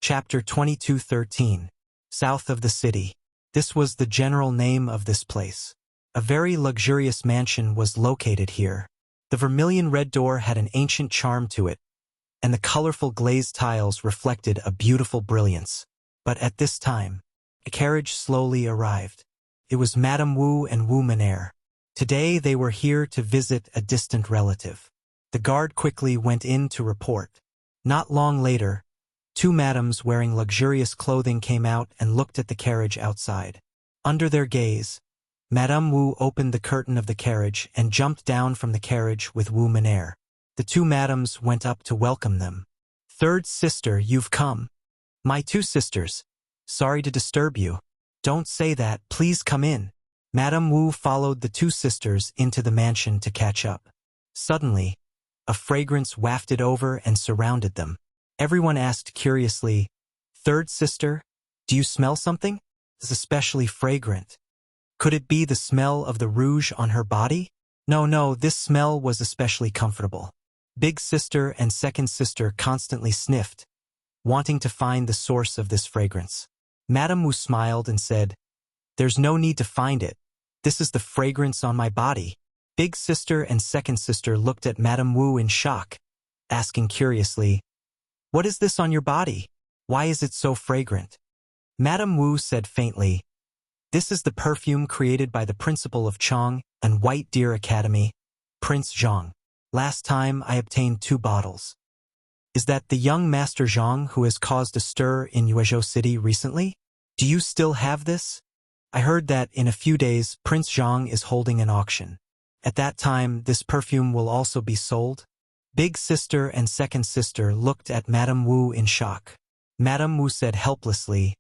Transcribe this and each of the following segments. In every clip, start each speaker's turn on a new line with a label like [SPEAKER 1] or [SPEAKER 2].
[SPEAKER 1] Chapter 22:13. South of the city. This was the general name of this place. A very luxurious mansion was located here. The vermilion red door had an ancient charm to it, and the colorful glazed tiles reflected a beautiful brilliance. But at this time, a carriage slowly arrived. It was Madame Wu and Wu Menair. Today they were here to visit a distant relative. The guard quickly went in to report. Not long later, two madams wearing luxurious clothing came out and looked at the carriage outside. Under their gaze, Madame Wu opened the curtain of the carriage and jumped down from the carriage with Wu Menair. The two madams went up to welcome them. "Third sister, you've come." "My two sisters. Sorry to disturb you." "Don't say that, please come in." Madame Wu followed the two sisters into the mansion to catch up. Suddenly, a fragrance wafted over and surrounded them. Everyone asked curiously, "Third sister, do you smell something? It's especially fragrant." Could it be the smell of the rouge on her body? No, this smell was especially comfortable. Big sister and second sister constantly sniffed, wanting to find the source of this fragrance. Madame Wu smiled and said, "There's no need to find it. This is the fragrance on my body." Big sister and second sister looked at Madame Wu in shock, asking curiously, "What is this on your body? Why is it so fragrant?" Madame Wu said faintly, "This is the perfume created by the principal of Chang and White Deer Academy, Prince Zhang. Last time I obtained 2 bottles. Is that the young Master Zhang who has caused a stir in Yuezhou City recently? Do you still have this? I heard that in a few days Prince Zhang is holding an auction. At that time this perfume will also be sold." Big sister and second sister looked at Madame Wu in shock. Madame Wu said helplessly,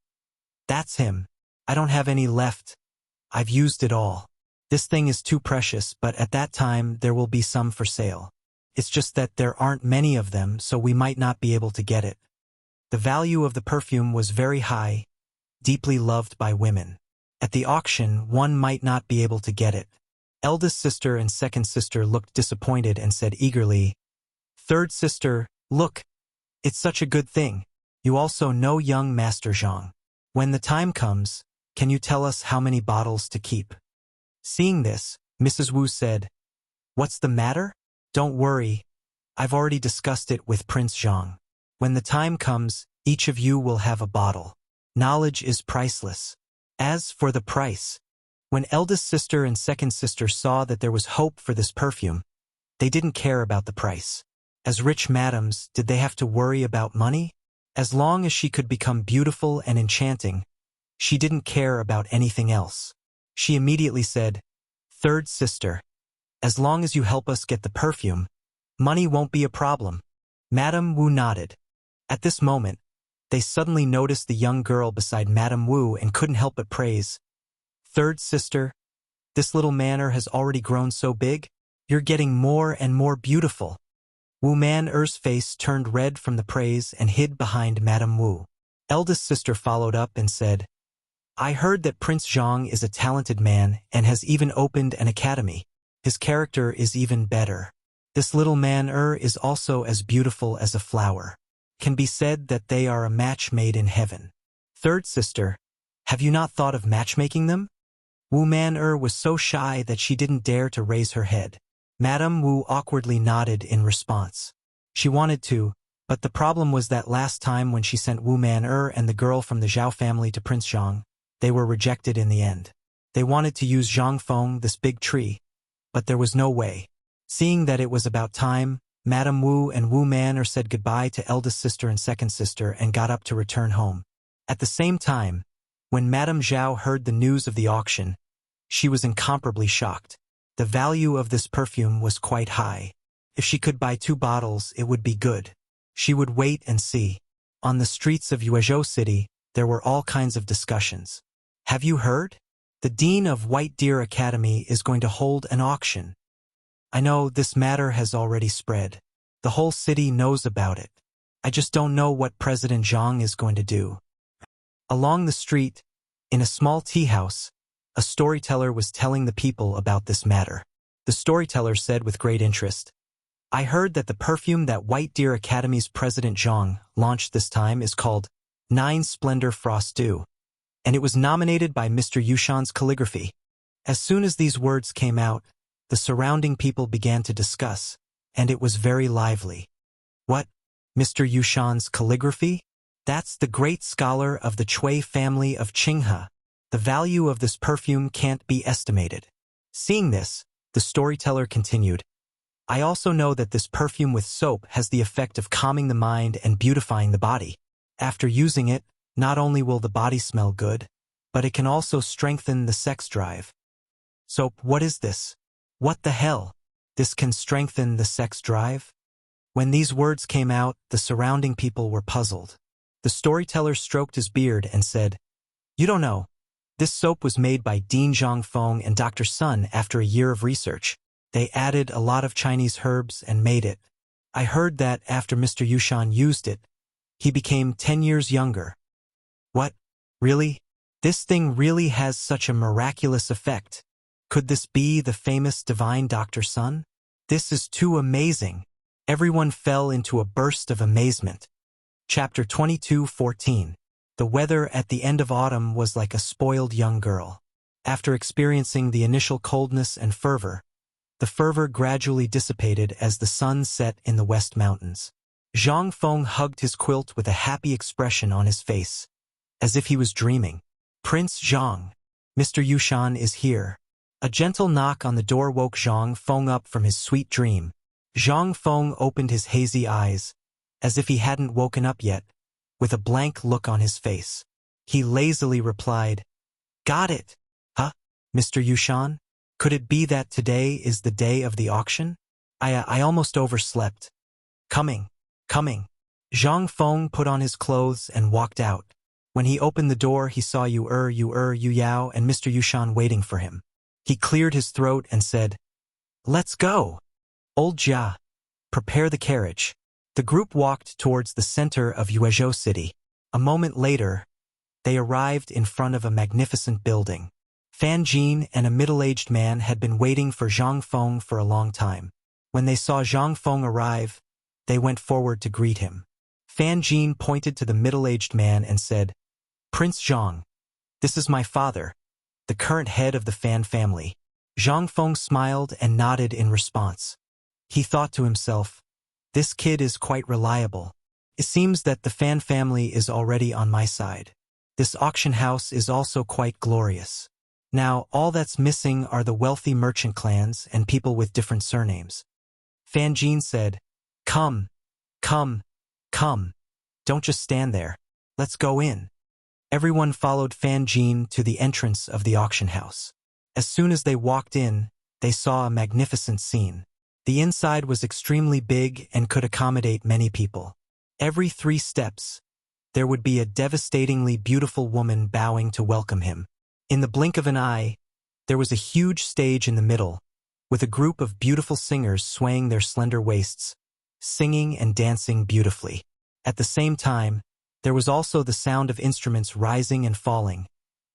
[SPEAKER 1] "That's him. I don't have any left. I've used it all. This thing is too precious, but at that time there will be some for sale. It's just that there aren't many of them, so we might not be able to get it." The value of the perfume was very high, deeply loved by women. At the auction, one might not be able to get it. Eldest sister and second sister looked disappointed and said eagerly, "Third sister, look, it's such a good thing. You also know young Master Zhang. When the time comes, can you tell us how many bottles to keep?" Seeing this, Mrs. Wu said, "What's the matter? Don't worry. I've already discussed it with Prince Zhang. When the time comes, each of you will have a bottle. Knowledge is priceless." As for the price, when eldest sister and second sister saw that there was hope for this perfume, they didn't care about the price. As rich madams, did they have to worry about money? As long as she could become beautiful and enchanting, she didn't care about anything else. She immediately said, "Third sister, as long as you help us get the perfume, money won't be a problem." Madame Wu nodded. At this moment, they suddenly noticed the young girl beside Madame Wu and couldn't help but praise, "Third sister, this little manor has already grown so big. You're getting more and more beautiful." Wu Man'er's face turned red from the praise and hid behind Madame Wu. Eldest sister followed up and said, "I heard that Prince Zhang is a talented man and has even opened an academy. His character is even better. This little Man'er is also as beautiful as a flower. Can be said that they are a match made in heaven. Third sister, have you not thought of matchmaking them?" Wu Man'er was so shy that she didn't dare to raise her head. Madame Wu awkwardly nodded in response. She wanted to, but the problem was that last time when she sent Wu Man'er and the girl from the Zhao family to Prince Zhang, they were rejected in the end. They wanted to use Zhangfeng, this big tree, but there was no way. Seeing that it was about time, Madame Wu and Wu Man'er said goodbye to eldest sister and second sister and got up to return home. At the same time, when Madame Zhao heard the news of the auction, she was incomparably shocked. The value of this perfume was quite high. If she could buy 2 bottles, it would be good. She would wait and see. On the streets of Yuezhou City, there were all kinds of discussions. "Have you heard? The dean of White Deer Academy is going to hold an auction. I know this matter has already spread. The whole city knows about it. I just don't know what President Zhang is going to do." Along the street, in a small tea house, a storyteller was telling the people about this matter. The storyteller said with great interest, "I heard that the perfume that White Deer Academy's President Zhang launched this time is called 9 Splendor Frost Dew, and it was nominated by Mr. Yushan's calligraphy. As soon as these words came out, the surrounding people began to discuss, and it was very lively. What? Mr. Yushan's calligraphy? That's the great scholar of the Chui family of Qinghe. The value of this perfume can't be estimated. Seeing this, the storyteller continued, I also know that this perfume with soap has the effect of calming the mind and beautifying the body. After using it, not only will the body smell good, but it can also strengthen the sex drive. Soap, what is this? What the hell? This can strengthen the sex drive? When these words came out, the surrounding people were puzzled. The storyteller stroked his beard and said, You don't know. This soap was made by Dean Zhangfeng and Dr. Sun after a year of research. They added a lot of Chinese herbs and made it. I heard that after Mr. Yushan used it, he became 10 years younger. What? Really? This thing really has such a miraculous effect. Could this be the famous divine Dr. Sun? This is too amazing. Everyone fell into a burst of amazement. Chapter 22:14. The weather at the end of autumn was like a spoiled young girl. After experiencing the initial coldness and fervor, the fervor gradually dissipated as the sun set in the West Mountains. Zhang Feng hugged his quilt with a happy expression on his face, as if he was dreaming. Prince Zhang, Mr. Yushan is here. A gentle knock on the door woke Zhang Feng up from his sweet dream. Zhang Feng opened his hazy eyes, as if he hadn't woken up yet, with a blank look on his face. He lazily replied, Got it. Huh, Mr. Yushan? Could it be that today is the day of the auction? I almost overslept. Coming. Zhang Feng put on his clothes and walked out. When he opened the door, he saw Yu Yao, and Mr. Yushan waiting for him. He cleared his throat and said, Let's go. Old Jia, prepare the carriage. The group walked towards the center of Yuezhou City. A moment later, they arrived in front of a magnificent building. Fan Jin and a middle-aged man had been waiting for Zhang Feng for a long time. When they saw Zhang Feng arrive, they went forward to greet him. Fan Jin pointed to the middle-aged man and said, Prince Zhang, this is my father, the current head of the Fan family. Zhang Feng smiled and nodded in response. He thought to himself, this kid is quite reliable. It seems that the Fan family is already on my side. This auction house is also quite glorious. Now, all that's missing are the wealthy merchant clans and people with different surnames. Fan Jin said, Come. Don't just stand there. Let's go in. Everyone followed Fan Jin to the entrance of the auction house. As soon as they walked in, they saw a magnificent scene. The inside was extremely big and could accommodate many people. Every 3 steps, there would be a devastatingly beautiful woman bowing to welcome him. In the blink of an eye, there was a huge stage in the middle, with a group of beautiful singers swaying their slender waists, singing and dancing beautifully. At the same time, there was also the sound of instruments rising and falling,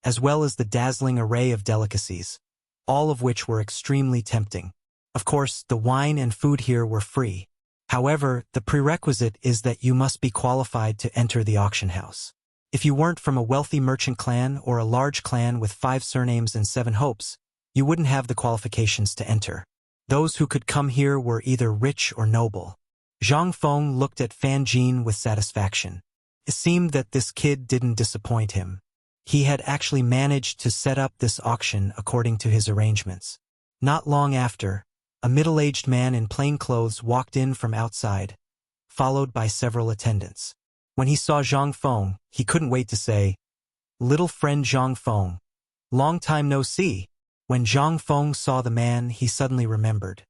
[SPEAKER 1] as well as the dazzling array of delicacies, all of which were extremely tempting. Of course, the wine and food here were free. However, the prerequisite is that you must be qualified to enter the auction house. If you weren't from a wealthy merchant clan or a large clan with 5 surnames and 7 hopes, you wouldn't have the qualifications to enter. Those who could come here were either rich or noble. Zhang Feng looked at Fan Jin with satisfaction. It seemed that this kid didn't disappoint him. He had actually managed to set up this auction according to his arrangements. Not long after, a middle-aged man in plain clothes walked in from outside, followed by several attendants. When he saw Zhang Feng, he couldn't wait to say, Little friend Zhang Feng, long time no see. When Zhang Feng saw the man, he suddenly remembered.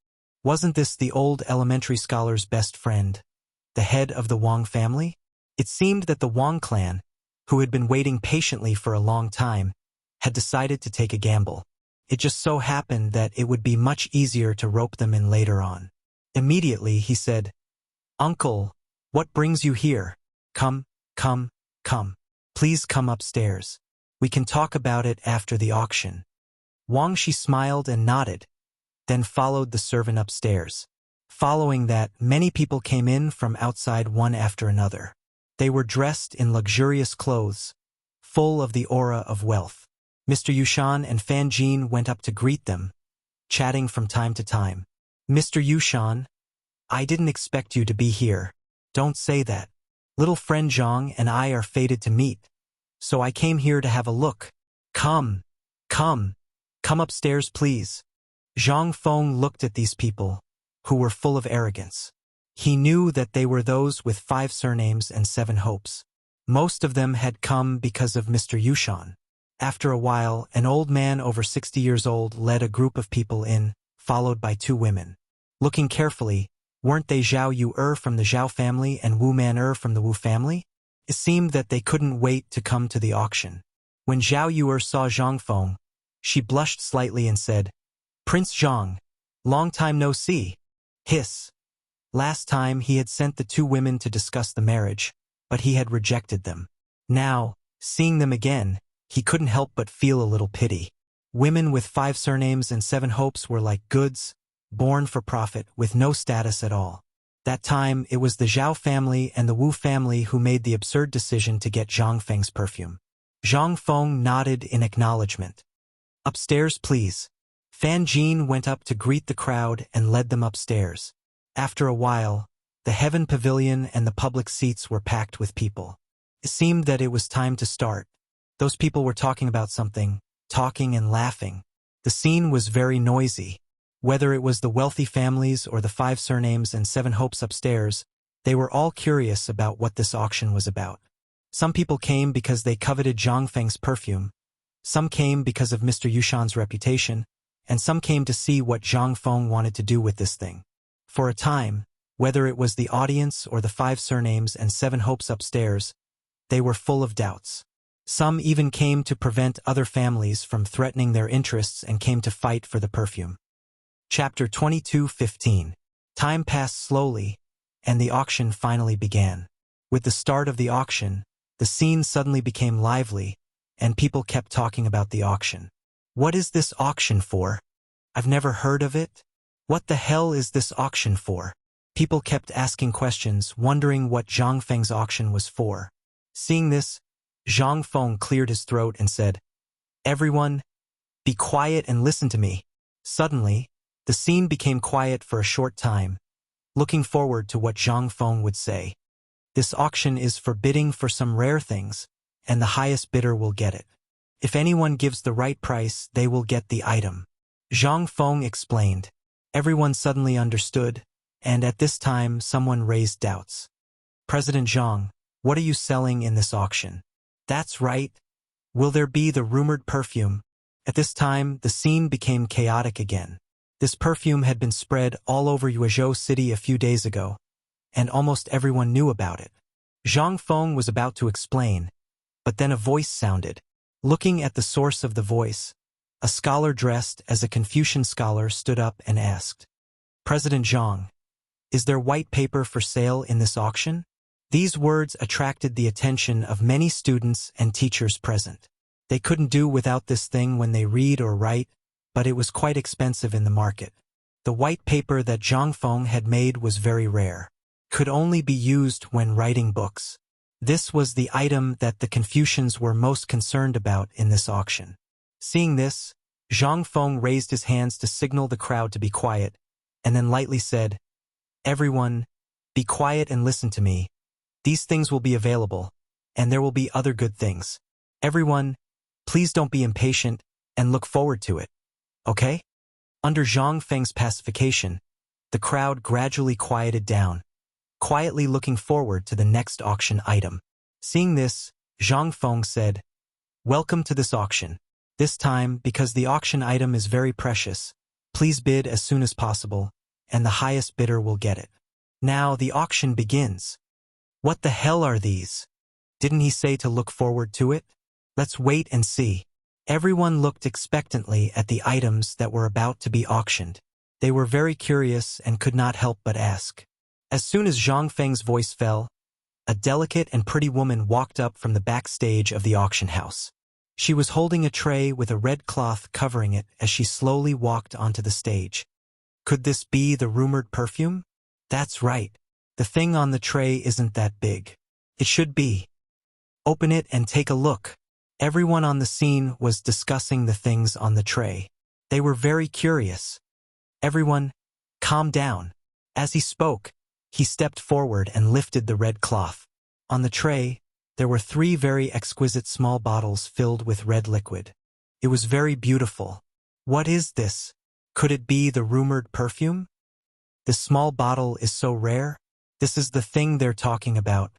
[SPEAKER 1] Wasn't this the old elementary scholar's best friend, the head of the Wang family? It seemed that the Wang clan, who had been waiting patiently for a long time, had decided to take a gamble. It just so happened that it would be much easier to rope them in later on. Immediately, he said, Uncle, what brings you here? Come. Please come upstairs. We can talk about it after the auction. Wang Shi smiled and nodded, then followed the servant upstairs. Following that, many people came in from outside one after another. They were dressed in luxurious clothes, full of the aura of wealth. Mr. Yushan and Fan Jin went up to greet them, chatting from time to time. Mr. Yushan, I didn't expect you to be here. Don't say that. Little friend Zhang and I are fated to meet, so I came here to have a look. Come upstairs please. Zhang Feng looked at these people, who were full of arrogance. He knew that they were those with 5 surnames and 7 hopes. Most of them had come because of Mr. Yushan. After a while, an old man over 60 years old led a group of people in, followed by 2 women. Looking carefully, weren't they Zhao Yu from the Zhao family and Wu Man from the Wu family? It seemed that they couldn't wait to come to the auction. When Zhao Yu saw Zhang Feng, she blushed slightly and said, Prince Zhang, long time no see. Hiss. Last time he had sent the 2 women to discuss the marriage, but he had rejected them. Now, seeing them again, he couldn't help but feel a little pity. Women with 5 surnames and 7 hopes were like goods, born for profit with no status at all. That time, it was the Zhao family and the Wu family who made the absurd decision to get Zhang Feng's perfume. Zhang Feng nodded in acknowledgement. Upstairs, please. Fan Jin went up to greet the crowd and led them upstairs. After a while, the Heaven Pavilion and the public seats were packed with people. It seemed that it was time to start. Those people were talking about something, talking and laughing. The scene was very noisy. Whether it was the wealthy families or the 5 surnames and 7 hopes upstairs, they were all curious about what this auction was about. Some people came because they coveted Zhang Feng's perfume. Some came because of Mr. Yushan's reputation, and some came to see what Zhang Feng wanted to do with this thing. For a time, whether it was the audience or the 5 surnames and 7 hopes upstairs, they were full of doubts. Some even came to prevent other families from threatening their interests and came to fight for the perfume. Chapter 22:15. Time passed slowly, and the auction finally began. With the start of the auction, the scene suddenly became lively, and people kept talking about the auction. What is this auction for? I've never heard of it. What the hell is this auction for? People kept asking questions, wondering what Zhang Feng's auction was for. Seeing this, Zhang Feng cleared his throat and said, Everyone, be quiet and listen to me. Suddenly, the scene became quiet for a short time, looking forward to what Zhang Feng would say. This auction is for bidding for some rare things, and the highest bidder will get it. If anyone gives the right price, they will get the item. Zhang Feng explained. Everyone suddenly understood, and at this time someone raised doubts. President Zhang, what are you selling in this auction? That's right. Will there be the rumored perfume? At this time, the scene became chaotic again. This perfume had been spread all over Yuezhou City a few days ago, and almost everyone knew about it. Zhang Feng was about to explain, but then a voice sounded. Looking at the source of the voice, a scholar dressed as a Confucian scholar stood up and asked, President Zhang, is there white paper for sale in this auction? These words attracted the attention of many students and teachers present. They couldn't do without this thing when they read or write, but it was quite expensive in the market. The white paper that Zhang Feng had made was very rare, could only be used when writing books. This was the item that the Confucians were most concerned about in this auction. Seeing this, Zhang Feng raised his hands to signal the crowd to be quiet, and then lightly said, Everyone, be quiet and listen to me. These things will be available, and there will be other good things. Everyone, please don't be impatient and look forward to it. Okay? Under Zhang Feng's pacification, the crowd gradually quieted down, quietly looking forward to the next auction item. Seeing this, Zhang Feng said, Welcome to this auction. This time, because the auction item is very precious, please bid as soon as possible, and the highest bidder will get it. Now the auction begins. What the hell are these? Didn't he say to look forward to it? Let's wait and see. Everyone looked expectantly at the items that were about to be auctioned. They were very curious and could not help but ask. As soon as Zhang Feng's voice fell, a delicate and pretty woman walked up from the backstage of the auction house. She was holding a tray with a red cloth covering it as she slowly walked onto the stage. Could this be the rumored perfume? That's right. The thing on the tray isn't that big. It should be. Open it and take a look. Everyone on the scene was discussing the things on the tray. They were very curious. Everyone, calm down. As he spoke, he stepped forward and lifted the red cloth. On the tray, there were 3 very exquisite small bottles filled with red liquid. It was very beautiful. What is this? Could it be the rumored perfume? This small bottle is so rare. This is the thing they're talking about.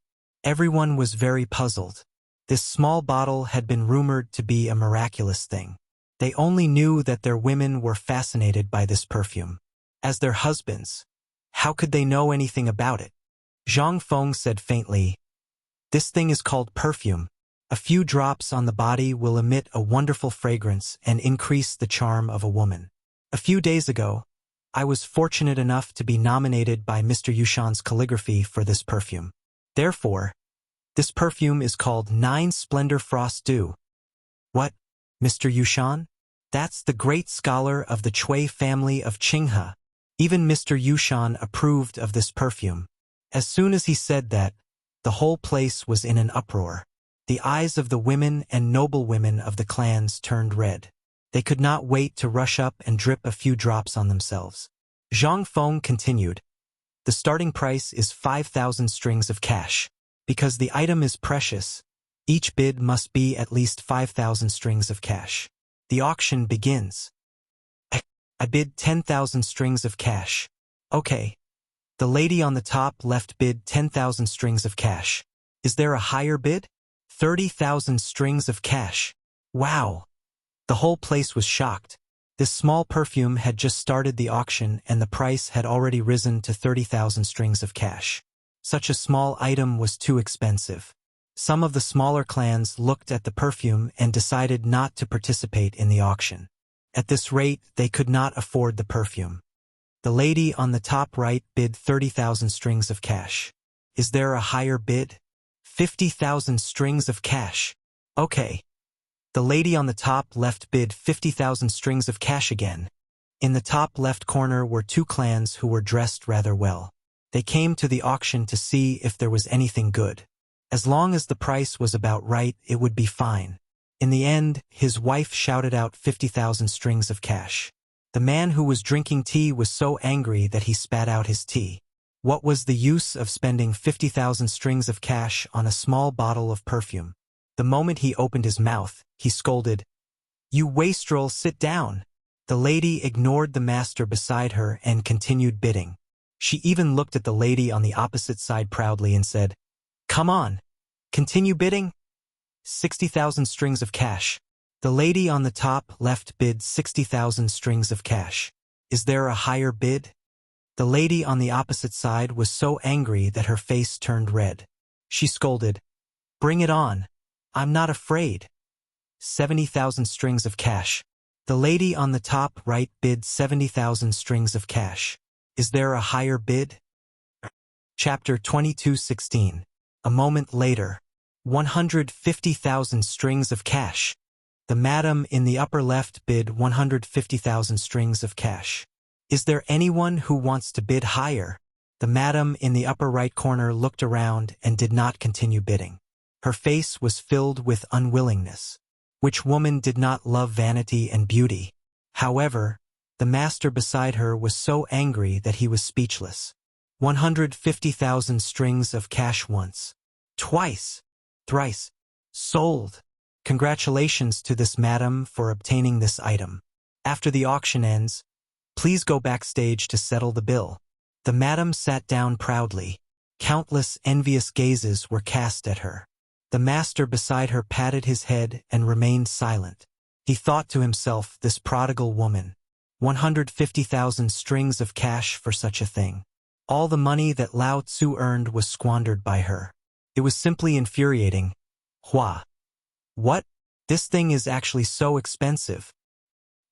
[SPEAKER 1] Everyone was very puzzled. This small bottle had been rumored to be a miraculous thing. They only knew that their women were fascinated by this perfume. As their husbands, how could they know anything about it? Zhang Feng said faintly, "This thing is called perfume. A few drops on the body will emit a wonderful fragrance and increase the charm of a woman. A few days ago, I was fortunate enough to be nominated by Mr. Yushan's calligraphy for this perfume. Therefore, this perfume is called 9 Splendor Frost Dew." What? Mr. Yushan? That's the great scholar of the Chui family of Qinghe. Even Mr. Yushan approved of this perfume. As soon as he said that, the whole place was in an uproar. The eyes of the women and noblewomen of the clans turned red. They could not wait to rush up and drip a few drops on themselves. Zhang Feng continued, "The starting price is 5,000 strings of cash. Because the item is precious, each bid must be at least 5,000 strings of cash. The auction begins." I bid 10,000 strings of cash. Okay. The lady on the top left bid 10,000 strings of cash. Is there a higher bid? 30,000 strings of cash. Wow. The whole place was shocked. This small perfume had just started the auction and the price had already risen to 30,000 strings of cash. Such a small item was too expensive. Some of the smaller clans looked at the perfume and decided not to participate in the auction. At this rate, they could not afford the perfume. The lady on the top right bid 30,000 strings of cash. Is there a higher bid? 50,000 strings of cash. Okay. The lady on the top left bid 50,000 strings of cash again. In the top left corner were 2 clans who were dressed rather well. They came to the auction to see if there was anything good. As long as the price was about right, it would be fine. In the end, his wife shouted out 50,000 strings of cash. The man who was drinking tea was so angry that he spat out his tea. What was the use of spending 50,000 strings of cash on a small bottle of perfume? The moment he opened his mouth, he scolded, "You wastrel, sit down." The lady ignored the master beside her and continued bidding. She even looked at the lady on the opposite side proudly and said, "Come on, continue bidding." 60,000 strings of cash. The lady on the top left bid 60,000 strings of cash. Is there a higher bid? The lady on the opposite side was so angry that her face turned red. She scolded, "Bring it on. I'm not afraid." 70,000 strings of cash. The lady on the top right bid 70,000 strings of cash. Is there a higher bid? Chapter 22:16. A moment later. 150,000 strings of cash. The madam in the upper left bid 150,000 strings of cash. Is there anyone who wants to bid higher? The madam in the upper right corner looked around and did not continue bidding. Her face was filled with unwillingness. Which woman did not love vanity and beauty? However, the master beside her was so angry that he was speechless. 150,000 strings of cash once, twice, thrice, sold. Congratulations to this madam for obtaining this item. After the auction ends, please go backstage to settle the bill. The madam sat down proudly. Countless envious gazes were cast at her. The master beside her patted his head and remained silent. He thought to himself, this prodigal woman. 150,000 strings of cash for such a thing. All the money that Lao Tzu earned was squandered by her. It was simply infuriating. Hua. What? This thing is actually so expensive.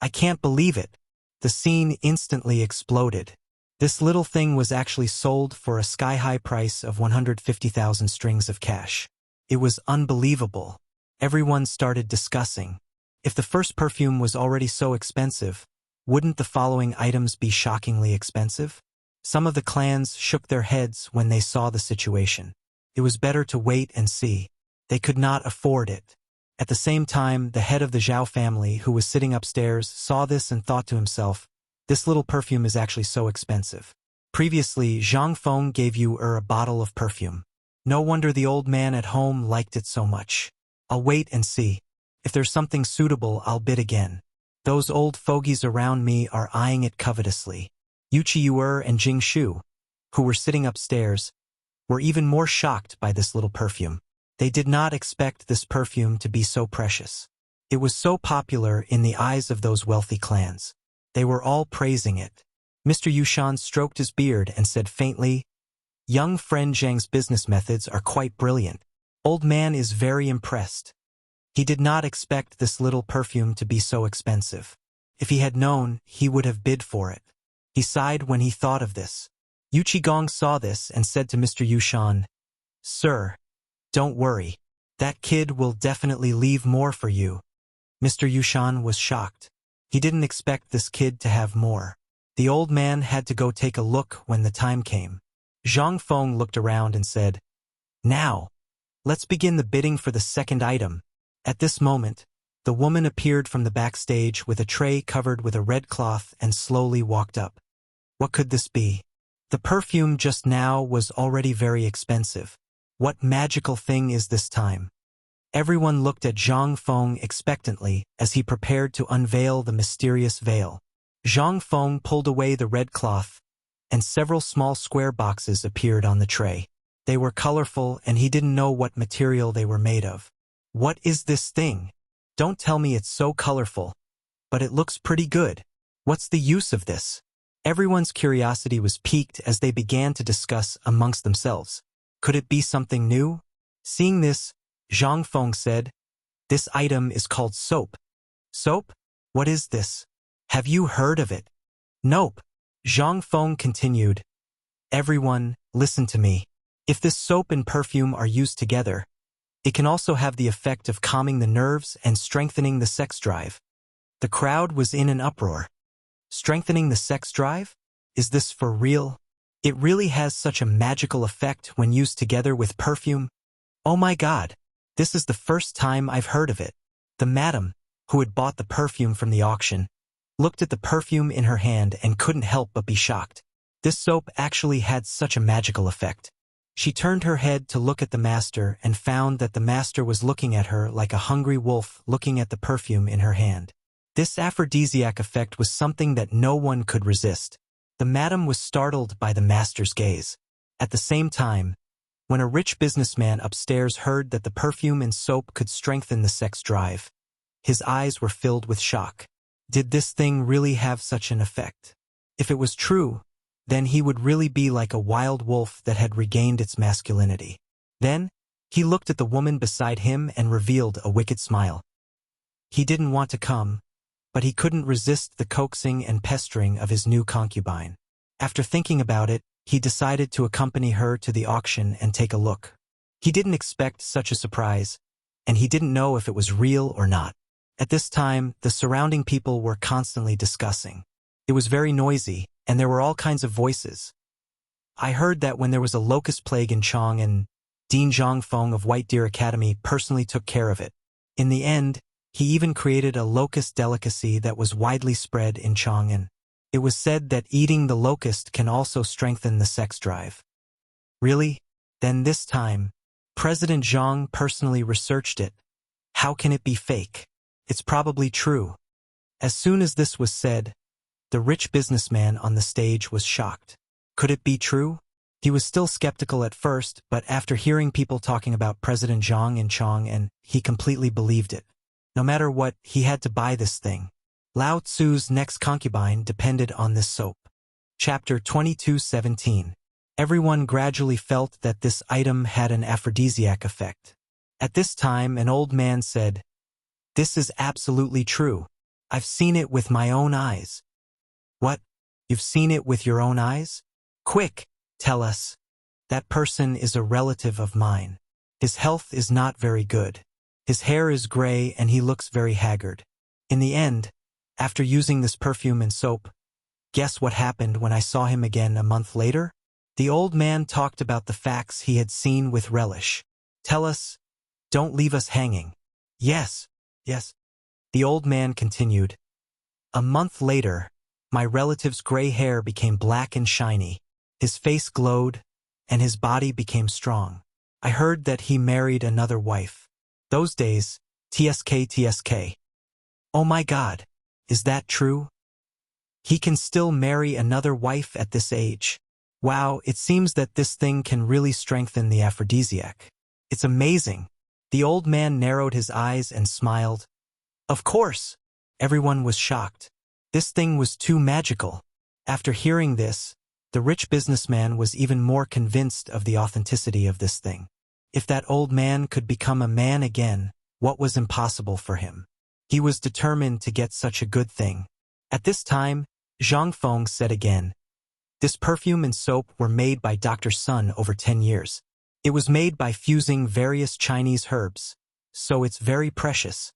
[SPEAKER 1] I can't believe it. The scene instantly exploded. This little thing was actually sold for a sky-high price of 150,000 strings of cash. It was unbelievable. Everyone started discussing. If the first perfume was already so expensive, wouldn't the following items be shockingly expensive? Some of the clans shook their heads when they saw the situation. It was better to wait and see. They could not afford it. At the same time, the head of the Zhao family, who was sitting upstairs, saw this and thought to himself, this little perfume is actually so expensive. Previously, Zhang Feng gave you a bottle of perfume. No wonder the old man at home liked it so much. I'll wait and see. If there's something suitable, I'll bid again. Those old fogies around me are eyeing it covetously. Yuchi Yuer and Jing Shu, who were sitting upstairs, were even more shocked by this little perfume. They did not expect this perfume to be so precious. It was so popular in the eyes of those wealthy clans. They were all praising it. Mr. Yushan stroked his beard and said faintly, young friend Zhang's business methods are quite brilliant. Old man is very impressed. He did not expect this little perfume to be so expensive. If he had known, he would have bid for it. He sighed when he thought of this. Yu Qigong saw this and said to Mr. Yushan, Sir, don't worry. That kid will definitely leave more for you. Mr. Yushan was shocked. He didn't expect this kid to have more. The old man had to go take a look when the time came. Zhang Feng looked around and said, Now, let's begin the bidding for the second item. At this moment, the woman appeared from the backstage with a tray covered with a red cloth and slowly walked up. What could this be? The perfume just now was already very expensive. What magical thing is this time? Everyone looked at Zhang Feng expectantly as he prepared to unveil the mysterious veil. Zhang Feng pulled away the red cloth, and several small square boxes appeared on the tray. They were colorful, and he didn't know what material they were made of. What is this thing? Don't tell me it's so colorful. But it looks pretty good. What's the use of this? Everyone's curiosity was piqued as they began to discuss amongst themselves. Could it be something new? Seeing this, Zhang Feng said, This item is called soap. Soap? What is this? Have you heard of it? Nope. Zhang Feng continued, Everyone, listen to me. If this soap and perfume are used together, it can also have the effect of calming the nerves and strengthening the sex drive. The crowd was in an uproar. Strengthening the sex drive? Is this for real? It really has such a magical effect when used together with perfume? Oh my God, this is the first time I've heard of it. The madam, who had bought the perfume from the auction, looked at the perfume in her hand and couldn't help but be shocked. This soap actually had such a magical effect. She turned her head to look at the master and found that the master was looking at her like a hungry wolf looking at the perfume in her hand. This aphrodisiac effect was something that no one could resist. The madam was startled by the master's gaze. At the same time, when a rich businessman upstairs heard that the perfume and soap could strengthen the sex drive, his eyes were filled with shock. Did this thing really have such an effect? If it was true, then he would really be like a wild wolf that had regained its masculinity. Then, he looked at the woman beside him and revealed a wicked smile. He didn't want to come, but he couldn't resist the coaxing and pestering of his new concubine. After thinking about it, he decided to accompany her to the auction and take a look. He didn't expect such a surprise, and he didn't know if it was real or not. At this time, the surrounding people were constantly discussing. It was very noisy, and there were all kinds of voices. I heard that when there was a locust plague in Chong and Dean Zhangfeng of White Deer Academy personally took care of it. In the end, he even created a locust delicacy that was widely spread in Chang'an. It was said that eating the locust can also strengthen the sex drive. Really? Then this time, President Zhang personally researched it. How can it be fake? It's probably true. As soon as this was said, the rich businessman on the stage was shocked. Could it be true? He was still skeptical at first, but after hearing people talking about President Zhang in Chang'an, he completely believed it. No matter what, he had to buy this thing. Lao Tzu's next concubine depended on this soap. Chapter 22:17. Everyone gradually felt that this item had an aphrodisiac effect. At this time, an old man said, "This is absolutely true. I've seen it with my own eyes." "What? You've seen it with your own eyes? Quick, tell us." "That person is a relative of mine. His health is not very good. His hair is gray and he looks very haggard. In the end, after using this perfume and soap, guess what happened when I saw him again a month later? The old man talked about the facts he had seen with relish. Tell us, don't leave us hanging. Yes, yes. The old man continued. A month later, my relative's gray hair became black and shiny. His face glowed, and his body became strong. I heard that he married another wife. Those days, TSK. Oh my God, is that true? He can still marry another wife at this age. Wow, it seems that this thing can really strengthen the aphrodisiac. It's amazing. The old man narrowed his eyes and smiled. Of course. Everyone was shocked. This thing was too magical. After hearing this, the rich businessman was even more convinced of the authenticity of this thing. If that old man could become a man again, what was impossible for him? He was determined to get such a good thing. At this time, Zhang Feng said again, this perfume and soap were made by Dr. Sun over 10 years. It was made by fusing various Chinese herbs, so it's very precious.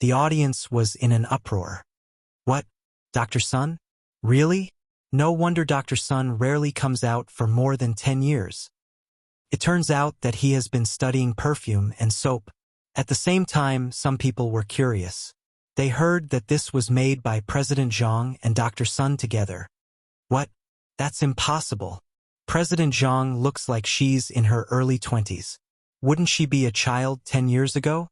[SPEAKER 1] The audience was in an uproar. What? Dr. Sun? Really? No wonder Dr. Sun rarely comes out for more than 10 years. It turns out that he has been studying perfume and soap. At the same time, some people were curious. They heard that this was made by President Zhang and Dr. Sun together. What? That's impossible. President Zhang looks like she's in her early 20s. Wouldn't she be a child 10 years ago?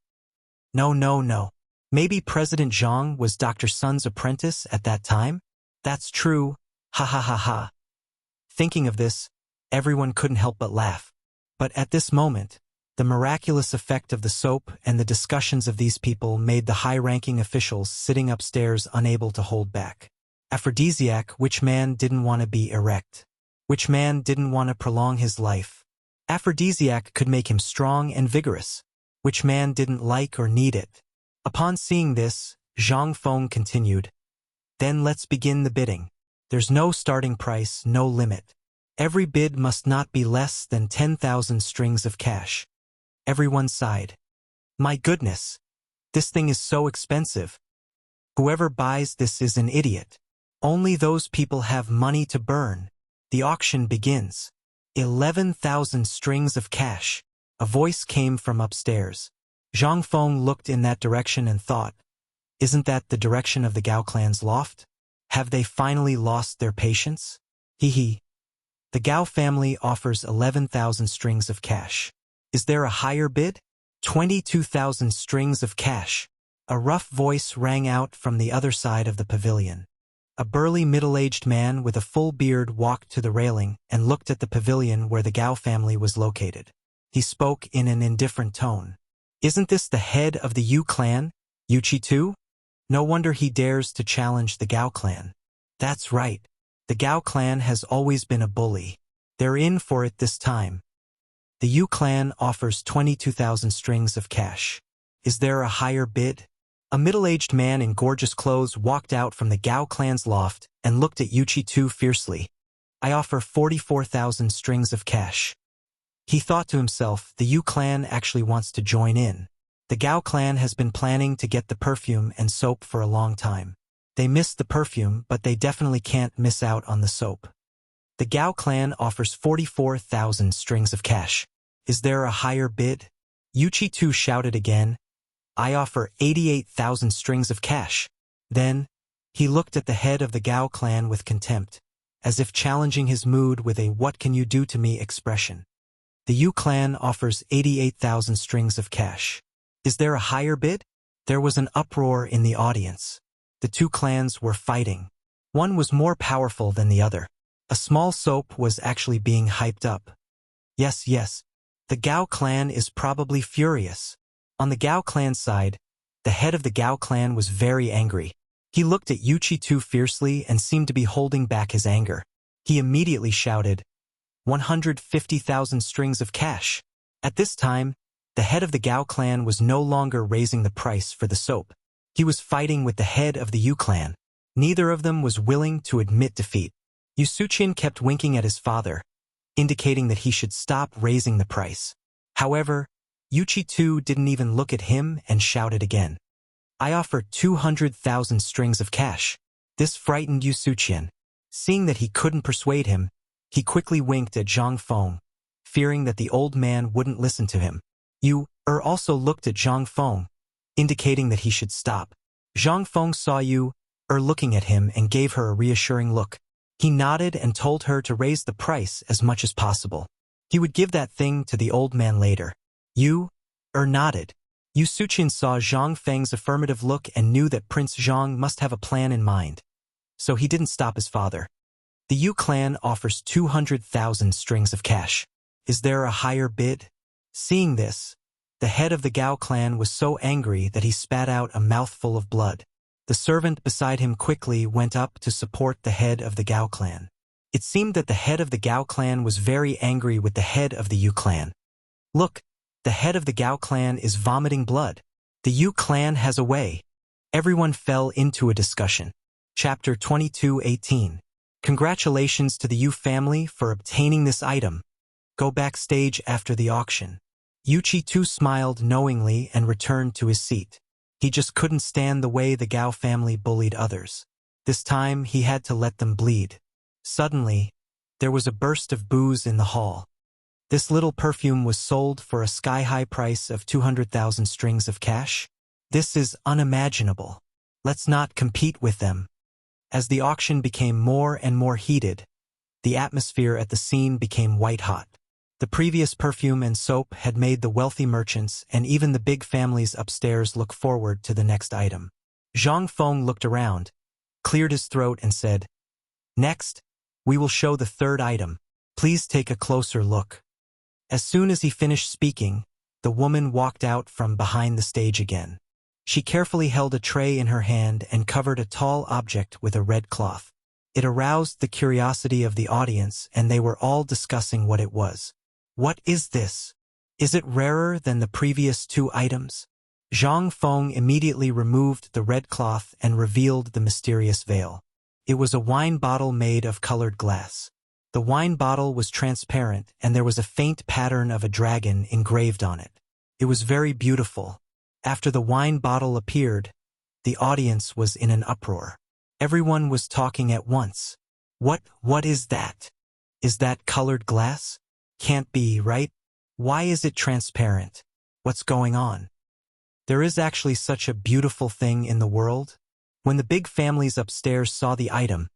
[SPEAKER 1] No. Maybe President Zhang was Dr. Sun's apprentice at that time? That's true. Ha. Thinking of this, everyone couldn't help but laugh. But at this moment, the miraculous effect of the soap and the discussions of these people made the high-ranking officials sitting upstairs unable to hold back. Aphrodisiac, which man didn't want to be erect? Which man didn't want to prolong his life? Aphrodisiac could make him strong and vigorous. Which man didn't like or need it? Upon seeing this, Zhang Feng continued, then let's begin the bidding. There's no starting price, no limit. Every bid must not be less than 10,000 strings of cash. Everyone sighed. My goodness, this thing is so expensive. Whoever buys this is an idiot. Only those people have money to burn. The auction begins. 11,000 strings of cash. A voice came from upstairs. Zhang Feng looked in that direction and thought, isn't that the direction of the Gao clan's loft? Have they finally lost their patience? Hee. The Gao family offers 11,000 strings of cash. Is there a higher bid? 22,000 strings of cash. A rough voice rang out from the other side of the pavilion. A burly middle-aged man with a full beard walked to the railing and looked at the pavilion where the Gao family was located. He spoke in an indifferent tone. Isn't this the head of the Yu clan, Yuchi too? No wonder he dares to challenge the Gao clan. That's right. The Gao clan has always been a bully. They're in for it this time. The Yu clan offers 22,000 strings of cash. Is there a higher bid? A middle-aged man in gorgeous clothes walked out from the Gao clan's loft and looked at Yuchi Tu fiercely. I offer 44,000 strings of cash. He thought to himself, the Yu clan actually wants to join in. The Gao clan has been planning to get the perfume and soap for a long time. They missed the perfume, but they definitely can't miss out on the soap. The Gao clan offers 44,000 strings of cash. Is there a higher bid? Yuchi Tu shouted again. I offer 88,000 strings of cash. Then, he looked at the head of the Gao clan with contempt, as if challenging his mood with a what can you do to me expression. The Yu clan offers 88,000 strings of cash. Is there a higher bid? There was an uproar in the audience. The two clans were fighting. One was more powerful than the other. A small soap was actually being hyped up. Yes. The Gao clan is probably furious. On the Gao clan side, the head of the Gao clan was very angry. He looked at Yuchi Tu fiercely and seemed to be holding back his anger. He immediately shouted, 150,000 strings of cash. At this time, the head of the Gao clan was no longer raising the price for the soap. He was fighting with the head of the Yu clan. Neither of them was willing to admit defeat. Yusuqian kept winking at his father, indicating that he should stop raising the price. However, Yuchi Tu didn't even look at him and shouted again. I offer 200,000 strings of cash. This frightened Yusuqian. Seeing that he couldn't persuade him, He quickly winked at Zhang Feng, fearing that the old man wouldn't listen to him. You also looked at Zhang Feng, indicating that he should stop. Zhang Feng saw you looking at him and gave her a reassuring look. He nodded and told her to raise the price as much as possible. He would give that thing to the old man later. You nodded. Yu Suqin saw Zhang Feng's affirmative look and knew that Prince Zhang must have a plan in mind. So he didn't stop his father. The Yu clan offers 200,000 strings of cash. Is there a higher bid? Seeing this, the head of the Gao clan was so angry that he spat out a mouthful of blood. The servant beside him quickly went up to support the head of the Gao clan. It seemed that the head of the Gao clan was very angry with the head of the Yu clan. Look, the head of the Gao clan is vomiting blood. The Yu clan has a way. Everyone fell into a discussion. Chapter 22:18. Congratulations to the Yu family for obtaining this item. Go backstage after the auction. Yu Chi smiled knowingly and returned to his seat. He just couldn't stand the way the Gao family bullied others. This time he had to let them bleed. Suddenly, there was a burst of booze in the hall. This little perfume was sold for a sky-high price of 200,000 strings of cash. This is unimaginable. Let's not compete with them. As the auction became more and more heated, the atmosphere at the scene became white-hot. The previous perfume and soap had made the wealthy merchants and even the big families upstairs look forward to the next item. Zhang Feng looked around, cleared his throat and said, "Next, we will show the third item. Please take a closer look." As soon as he finished speaking, the woman walked out from behind the stage again. She carefully held a tray in her hand and covered a tall object with a red cloth. It aroused the curiosity of the audience and they were all discussing what it was. What is this? Is it rarer than the previous two items? Zhang Feng immediately removed the red cloth and revealed the mysterious veil. It was a wine bottle made of colored glass. The wine bottle was transparent and there was a faint pattern of a dragon engraved on it. It was very beautiful. After the wine bottle appeared, the audience was in an uproar. Everyone was talking at once. What is that? Is that colored glass? Can't be, right? Why is it transparent? What's going on? There is actually such a beautiful thing in the world? When the big families upstairs saw the item,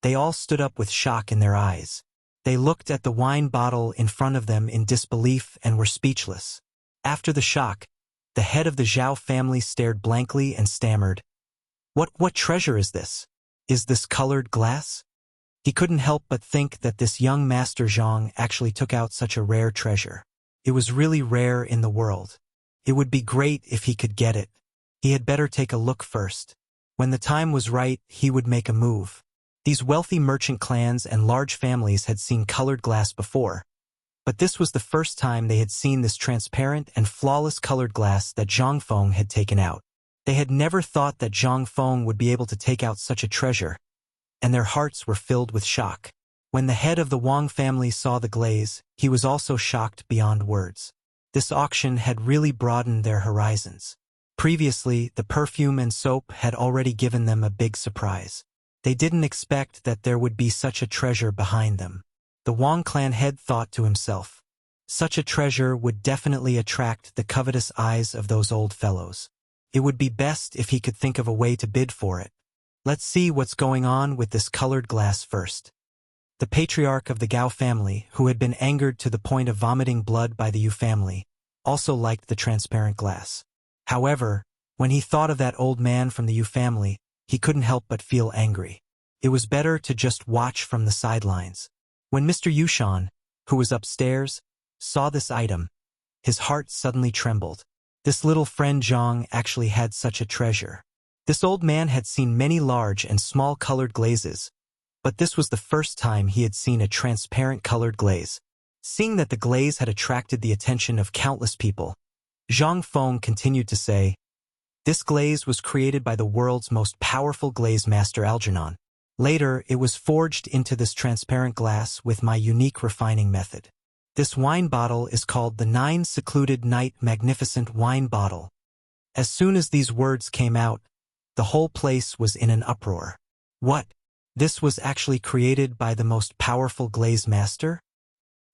[SPEAKER 1] they all stood up with shock in their eyes. They looked at the wine bottle in front of them in disbelief and were speechless. After the shock, the head of the Zhao family stared blankly and stammered, What treasure is this? Is this colored glass? He couldn't help but think that this young Master Zhang actually took out such a rare treasure. It was really rare in the world. It would be great if he could get it. He had better take a look first. When the time was right, he would make a move. These wealthy merchant clans and large families had seen colored glass before, but this was the first time they had seen this transparent and flawless colored glass that Zhang Feng had taken out. They had never thought that Zhang Feng would be able to take out such a treasure, and their hearts were filled with shock. When the head of the Wang family saw the glaze, he was also shocked beyond words. This auction had really broadened their horizons. Previously, the perfume and soap had already given them a big surprise. They didn't expect that there would be such a treasure behind them. The Wang clan head thought to himself, such a treasure would definitely attract the covetous eyes of those old fellows. It would be best if he could think of a way to bid for it. Let's see what's going on with this colored glass first. The patriarch of the Gao family, who had been angered to the point of vomiting blood by the Yu family, also liked the transparent glass. However, when he thought of that old man from the Yu family, he couldn't help but feel angry. It was better to just watch from the sidelines. When Mr. Yushan, who was upstairs, saw this item, his heart suddenly trembled. This little friend Zhang actually had such a treasure. This old man had seen many large and small colored glazes, but this was the first time he had seen a transparent colored glaze. Seeing that the glaze had attracted the attention of countless people, Zhang Feng continued to say, "This glaze was created by the world's most powerful glaze master Algernon. Later, it was forged into this transparent glass with my unique refining method. This wine bottle is called the 9 Secluded Night Magnificent Wine Bottle." As soon as these words came out, the whole place was in an uproar. What? This was actually created by the most powerful glaze master?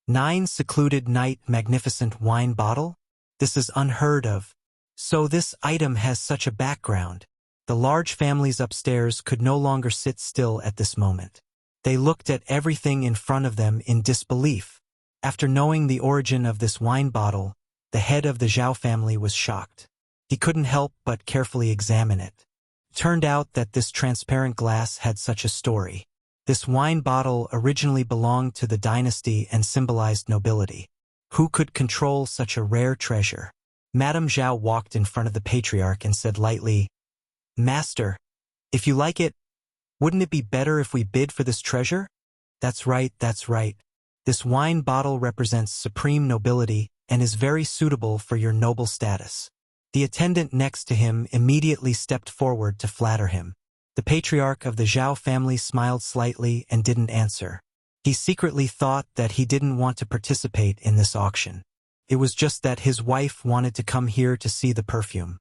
[SPEAKER 1] 9 secluded night magnificent wine bottle? This is unheard of. So this item has such a background. The large families upstairs could no longer sit still at this moment. They looked at everything in front of them in disbelief. After knowing the origin of this wine bottle, the head of the Zhao family was shocked. He couldn't help but carefully examine it. Turned out that this transparent glass had such a story. This wine bottle originally belonged to the dynasty and symbolized nobility. Who could control such a rare treasure? Madame Zhao walked in front of the patriarch and said lightly, "Master, if you like it, wouldn't it be better if we bid for this treasure?" That's right, that's right. This wine bottle represents supreme nobility and is very suitable for your noble status. The attendant next to him immediately stepped forward to flatter him. The patriarch of the Zhao family smiled slightly and didn't answer. He secretly thought that he didn't want to participate in this auction. It was just that his wife wanted to come here to see the perfume.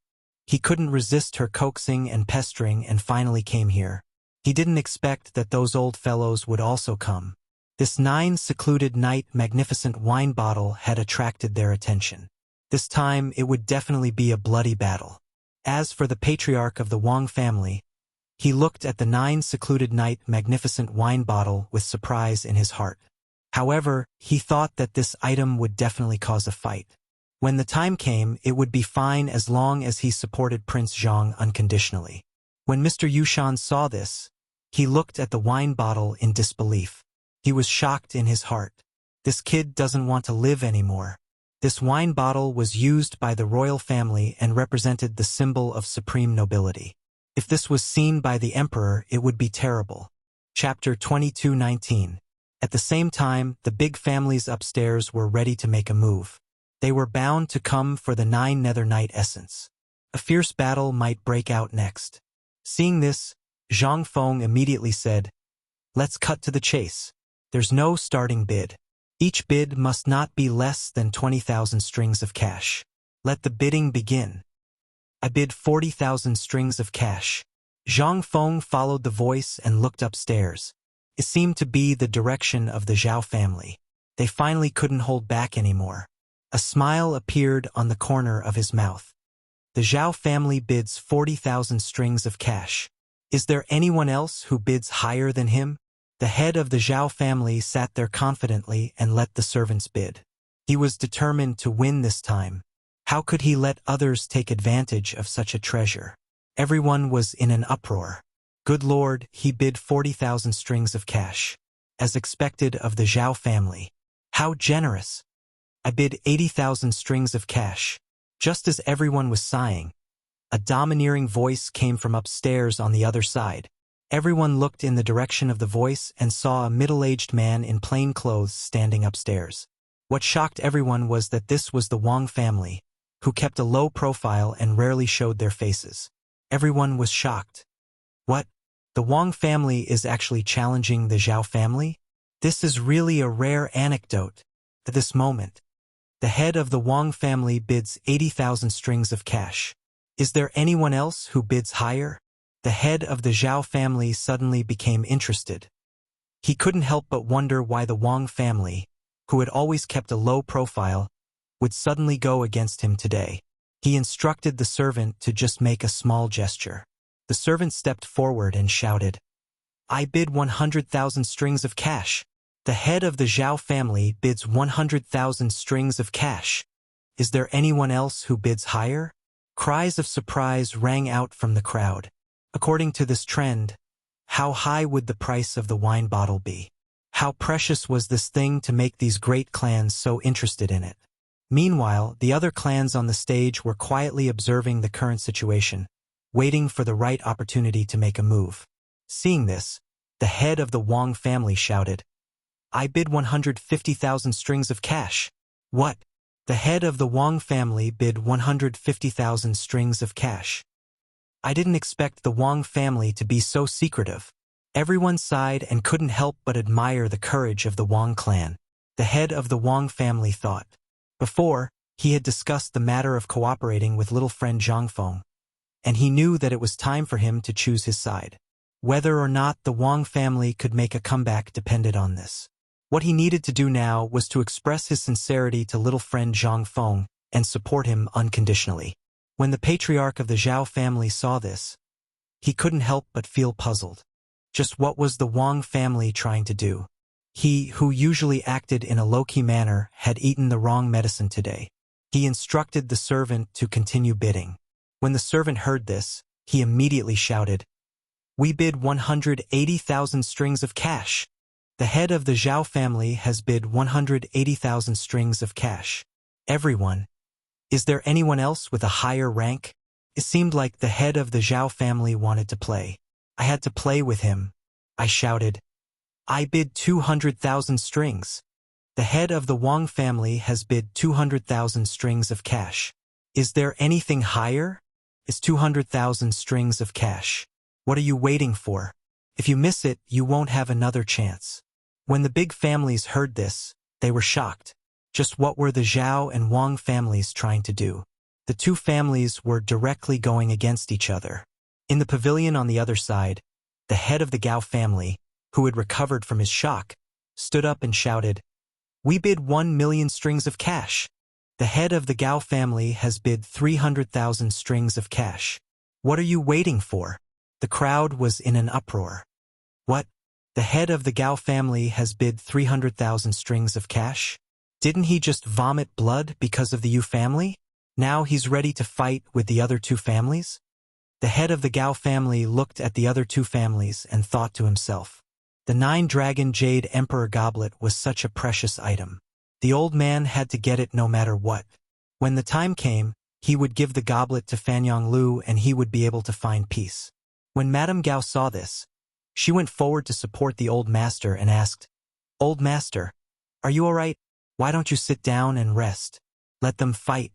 [SPEAKER 1] He couldn't resist her coaxing and pestering and finally came here. He didn't expect that those old fellows would also come. This 9 secluded night magnificent wine bottle had attracted their attention. This time it would definitely be a bloody battle. As for the patriarch of the Wang family, he looked at the 9 secluded night magnificent wine bottle with surprise in his heart. However, he thought that this item would definitely cause a fight. When the time came, it would be fine as long as he supported Prince Zhang unconditionally. When Mr. Yushan saw this, he looked at the wine bottle in disbelief. He was shocked in his heart. This kid doesn't want to live anymore. This wine bottle was used by the royal family and represented the symbol of supreme nobility. If this was seen by the emperor, it would be terrible. Chapter 22:19. At the same time, the big families upstairs were ready to make a move. They were bound to come for the 9 nether night essence. A fierce battle might break out next. Seeing this, Zhang Feng immediately said, "Let's cut to the chase. There's no starting bid. Each bid must not be less than 20,000 strings of cash. Let the bidding begin." "I bid 40,000 strings of cash." Zhang Feng followed the voice and looked upstairs. It seemed to be the direction of the Zhao family. They finally couldn't hold back anymore. A smile appeared on the corner of his mouth. The Zhao family bids 40,000 strings of cash. Is there anyone else who bids higher than him? The head of the Zhao family sat there confidently and let the servants bid. He was determined to win this time. How could he let others take advantage of such a treasure? Everyone was in an uproar. Good Lord, he bid 40,000 strings of cash. As expected of the Zhao family. How generous! "I bid 80,000 strings of cash." Just as everyone was sighing, a domineering voice came from upstairs on the other side. Everyone looked in the direction of the voice and saw a middle-aged man in plain clothes standing upstairs. What shocked everyone was that this was the Wang family, who kept a low profile and rarely showed their faces. Everyone was shocked. What? The Wang family is actually challenging the Zhao family? This is really a rare anecdote. At this moment, the head of the Wang family bids 80,000 strings of cash. Is there anyone else who bids higher? The head of the Zhao family suddenly became interested. He couldn't help but wonder why the Wang family, who had always kept a low profile, would suddenly go against him today. He instructed the servant to just make a small gesture. The servant stepped forward and shouted, "I bid 100,000 strings of cash." The head of the Zhao family bids 100,000 strings of cash. Is there anyone else who bids higher? Cries of surprise rang out from the crowd. According to this trend, how high would the price of the wine bottle be? How precious was this thing to make these great clans so interested in it? Meanwhile, the other clans on the stage were quietly observing the current situation, waiting for the right opportunity to make a move. Seeing this, the head of the Wang family shouted, "I bid 150,000 strings of cash." What? The head of the Wang family bid 150,000 strings of cash. I didn't expect the Wang family to be so secretive. Everyone sighed and couldn't help but admire the courage of the Wang clan. The head of the Wang family thought. Before, he had discussed the matter of cooperating with little friend Zhang Feng, and he knew that it was time for him to choose his side. Whether or not the Wang family could make a comeback depended on this. What he needed to do now was to express his sincerity to little friend Zhang Feng and support him unconditionally. When the patriarch of the Zhao family saw this, he couldn't help but feel puzzled. Just what was the Wang family trying to do? He, who usually acted in a low-key manner, had eaten the wrong medicine today. He instructed the servant to continue bidding. When the servant heard this, he immediately shouted, "We bid 180,000 strings of cash. The head of the Zhao family has bid 180,000 strings of cash. Everyone, is there anyone else with a higher rank?" It seemed like the head of the Zhao family wanted to play. I had to play with him. I shouted, "I bid 200,000 strings. The head of the Wang family has bid 200,000 strings of cash. Is there anything higher? It's 200,000 strings of cash. What are you waiting for? If you miss it, you won't have another chance." When the big families heard this, they were shocked. Just what were the Zhao and Wang families trying to do? The two families were directly going against each other. In the pavilion on the other side, the head of the Gao family, who had recovered from his shock, stood up and shouted, "We bid 1,000,000 strings of cash. The head of the Gao family has bid 300,000 strings of cash. What are you waiting for?" The crowd was in an uproar. What? The head of the Gao family has bid 300,000 strings of cash? Didn't he just vomit blood because of the Yu family? Now he's ready to fight with the other two families? The head of the Gao family looked at the other two families and thought to himself, the 9-dragon jade emperor goblet was such a precious item. The old man had to get it no matter what. When the time came, he would give the goblet to Fanyang Lu and he would be able to find peace. When Madame Gao saw this, she went forward to support the old master and asked, "Old master, are you all right? Why don't you sit down and rest? Let them fight."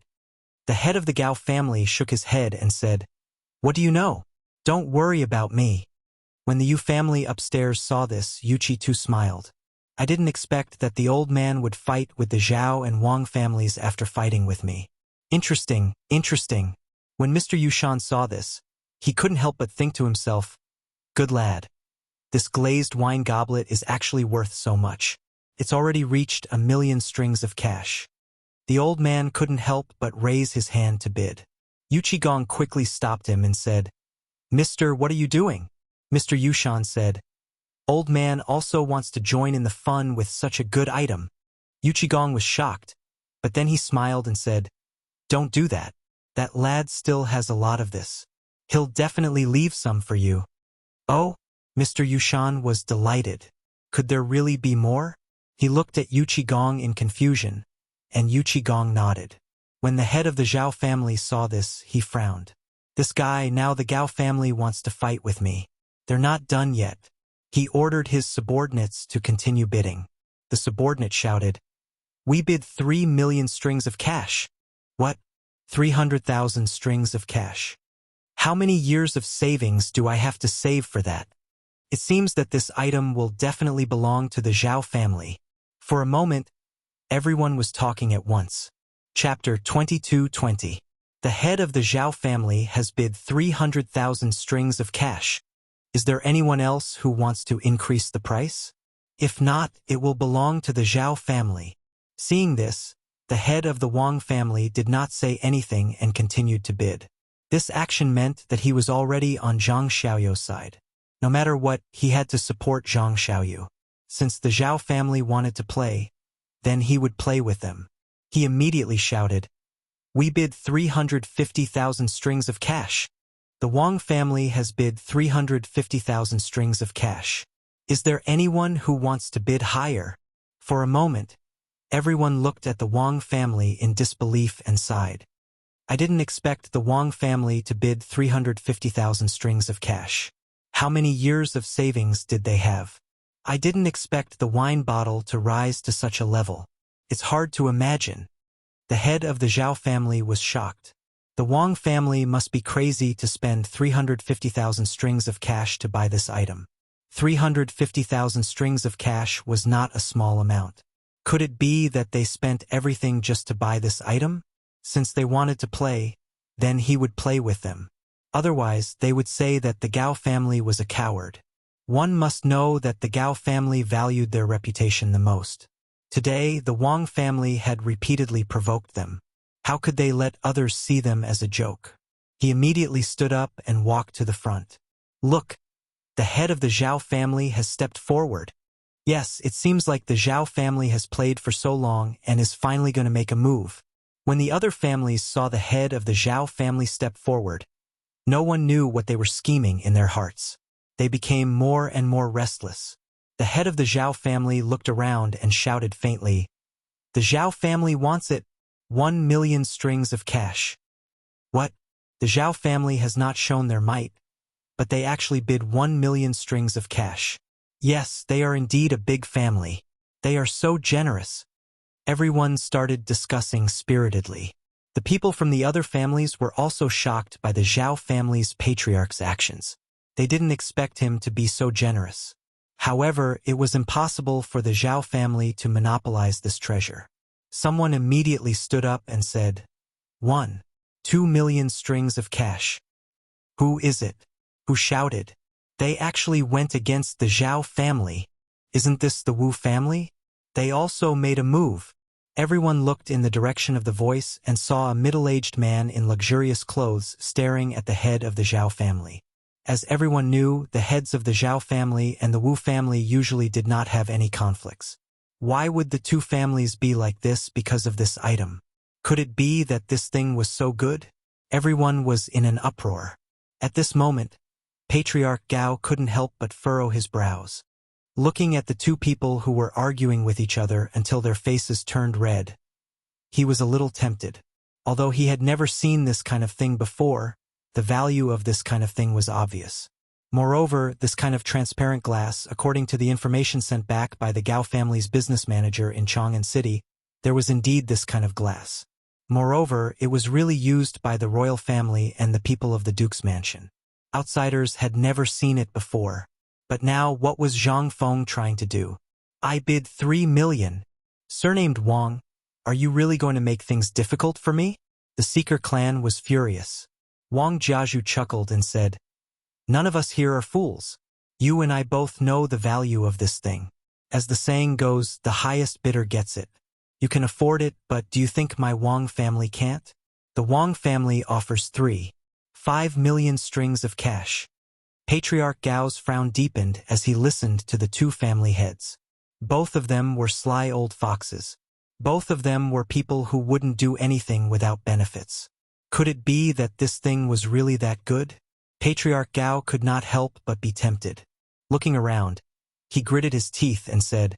[SPEAKER 1] The head of the Gao family shook his head and said, "What do you know? Don't worry about me." When the Yu family upstairs saw this, Yuchi too smiled. "I didn't expect that the old man would fight with the Zhao and Wang families after fighting with me. Interesting, interesting." When Mr. Yushan saw this, he couldn't help but think to himself, "Good lad. This glazed wine goblet is actually worth so much. It's already reached 1,000,000 strings of cash." The old man couldn't help but raise his hand to bid. Yuchi quickly stopped him and said, "Mister, what are you doing?" Mr. Yushan said, "Old man also wants to join in the fun with such a good item." Yuchi was shocked, but then he smiled and said, "Don't do that. That lad still has a lot of this. He'll definitely leave some for you." "Oh?" Mr. Yushan was delighted. Could there really be more? He looked at Yuchi in confusion, and Yuchi nodded. When the head of the Zhao family saw this, he frowned. "This guy, now the Gao family wants to fight with me. They're not done yet." He ordered his subordinates to continue bidding. The subordinate shouted, "We bid 3,000,000 strings of cash." "What? 300,000 strings of cash? How many years of savings do I have to save for that? It seems that this item will definitely belong to the Zhao family." For a moment, everyone was talking at once. Chapter 22:20. The head of the Zhao family has bid 300,000 strings of cash. Is there anyone else who wants to increase the price? If not, it will belong to the Zhao family. Seeing this, the head of the Wang family did not say anything and continued to bid. This action meant that he was already on Zhang Xiaoyu's side. No matter what, he had to support Zhang Xiaoyu. Since the Zhao family wanted to play, then he would play with them. He immediately shouted, "We bid 350,000 strings of cash. The Wang family has bid 350,000 strings of cash. Is there anyone who wants to bid higher?" For a moment, everyone looked at the Wang family in disbelief and sighed. "I didn't expect the Wang family to bid 350,000 strings of cash. How many years of savings did they have? I didn't expect the wine bottle to rise to such a level. It's hard to imagine." The head of the Zhao family was shocked. The Wang family must be crazy to spend 350,000 strings of cash to buy this item. 350,000 strings of cash was not a small amount. Could it be that they spent everything just to buy this item? Since they wanted to play, then he would play with them. Otherwise, they would say that the Gao family was a coward. One must know that the Gao family valued their reputation the most. Today, the Wang family had repeatedly provoked them. How could they let others see them as a joke? He immediately stood up and walked to the front. Look, the head of the Zhao family has stepped forward. Yes, it seems like the Zhao family has played for so long and is finally going to make a move. When the other families saw the head of the Zhao family step forward, no one knew what they were scheming in their hearts. They became more and more restless. The head of the Zhao family looked around and shouted faintly, "The Zhao family wants it. 1,000,000 strings of cash." What? The Zhao family has not shown their might, but they actually bid 1,000,000 strings of cash. Yes, they are indeed a big family. They are so generous. Everyone started discussing spiritedly. The people from the other families were also shocked by the Zhao family's patriarch's actions. They didn't expect him to be so generous. However, it was impossible for the Zhao family to monopolize this treasure. Someone immediately stood up and said, 2,000,000 strings of cash. Who is it? Who shouted? They actually went against the Zhao family. Isn't this the Wu family? They also made a move. Everyone looked in the direction of the voice and saw a middle-aged man in luxurious clothes staring at the head of the Zhao family. As everyone knew, the heads of the Zhao family and the Wu family usually did not have any conflicts. Why would the two families be like this because of this item? Could it be that this thing was so good? Everyone was in an uproar. At this moment, Patriarch Gao couldn't help but furrow his brows. Looking at the two people who were arguing with each other until their faces turned red, he was a little tempted. Although he had never seen this kind of thing before, the value of this kind of thing was obvious. Moreover, this kind of transparent glass, according to the information sent back by the Gao family's business manager in Chang'an City, there was indeed this kind of glass. Moreover, it was really used by the royal family and the people of the Duke's mansion. Outsiders had never seen it before. But now, what was Zhang Feng trying to do? I bid 3,000,000. Surnamed Wang, are you really going to make things difficult for me? The Seeker clan was furious. Wang Jiazhu chuckled and said, "None of us here are fools. You and I both know the value of this thing. As the saying goes, the highest bidder gets it. You can afford it, but do you think my Wang family can't?" The Wang family offers 5,000,000 strings of cash. Patriarch Gao's frown deepened as he listened to the two family heads. Both of them were sly old foxes. Both of them were people who wouldn't do anything without benefits. Could it be that this thing was really that good? Patriarch Gao could not help but be tempted. Looking around, he gritted his teeth and said,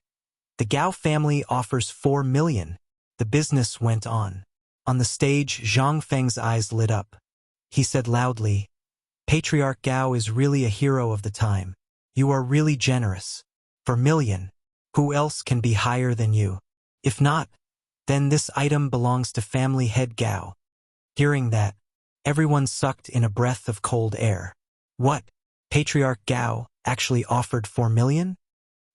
[SPEAKER 1] "The Gao family offers 4,000,000. The business went on. On the stage, Zhang Feng's eyes lit up. He said loudly, "Patriarch Gao is really a hero of the time. You are really generous. 4,000,000. Who else can be higher than you? If not, then this item belongs to family head Gao." Hearing that, everyone sucked in a breath of cold air. What? Patriarch Gao actually offered 4,000,000?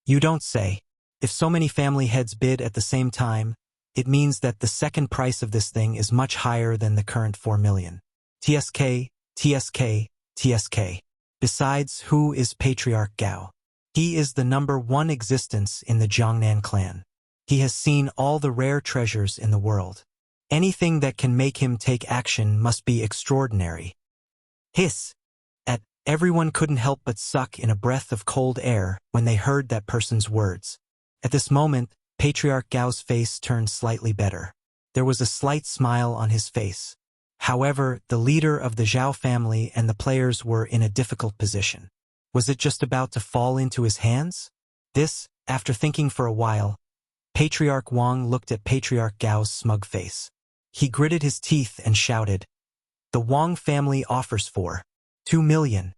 [SPEAKER 1] You don't say. If so many family heads bid at the same time, it means that the second price of this thing is much higher than the current 4,000,000. TSK, TSK, TSK. Besides, who is Patriarch Gao? He is the #1 existence in the Jiangnan clan. He has seen all the rare treasures in the world. Anything that can make him take action must be extraordinary. Hiss! Everyone couldn't help but suck in a breath of cold air when they heard that person's words. At this moment, Patriarch Gao's face turned slightly better. There was a slight smile on his face. However, the leader of the Zhao family and the players were in a difficult position. Was it just about to fall into his hands? This, after thinking for a while, Patriarch Wang looked at Patriarch Gao's smug face. He gritted his teeth and shouted, "The Wang family offers 2,000,000.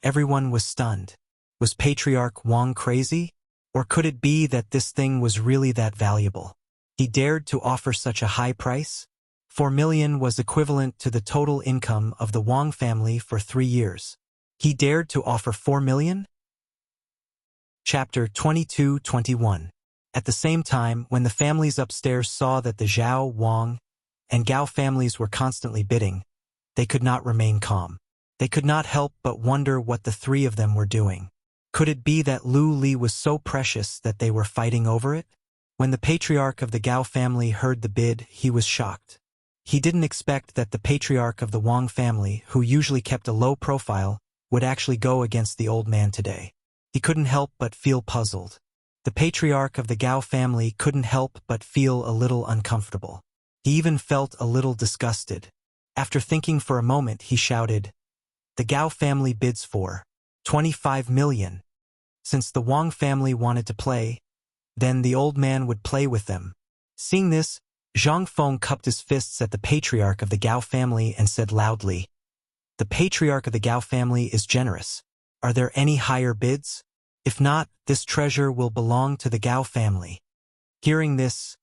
[SPEAKER 1] Everyone was stunned. Was Patriarch Wang crazy? Or could it be that this thing was really that valuable? He dared to offer such a high price? 4,000,000 was equivalent to the total income of the Wang family for 3 years. He dared to offer 4,000,000? Chapter 22-21. At the same time, when the families upstairs saw that the Zhao, Wang, and Gao families were constantly bidding, They could not remain calm. They could not help but wonder what the three of them were doing. Could it be that Lu Li was so precious that they were fighting over it? When the patriarch of the Gao family heard the bid, he was shocked. He didn't expect that the patriarch of the Wang family, who usually kept a low profile, would actually go against the old man today. He couldn't help but feel puzzled. The patriarch of the Gao family couldn't help but feel a little uncomfortable. He even felt a little disgusted. After thinking for a moment, he shouted, "The Gao family bids for 25 million. Since the Wang family wanted to play, then the old man would play with them." Seeing this, Zhang Feng cupped his fists at the patriarch of the Gao family and said loudly, "The patriarch of the Gao family is generous. Are there any higher bids? If not, this treasure will belong to the Gao family." Hearing this,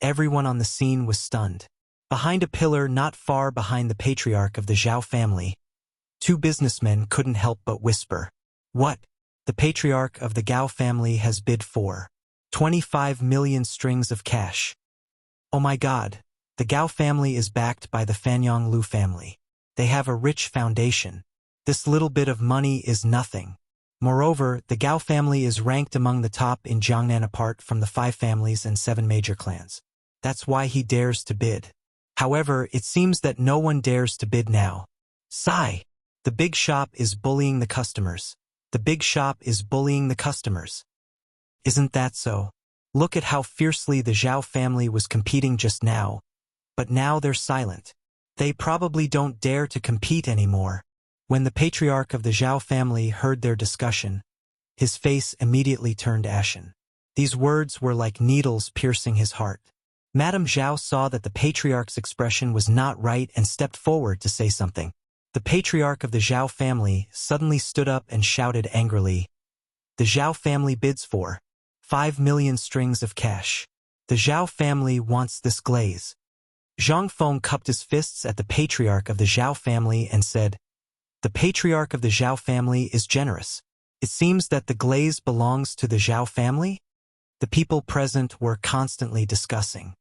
[SPEAKER 1] everyone on the scene was stunned. Behind a pillar not far behind the patriarch of the Zhao family, two businessmen couldn't help but whisper, "What? The patriarch of the Gao family has bid for 25 million strings of cash. Oh my God, the Gao family is backed by the Fanyang Lu family. They have a rich foundation. This little bit of money is nothing. Moreover, the Gao family is ranked among the top in Jiangnan apart from the 5 families and 7 major clans. That's why he dares to bid. However, it seems that no one dares to bid now. Sigh. The big shop is bullying the customers. The big shop is bullying the customers. Isn't that so? Look at how fiercely the Zhao family was competing just now. But now they're silent. They probably don't dare to compete anymore." When the patriarch of the Zhao family heard their discussion, his face immediately turned ashen. These words were like needles piercing his heart. Madame Zhao saw that the patriarch's expression was not right and stepped forward to say something. The patriarch of the Zhao family suddenly stood up and shouted angrily, "The Zhao family bids for 5 million strings of cash. The Zhao family wants this glaze." Zhang Feng cupped his fists at the patriarch of the Zhao family and said, "The patriarch of the Zhao family is generous. It seems that the glaze belongs to the Zhao family?" The people present were constantly discussing.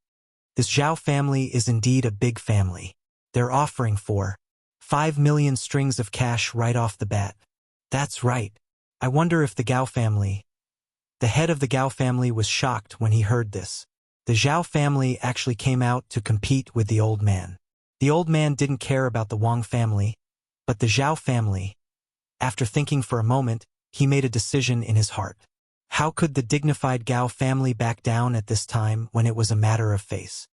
[SPEAKER 1] This Zhao family is indeed a big family. They're offering for 5 million strings of cash right off the bat. That's right. I wonder if the Gao family... The head of the Gao family was shocked when he heard this. The Zhao family actually came out to compete with the old man. The old man didn't care about the Wang family, but the Zhao family. After thinking for a moment, he made a decision in his heart. How could the dignified Gao family back down at this time when it was a matter of face?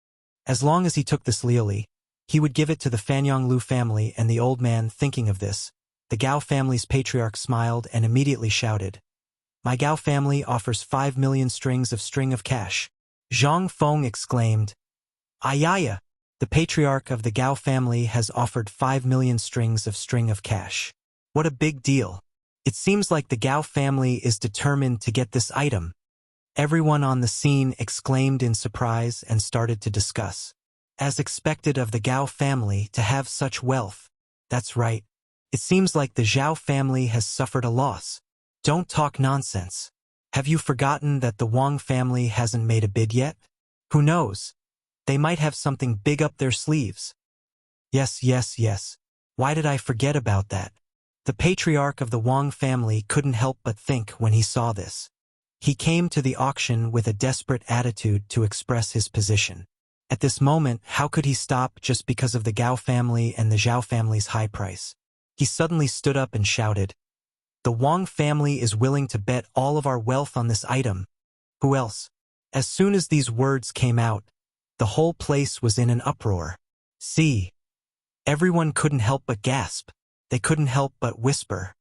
[SPEAKER 1] As long as he took this leally, he would give it to the Fanyang Lu family. And the old man, thinking of this, the Gao family's patriarch smiled and immediately shouted, "My Gao family offers 5 million strings of cash." Zhang Feng exclaimed, "Ayaya! The patriarch of the Gao family has offered 5 million strings of cash. What a big deal. It seems like the Gao family is determined to get this item." Everyone on the scene exclaimed in surprise and started to discuss. As expected of the Gao family to have such wealth. That's right. It seems like the Zhao family has suffered a loss. Don't talk nonsense. Have you forgotten that the Wang family hasn't made a bid yet? Who knows? They might have something big up their sleeves. Yes. Why did I forget about that? The patriarch of the Wang family couldn't help but think when he saw this. He came to the auction with a desperate attitude to express his position. At this moment, how could he stop just because of the Gao family and the Zhao family's high price? He suddenly stood up and shouted, "The Wang family is willing to bet all of our wealth on this item. Who else?" As soon as these words came out, the whole place was in an uproar. See, everyone couldn't help but gasp. They couldn't help but whisper.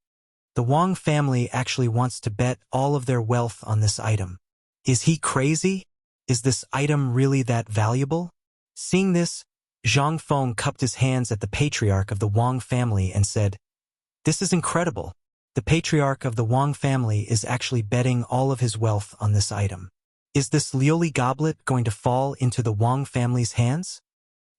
[SPEAKER 1] The Wang family actually wants to bet all of their wealth on this item. Is he crazy? Is this item really that valuable? Seeing this, Zhang Feng cupped his hands at the patriarch of the Wang family and said, "This is incredible. The patriarch of the Wang family is actually betting all of his wealth on this item. Is this Lioli goblet going to fall into the Wang family's hands?"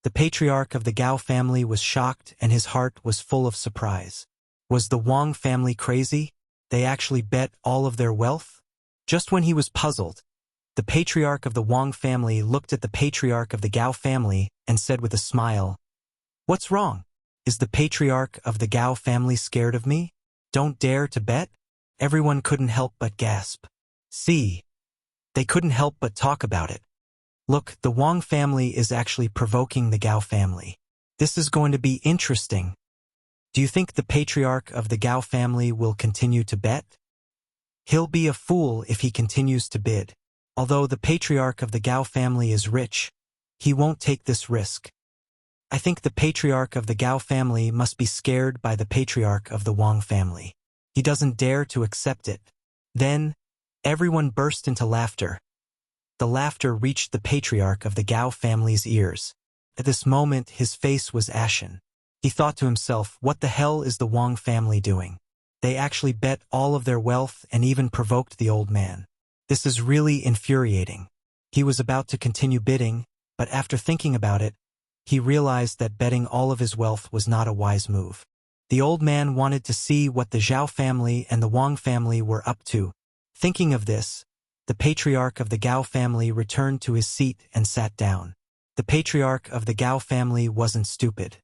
[SPEAKER 1] The patriarch of the Gao family was shocked and his heart was full of surprise. Was the Wang family crazy? They actually bet all of their wealth? Just when he was puzzled, the patriarch of the Wang family looked at the patriarch of the Gao family and said with a smile, "What's wrong? Is the patriarch of the Gao family scared of me? Don't dare to bet? Everyone couldn't help but gasp. See, they couldn't help but talk about it. Look, the Wang family is actually provoking the Gao family. This is going to be interesting. Do you think the patriarch of the Gao family will continue to bet? He'll be a fool if he continues to bid. Although the patriarch of the Gao family is rich, he won't take this risk. I think the patriarch of the Gao family must be scared by the patriarch of the Wang family. He doesn't dare to accept it. Then, everyone burst into laughter. The laughter reached the patriarch of the Gao family's ears. At this moment, his face was ashen. He thought to himself, what the hell is the Wang family doing? They actually bet all of their wealth and even provoked the old man. This is really infuriating. He was about to continue bidding, but after thinking about it, he realized that betting all of his wealth was not a wise move. The old man wanted to see what the Zhao family and the Wang family were up to. Thinking of this, the patriarch of the Gao family returned to his seat and sat down. The patriarch of the Gao family wasn't stupid.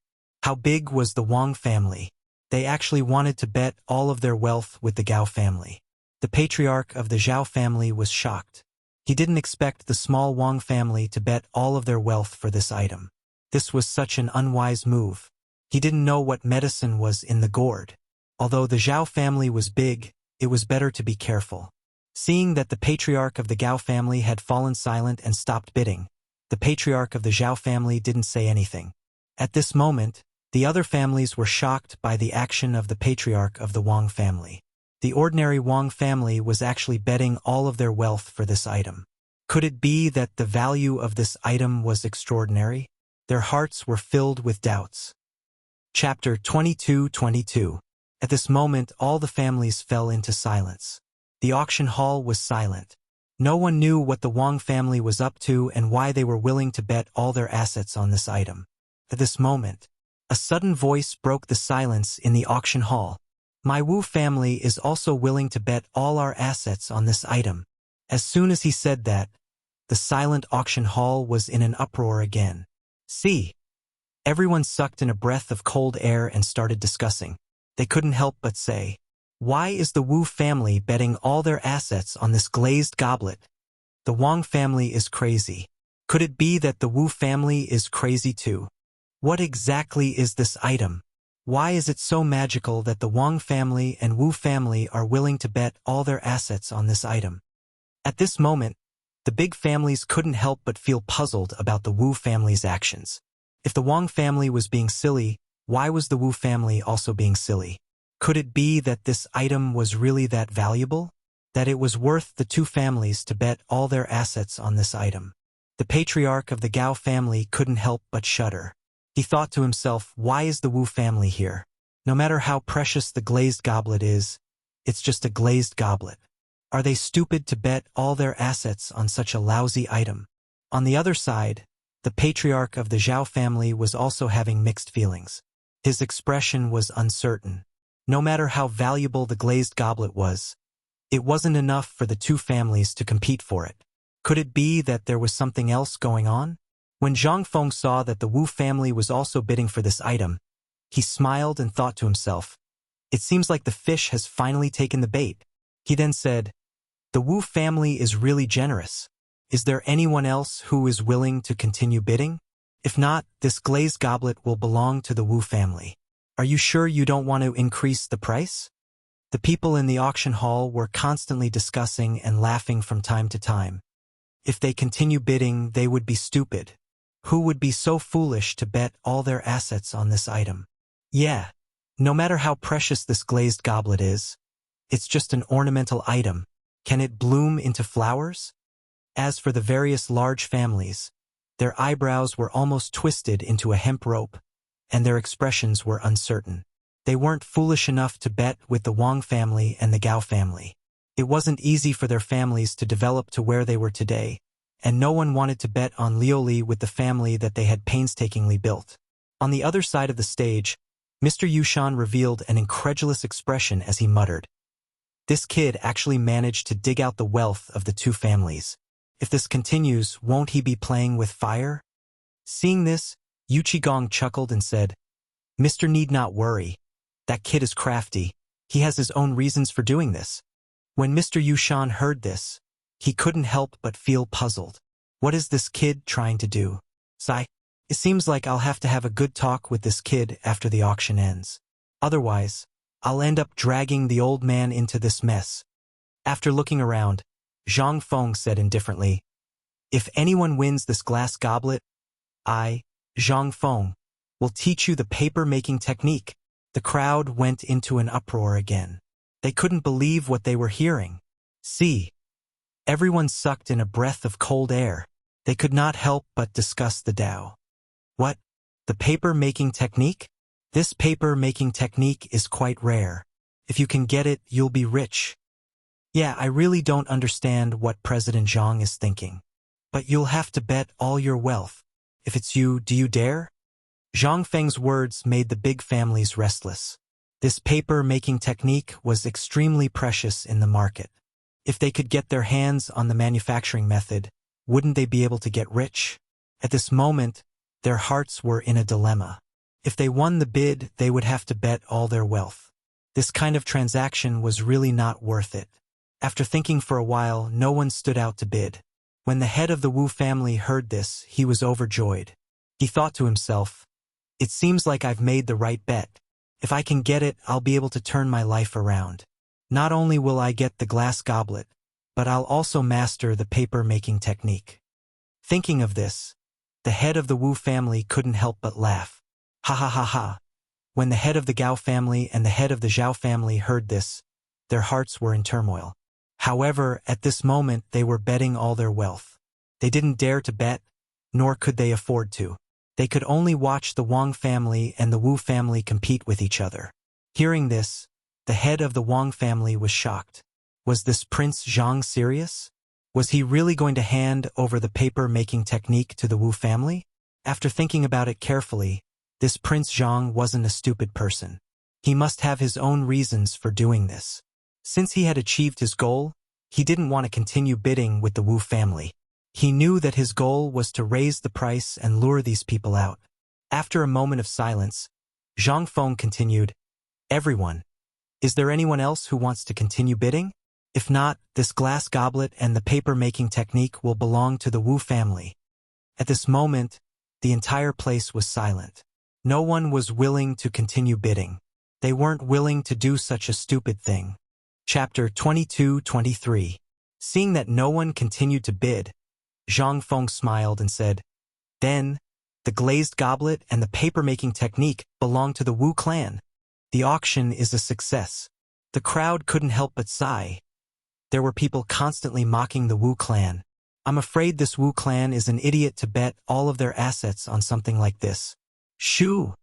[SPEAKER 1] How big was the Wang family? They actually wanted to bet all of their wealth with the Gao family. The patriarch of the Zhao family was shocked. He didn't expect the small Wang family to bet all of their wealth for this item. This was such an unwise move. He didn't know what medicine was in the gourd. Although the Zhao family was big, it was better to be careful. Seeing that the patriarch of the Gao family had fallen silent and stopped bidding, the patriarch of the Zhao family didn't say anything. At this moment, the other families were shocked by the action of the patriarch of the Wang family. The ordinary Wang family was actually betting all of their wealth for this item. Could it be that the value of this item was extraordinary? Their hearts were filled with doubts. Chapter 22:22. At this moment, all the families fell into silence. The auction hall was silent. No one knew what the Wang family was up to and why they were willing to bet all their assets on this item. At this moment, a sudden voice broke the silence in the auction hall. My Wu family is also willing to bet all our assets on this item. As soon as he said that, the silent auction hall was in an uproar again. See, everyone sucked in a breath of cold air and started discussing. They couldn't help but say, why is the Wu family betting all their assets on this glazed goblet? The Wang family is crazy. Could it be that the Wu family is crazy too? What exactly is this item? Why is it so magical that the Wang family and Wu family are willing to bet all their assets on this item? At this moment, the big families couldn't help but feel puzzled about the Wu family's actions. If the Wang family was being silly, why was the Wu family also being silly? Could it be that this item was really that valuable? That it was worth the two families to bet all their assets on this item? The patriarch of the Gao family couldn't help but shudder. He thought to himself, why is the Wu family here? No matter how precious the glazed goblet is, it's just a glazed goblet. Are they stupid to bet all their assets on such a lousy item? On the other side, the patriarch of the Zhao family was also having mixed feelings. His expression was uncertain. No matter how valuable the glazed goblet was, it wasn't enough for the two families to compete for it. Could it be that there was something else going on? When Zhang Feng saw that the Wu family was also bidding for this item, he smiled and thought to himself, it seems like the fish has finally taken the bait. He then said, the Wu family is really generous. Is there anyone else who is willing to continue bidding? If not, this glazed goblet will belong to the Wu family. Are you sure you don't want to increase the price? The people in the auction hall were constantly discussing and laughing from time to time. If they continue bidding, they would be stupid. Who would be so foolish to bet all their assets on this item? Yeah, no matter how precious this glazed goblet is, it's just an ornamental item. Can it bloom into flowers? As for the various large families, their eyebrows were almost twisted into a hemp rope, and their expressions were uncertain. They weren't foolish enough to bet with the Wang family and the Gao family. It wasn't easy for their families to develop to where they were today, and no one wanted to bet on Liuli with the family that they had painstakingly built. On the other side of the stage, Mr. Yushan revealed an incredulous expression as he muttered, this kid actually managed to dig out the wealth of the two families. If this continues, won't he be playing with fire? Seeing this, Yu Qigong chuckled and said, Mr. need not worry. That kid is crafty. He has his own reasons for doing this. When Mr. Yushan heard this, he couldn't help but feel puzzled. What is this kid trying to do? Sigh. It seems like I'll have to have a good talk with this kid after the auction ends. Otherwise, I'll end up dragging the old man into this mess. After looking around, Zhang Feng said indifferently, "If anyone wins this glass goblet, I, Zhang Feng, will teach you the paper-making technique." The crowd went into an uproar again. They couldn't believe what they were hearing. See, everyone sucked in a breath of cold air. They could not help but discuss the Tao. What? The paper-making technique? This paper-making technique is quite rare. If you can get it, you'll be rich. Yeah, I really don't understand what President Zhang is thinking. But you'll have to bet all your wealth. If it's you, do you dare? Zhang Feng's words made the big families restless. This paper-making technique was extremely precious in the market. If they could get their hands on the manufacturing method, wouldn't they be able to get rich? At this moment, their hearts were in a dilemma. If they won the bid, they would have to bet all their wealth. This kind of transaction was really not worth it. After thinking for a while, no one stood out to bid. When the head of the Wu family heard this, he was overjoyed. He thought to himself, "It seems like I've made the right bet. If I can get it, I'll be able to turn my life around. Not only will I get the glass goblet, but I'll also master the paper-making technique." Thinking of this, the head of the Wu family couldn't help but laugh. Ha ha ha ha. When the head of the Gao family and the head of the Zhao family heard this, their hearts were in turmoil. However, at this moment they were betting all their wealth. They didn't dare to bet, nor could they afford to. They could only watch the Wang family and the Wu family compete with each other. Hearing this, the head of the Wang family was shocked. Was this Prince Zhang serious? Was he really going to hand over the paper-making technique to the Wu family? After thinking about it carefully, this Prince Zhang wasn't a stupid person. He must have his own reasons for doing this. Since he had achieved his goal, he didn't want to continue bidding with the Wu family. He knew that his goal was to raise the price and lure these people out. After a moment of silence, Zhang Feng continued, "Everyone, is there anyone else who wants to continue bidding? If not, this glass goblet and the paper-making technique will belong to the Wu family." At this moment, the entire place was silent. No one was willing to continue bidding. They weren't willing to do such a stupid thing. Chapter 22-23. Seeing that no one continued to bid, Zhang Feng smiled and said, "Then, the glazed goblet and the paper-making technique belong to the Wu clan. The auction is a success." The crowd couldn't help but sigh. There were people constantly mocking the Wu clan. "I'm afraid this Wu clan is an idiot to bet all of their assets on something like this." "Shoo!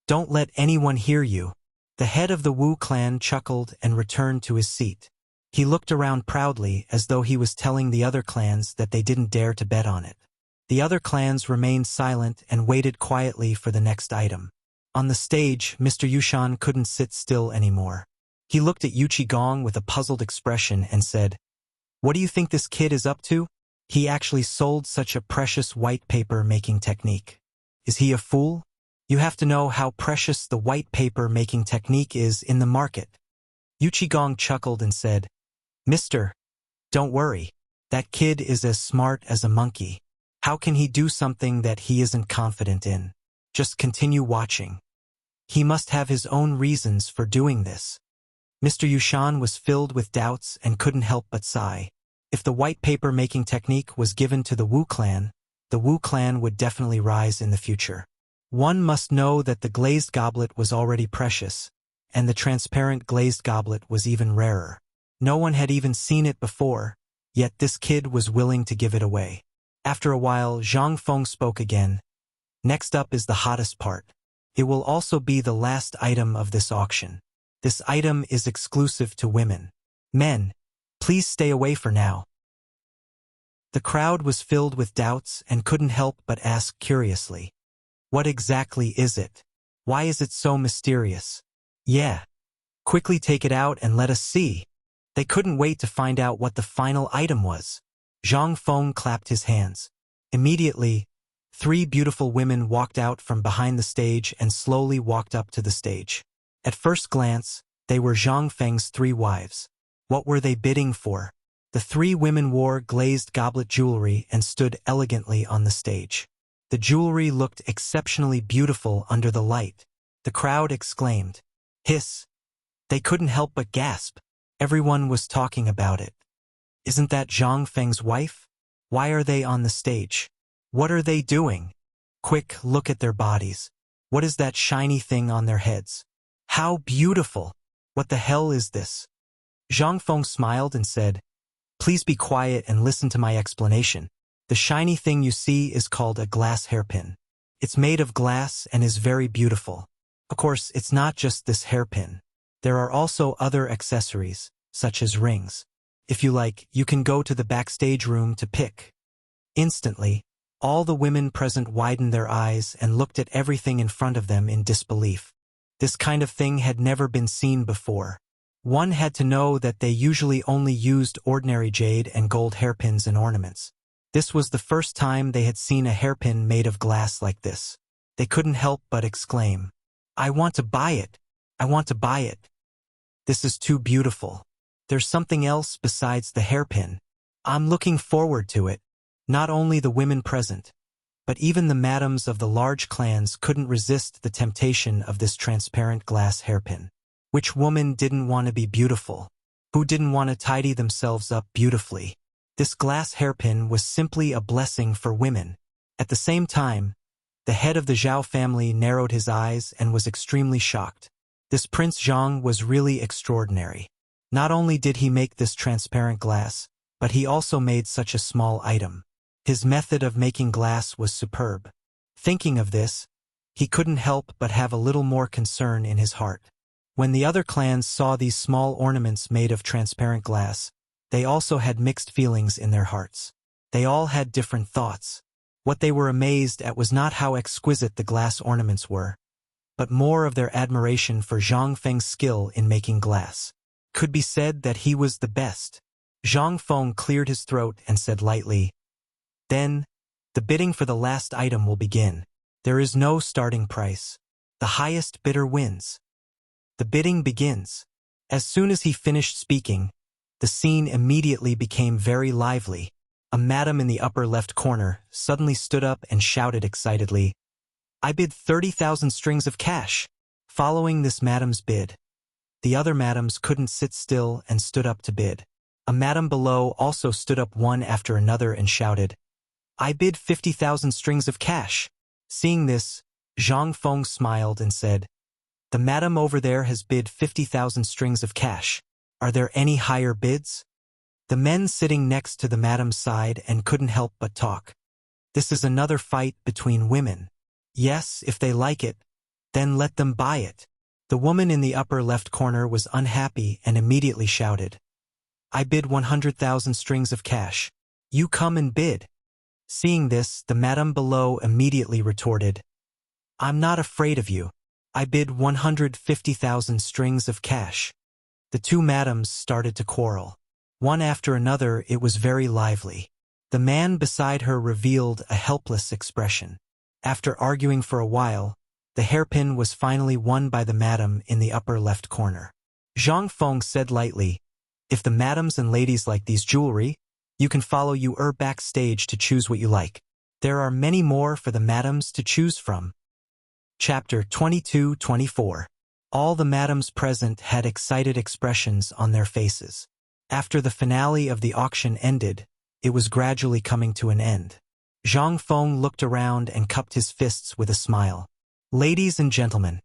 [SPEAKER 1] Don't let anyone hear you." The head of the Wu clan chuckled and returned to his seat. He looked around proudly as though he was telling the other clans that they didn't dare to bet on it. The other clans remained silent and waited quietly for the next item. On the stage, Mr. Yushan couldn't sit still anymore. He looked at Yu Qigong with a puzzled expression and said, "What do you think this kid is up to? He actually sold such a precious white paper-making technique. Is he a fool? You have to know how precious the white paper-making technique is in the market." Yu Qigong chuckled and said, "Mister, don't worry. That kid is as smart as a monkey. How can he do something that he isn't confident in? Just continue watching. He must have his own reasons for doing this." Mr. Yushan was filled with doubts and couldn't help but sigh. If the white paper-making technique was given to the Wu clan would definitely rise in the future. One must know that the glazed goblet was already precious, and the transparent glazed goblet was even rarer. No one had even seen it before, yet this kid was willing to give it away. After a while, Zhang Feng spoke again. "Next up is the hottest part. It will also be the last item of this auction. This item is exclusive to women. Men, please stay away for now." The crowd was filled with doubts and couldn't help but ask curiously, "What exactly is it? Why is it so mysterious? Yeah, quickly take it out and let us see." They couldn't wait to find out what the final item was. Zhang Feng clapped his hands. Immediately, 3 beautiful women walked out from behind the stage and slowly walked up to the stage. At first glance, they were Zhang Feng's 3 wives. What were they bidding for? The 3 women wore glazed goblet jewelry and stood elegantly on the stage. The jewelry looked exceptionally beautiful under the light. The crowd exclaimed. Hiss. They couldn't help but gasp. Everyone was talking about it. Isn't that Zhang Feng's wife? Why are they on the stage? What are they doing? Quick, look at their bodies. What is that shiny thing on their heads? How beautiful! What the hell is this? Zhang Feng smiled and said, Please be quiet and listen to my explanation. The shiny thing you see is called a glass hairpin. It's made of glass and is very beautiful. Of course, it's not just this hairpin. There are also other accessories, such as rings. If you like, you can go to the backstage room to pick. Instantly, all the women present widened their eyes and looked at everything in front of them in disbelief. This kind of thing had never been seen before. One had to know that they usually only used ordinary jade and gold hairpins and ornaments. This was the first time they had seen a hairpin made of glass like this. They couldn't help but exclaim, I want to buy it! I want to buy it! This is too beautiful. There's something else besides the hairpin. I'm looking forward to it. Not only the women present, but even the madams of the large clans couldn't resist the temptation of this transparent glass hairpin. Which woman didn't want to be beautiful? Who didn't want to tidy themselves up beautifully? This glass hairpin was simply a blessing for women. At the same time, the head of the Zhao family narrowed his eyes and was extremely shocked. This Prince Zhang was really extraordinary. Not only did he make this transparent glass, but he also made such a small item. His method of making glass was superb. Thinking of this, he couldn't help but have a little more concern in his heart. When the other clans saw these small ornaments made of transparent glass, they also had mixed feelings in their hearts. They all had different thoughts. What they were amazed at was not how exquisite the glass ornaments were, but more of their admiration for Zhang Feng's skill in making glass. Could be said that he was the best. Zhang Feng cleared his throat and said lightly, Then, the bidding for the last item will begin. There is no starting price. The highest bidder wins. The bidding begins. As soon as he finished speaking, the scene immediately became very lively. A madam in the upper left corner suddenly stood up and shouted excitedly, I bid 30,000 strings of cash. Following this madam's bid, the other madams couldn't sit still and stood up to bid. A madam below also stood up one after another and shouted, I bid 50,000 strings of cash. Seeing this, Zhang Feng smiled and said, The madam over there has bid 50,000 strings of cash. Are there any higher bids? The men sitting next to the madam's side and couldn't help but talk. This is another fight between women. Yes, if they like it, then let them buy it. The woman in the upper left corner was unhappy and immediately shouted, I bid 100,000 strings of cash. You come and bid. Seeing this, the madam below immediately retorted, I'm not afraid of you. I bid 150,000 strings of cash. The two madams started to quarrel. One after another, it was very lively. The man beside her revealed a helpless expression. After arguing for a while, the hairpin was finally won by the madam in the upper left corner. Zhang Feng said lightly, If the madams and ladies like these jewelry, you can follow you backstage to choose what you like. There are many more for the madams to choose from. Chapter 22-24. All the madams present had excited expressions on their faces. After the finale of the auction ended, it was gradually coming to an end. Zhang Feng looked around and cupped his fists with a smile. Ladies and gentlemen,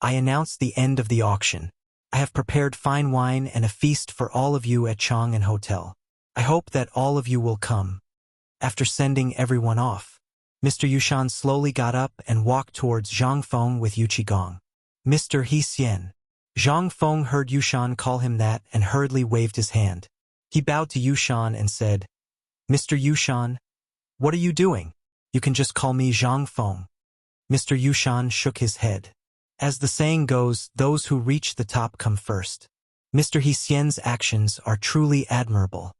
[SPEAKER 1] I announce the end of the auction. I have prepared fine wine and a feast for all of you at Chang'an Hotel. I hope that all of you will come. After sending everyone off, Mr. Yushan slowly got up and walked towards Zhang Feng with Yu Qigong. Mr. He Xian. Zhang Feng heard Yushan call him that and hurriedly waved his hand. He bowed to Yushan and said, Mr. Yushan, what are you doing? You can just call me Zhang Feng. Mr. Yushan shook his head. As the saying goes, those who reach the top come first. Mr. He Xian's actions are truly admirable.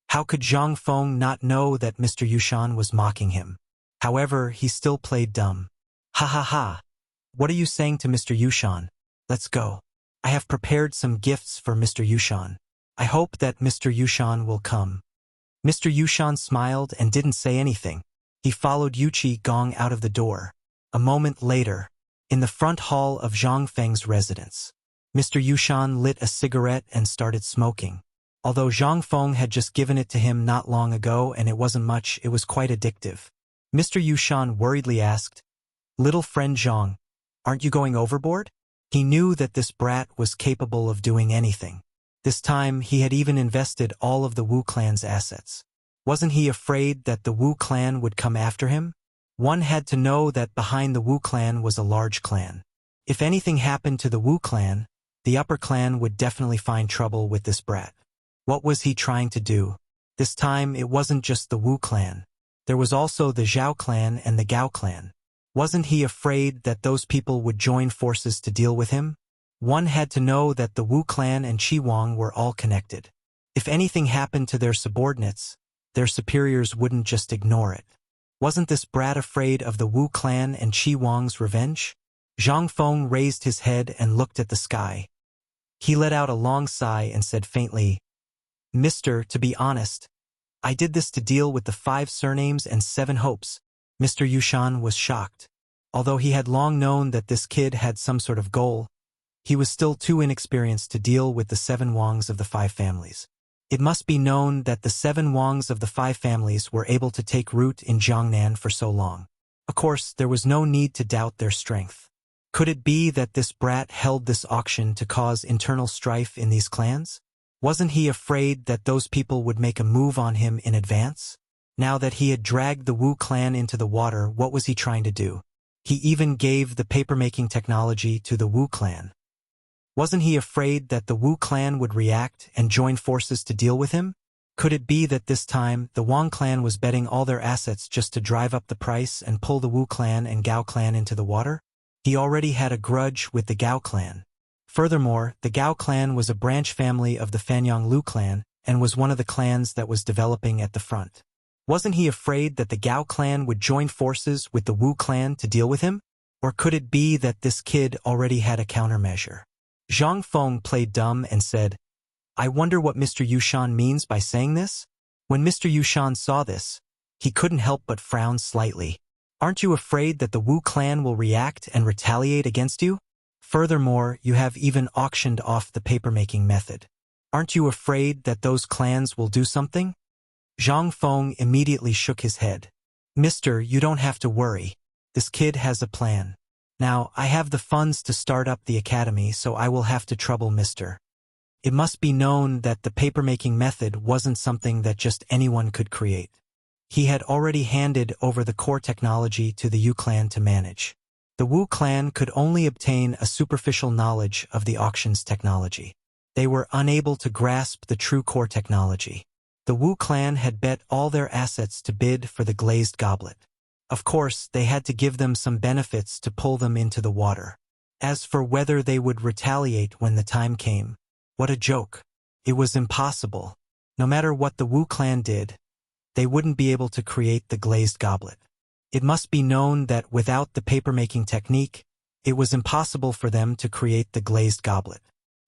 [SPEAKER 1] How could Zhang Feng not know that Mr. Yushan was mocking him? However, he still played dumb. Ha ha ha. What are you saying to Mr. Yushan? Let's go. I have prepared some gifts for Mr. Yushan. I hope that Mr. Yushan will come. Mr. Yushan smiled and didn't say anything. He followed Yuchi Gong out of the door. A moment later, in the front hall of Zhang Feng's residence, Mr. Yushan lit a cigarette and started smoking. Although Zhang Feng had just given it to him not long ago and it wasn't much, it was quite addictive. Mr. Yushan worriedly asked, "Little friend Zhang, aren't you going overboard?" He knew that this brat was capable of doing anything. This time, he had even invested all of the Wu clan's assets. Wasn't he afraid that the Wu clan would come after him? One had to know that behind the Wu clan was a large clan. If anything happened to the Wu clan, the upper clan would definitely find trouble with this brat. What was he trying to do? This time, it wasn't just the Wu clan. There was also the Zhao clan and the Gao clan. Wasn't he afraid that those people would join forces to deal with him? One had to know that the Wu clan and Qi Wang were all connected. If anything happened to their subordinates, their superiors wouldn't just ignore it. Wasn't this brat afraid of the Wu clan and Qi Wang's revenge? Zhang Feng raised his head and looked at the sky. He let out a long sigh and said faintly, "Mister, to be honest, I did this to deal with the 5 surnames and 7 hopes." Mr. Yushan was shocked. Although he had long known that this kid had some sort of goal, he was still too inexperienced to deal with the 7 Wangs of the 5 families. It must be known that the 7 Wangs of the 5 families were able to take root in Jiangnan for so long. Of course, there was no need to doubt their strength. Could it be that this brat held this auction to cause internal strife in these clans? Wasn't he afraid that those people would make a move on him in advance? Now that he had dragged the Wu clan into the water, what was he trying to do? He even gave the papermaking technology to the Wu clan. Wasn't he afraid that the Wu clan would react and join forces to deal with him? Could it be that this time, the Wang clan was betting all their assets just to drive up the price and pull the Wu clan and Gao clan into the water? He already had a grudge with the Gao clan. Furthermore, the Gao clan was a branch family of the Fanyang Lu clan and was one of the clans that was developing at the front. Wasn't he afraid that the Gao clan would join forces with the Wu clan to deal with him? Or could it be that this kid already had a countermeasure? Zhang Feng played dumb and said, "I wonder what Mr. Yushan means by saying this?" When Mr. Yushan saw this, he couldn't help but frown slightly. "Aren't you afraid that the Wu clan will react and retaliate against you? Furthermore, you have even auctioned off the papermaking method. Aren't you afraid that those clans will do something?" Zhang Feng immediately shook his head. "Mister, you don't have to worry. This kid has a plan. Now, I have the funds to start up the academy, so I will have to trouble Mister. It must be known that the papermaking method wasn't something that just anyone could create. He had already handed over the core technology to the Yu clan to manage. The Wu clan could only obtain a superficial knowledge of the auction's technology. They were unable to grasp the true core technology. The Wu clan had bet all their assets to bid for the glazed goblet. Of course, they had to give them some benefits to pull them into the water. As for whether they would retaliate when the time came, what a joke. It was impossible. No matter what the Wu clan did, they wouldn't be able to create the glazed goblet. It must be known that without the papermaking technique, it was impossible for them to create the glazed goblet.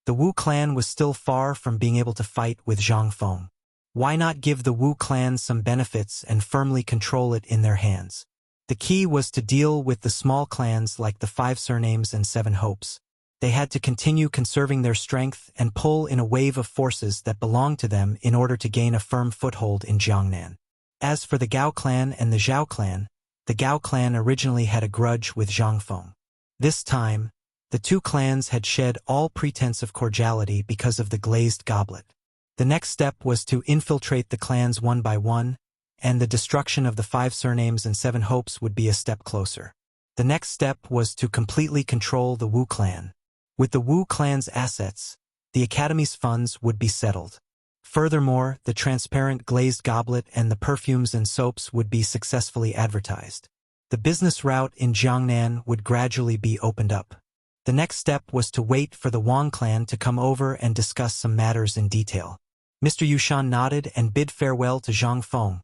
[SPEAKER 1] The Wu clan was still far from being able to fight with Zhang Feng. Why not give the Wu clan some benefits and firmly control it in their hands? The key was to deal with the small clans like the 5 surnames and 7 hopes. They had to continue conserving their strength and pull in a wave of forces that belonged to them in order to gain a firm foothold in Jiangnan. As for the Gao clan and the Zhao clan, the Gao clan originally had a grudge with Zhang Feng. This time, the 2 clans had shed all pretense of cordiality because of the glazed goblet. The next step was to infiltrate the clans one by one, and the destruction of the 5 surnames and 7 hopes would be a step closer. The next step was to completely control the Wu clan. With the Wu clan's assets, the Academy's funds would be settled. Furthermore, the transparent glazed goblet and the perfumes and soaps would be successfully advertised. The business route in Jiangnan would gradually be opened up. The next step was to wait for the Wang clan to come over and discuss some matters in detail. Mr. Yushan nodded and bid farewell to Zhang Feng,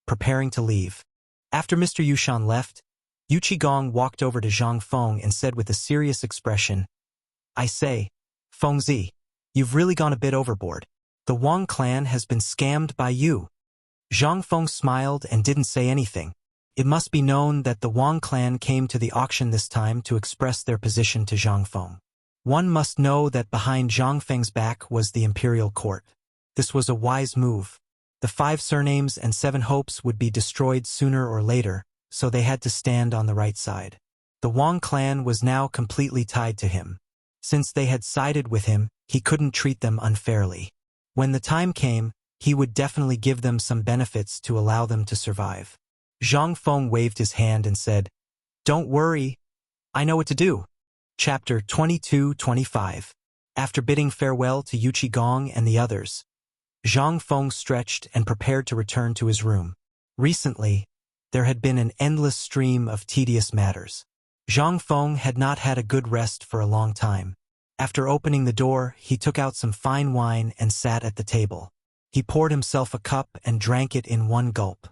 [SPEAKER 1] preparing to leave. After Mr. Yushan left, Yu Qigong walked over to Zhang Feng and said with a serious expression, I say, Fengzi, you've really gone a bit overboard. The Wang clan has been scammed by you. Zhang Feng smiled and didn't say anything. It must be known that the Wang clan came to the auction this time to express their position to Zhang Feng. One must know that behind Zhang Feng's back was the imperial court. This was a wise move. The 5 surnames and 7 hopes would be destroyed sooner or later, so they had to stand on the right side. The Wang clan was now completely tied to him. Since they had sided with him, he couldn't treat them unfairly. When the time came, he would definitely give them some benefits to allow them to survive. Zhang Feng waved his hand and said, Don't worry, I know what to do. Chapter 22-25. After bidding farewell to Yu Qigong and the others, Zhang Feng stretched and prepared to return to his room. Recently, there had been an endless stream of tedious matters. Zhang Feng had not had a good rest for a long time. After opening the door, he took out some fine wine and sat at the table. He poured himself a cup and drank it in one gulp.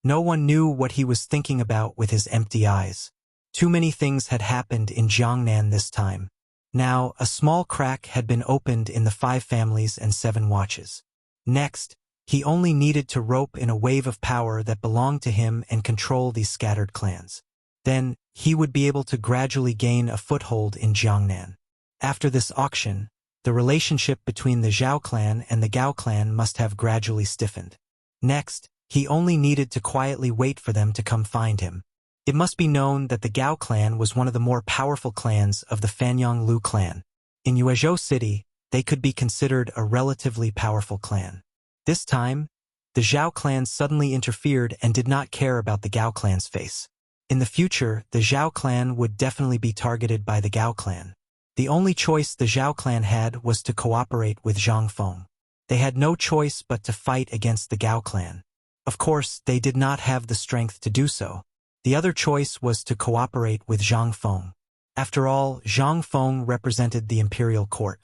[SPEAKER 1] No one knew what he was thinking about with his empty eyes. Too many things had happened in Jiangnan this time. Now, a small crack had been opened in the 5 families and 7 watches. Next, he only needed to rope in a wave of power that belonged to him and control these scattered clans. Then, he would be able to gradually gain a foothold in Jiangnan. After this auction, the relationship between the Zhao clan and the Gao clan must have gradually stiffened. Next, he only needed to quietly wait for them to come find him. It must be known that the Gao clan was one of the more powerful clans of the Fanyang Lu clan. In Yuezhou City, they could be considered a relatively powerful clan. This time, the Zhao clan suddenly interfered and did not care about the Gao clan's face. In the future, the Zhao clan would definitely be targeted by the Gao clan. The only choice the Zhao clan had was to cooperate with Zhang Feng. They had no choice but to fight against the Gao clan. Of course, they did not have the strength to do so. The other choice was to cooperate with Zhang Feng. After all, Zhang Feng represented the imperial court.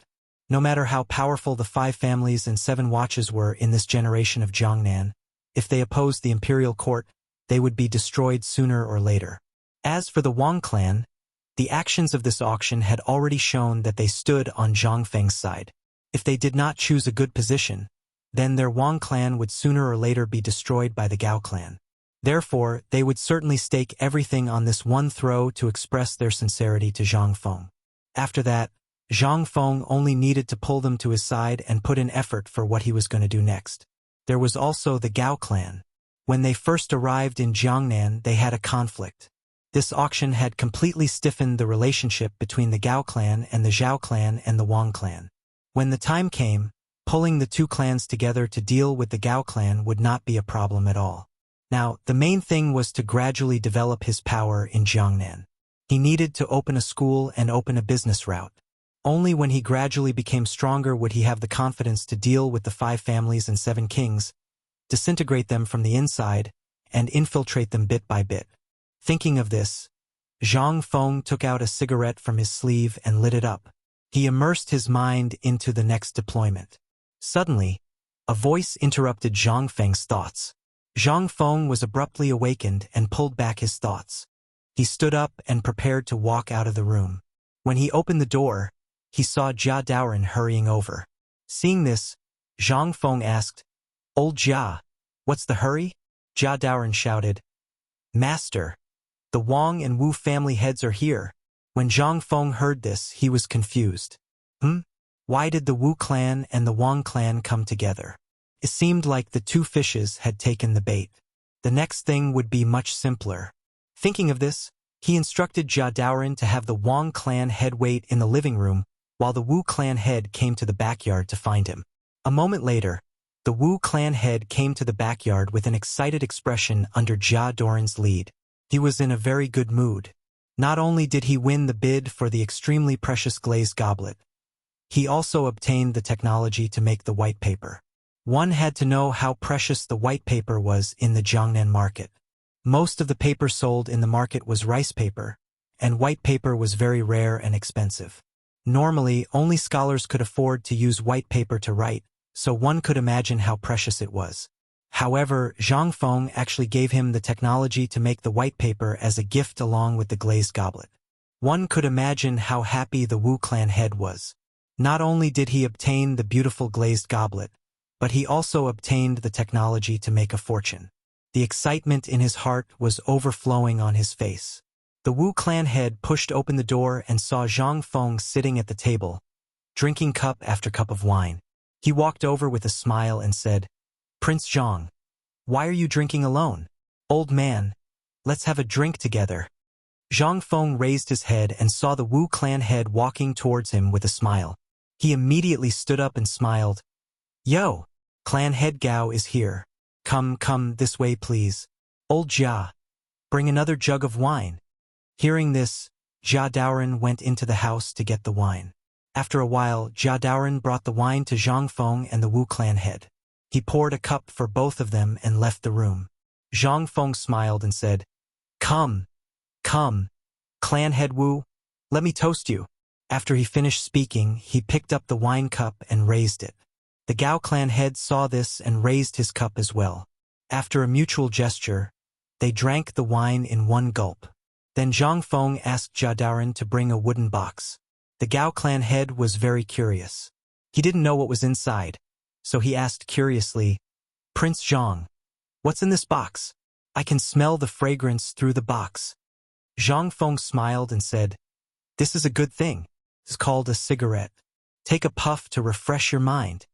[SPEAKER 1] No matter how powerful the 5 families and 7 watches were in this generation of Jiangnan, if they opposed the imperial court, they would be destroyed sooner or later. As for the Wang clan, the actions of this auction had already shown that they stood on Zhang Feng's side. If they did not choose a good position, then their Wang clan would sooner or later be destroyed by the Gao clan. Therefore, they would certainly stake everything on this one throw to express their sincerity to Zhang Feng. After that, Zhang Feng only needed to pull them to his side and put in effort for what he was going to do next. There was also the Gao clan. When they first arrived in Jiangnan, they had a conflict. This auction had completely stiffened the relationship between the Gao clan and the Zhao clan and the Wang clan. When the time came, pulling the 2 clans together to deal with the Gao clan would not be a problem at all. Now, the main thing was to gradually develop his power in Jiangnan. He needed to open a school and open a business route. Only when he gradually became stronger would he have the confidence to deal with the 5 families and 7 kings, disintegrate them from the inside, and infiltrate them bit by bit. Thinking of this, Zhang Feng took out a cigarette from his sleeve and lit it up. He immersed his mind into the next deployment. Suddenly, a voice interrupted Zhang Feng's thoughts. Zhang Feng was abruptly awakened and pulled back his thoughts. He stood up and prepared to walk out of the room. When he opened the door, he saw Jia Daoren hurrying over. Seeing this, Zhang Feng asked, Old Jia, what's the hurry? Jia Daoren shouted, Master, the Wang and Wu family heads are here. When Zhang Feng heard this, he was confused. Why did the Wu clan and the Wang clan come together? It seemed like the 2 fishes had taken the bait. The next thing would be much simpler. Thinking of this, he instructed Jia Daoren to have the Wang clan head wait in the living room, while the Wu clan head came to the backyard to find him. A moment later, the Wu clan head came to the backyard with an excited expression under Jia Daoren's lead. He was in a very good mood. Not only did he win the bid for the extremely precious glazed goblet, he also obtained the technology to make the white paper. One had to know how precious the white paper was in the Jiangnan market. Most of the paper sold in the market was rice paper, and white paper was very rare and expensive. Normally, only scholars could afford to use white paper to write, so one could imagine how precious it was. However, Zhang Feng actually gave him the technology to make the white paper as a gift along with the glazed goblet. One could imagine how happy the Wu clan head was. Not only did he obtain the beautiful glazed goblet, but he also obtained the technology to make a fortune. The excitement in his heart was overflowing on his face. The Wu clan head pushed open the door and saw Zhang Feng sitting at the table, drinking cup after cup of wine. He walked over with a smile and said, "Prince Zhang, why are you drinking alone? Old man, let's have a drink together." Zhang Feng raised his head and saw the Wu clan head walking towards him with a smile. He immediately stood up and smiled. "Yo, clan head Gao is here. Come this way please. Old Jia, bring another jug of wine." Hearing this, Jia Daoren went into the house to get the wine. After a while, Jia Daoren brought the wine to Zhang Feng and the Wu clan head. He poured a cup for both of them and left the room. Zhang Feng smiled and said, Come, clan head Wu, let me toast you." After he finished speaking, he picked up the wine cup and raised it. The Gao clan head saw this and raised his cup as well. After a mutual gesture, they drank the wine in one gulp. Then Zhang Feng asked Jia Daoren to bring a wooden box. The Gao clan head was very curious. He didn't know what was inside, so he asked curiously, "Prince Zhang, what's in this box? I can smell the fragrance through the box." Zhang Feng smiled and said, "This is a good thing. It's called a cigarette. Take a puff to refresh your mind."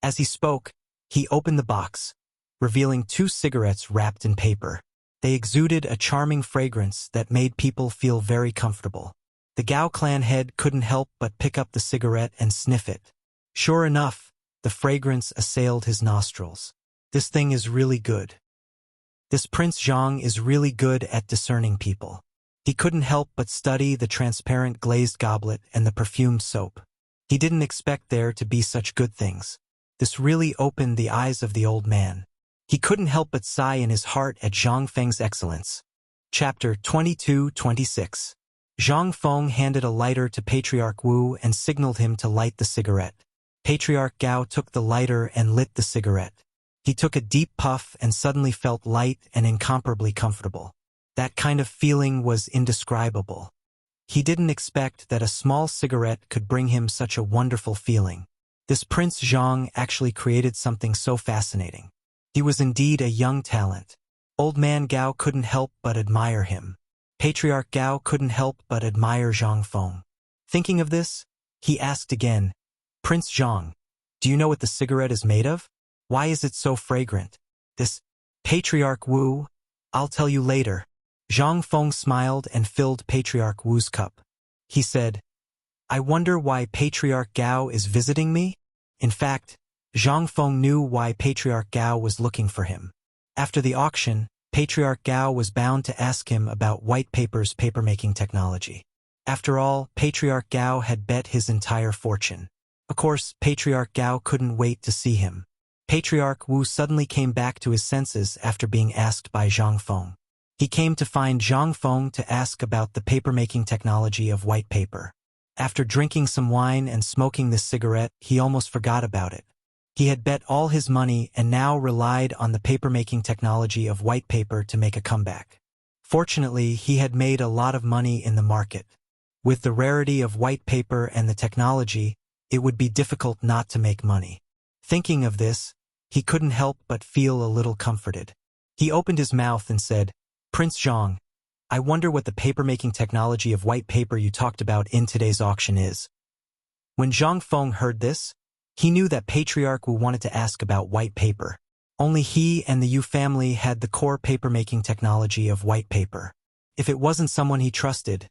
[SPEAKER 1] As he spoke, he opened the box, revealing 2 cigarettes wrapped in paper. They exuded a charming fragrance that made people feel very comfortable. The Gao clan head couldn't help but pick up the cigarette and sniff it. Sure enough, the fragrance assailed his nostrils. This thing is really good. This Prince Zhang is really good at discerning people. He couldn't help but study the transparent glazed goblet and the perfumed soap. He didn't expect there to be such good things. This really opened the eyes of the old man. He couldn't help but sigh in his heart at Zhang Feng's excellence. Chapter 22-26. Zhang Feng handed a lighter to Patriarch Wu and signaled him to light the cigarette. Patriarch Gao took the lighter and lit the cigarette. He took a deep puff and suddenly felt light and incomparably comfortable. That kind of feeling was indescribable. He didn't expect that a small cigarette could bring him such a wonderful feeling. This Prince Zhang actually created something so fascinating. He was indeed a young talent. Old man Gao couldn't help but admire him. Patriarch Gao couldn't help but admire Zhang Feng. Thinking of this, he asked again, "Prince Zhang, do you know what the cigarette is made of? Why is it so fragrant?" "This, Patriarch Wu, I'll tell you later." Zhang Feng smiled and filled Patriarch Wu's cup. He said, "I wonder why Patriarch Gao is visiting me?" In fact, Zhang Feng knew why Patriarch Gao was looking for him. After the auction, Patriarch Gao was bound to ask him about white paper's papermaking technology. After all, Patriarch Gao had bet his entire fortune. Of course, Patriarch Gao couldn't wait to see him. Patriarch Wu suddenly came back to his senses after being asked by Zhang Feng. He came to find Zhang Feng to ask about the papermaking technology of white paper. After drinking some wine and smoking this cigarette, he almost forgot about it. He had bet all his money and now relied on the papermaking technology of white paper to make a comeback. Fortunately, he had made a lot of money in the market. With the rarity of white paper and the technology, it would be difficult not to make money. Thinking of this, he couldn't help but feel a little comforted. He opened his mouth and said, "Prince Zhang, I wonder what the papermaking technology of white paper you talked about in today's auction is." When Zhang Feng heard this, he knew that Patriarch Wu wanted to ask about white paper. Only he and the Yu family had the core papermaking technology of white paper. If it wasn't someone he trusted,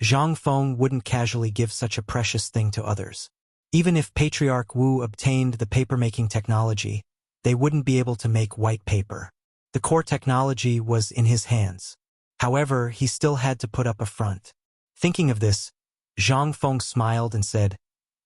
[SPEAKER 1] Zhang Feng wouldn't casually give such a precious thing to others. Even if Patriarch Wu obtained the papermaking technology, they wouldn't be able to make white paper. The core technology was in his hands. However, he still had to put up a front. Thinking of this, Zhang Feng smiled and said,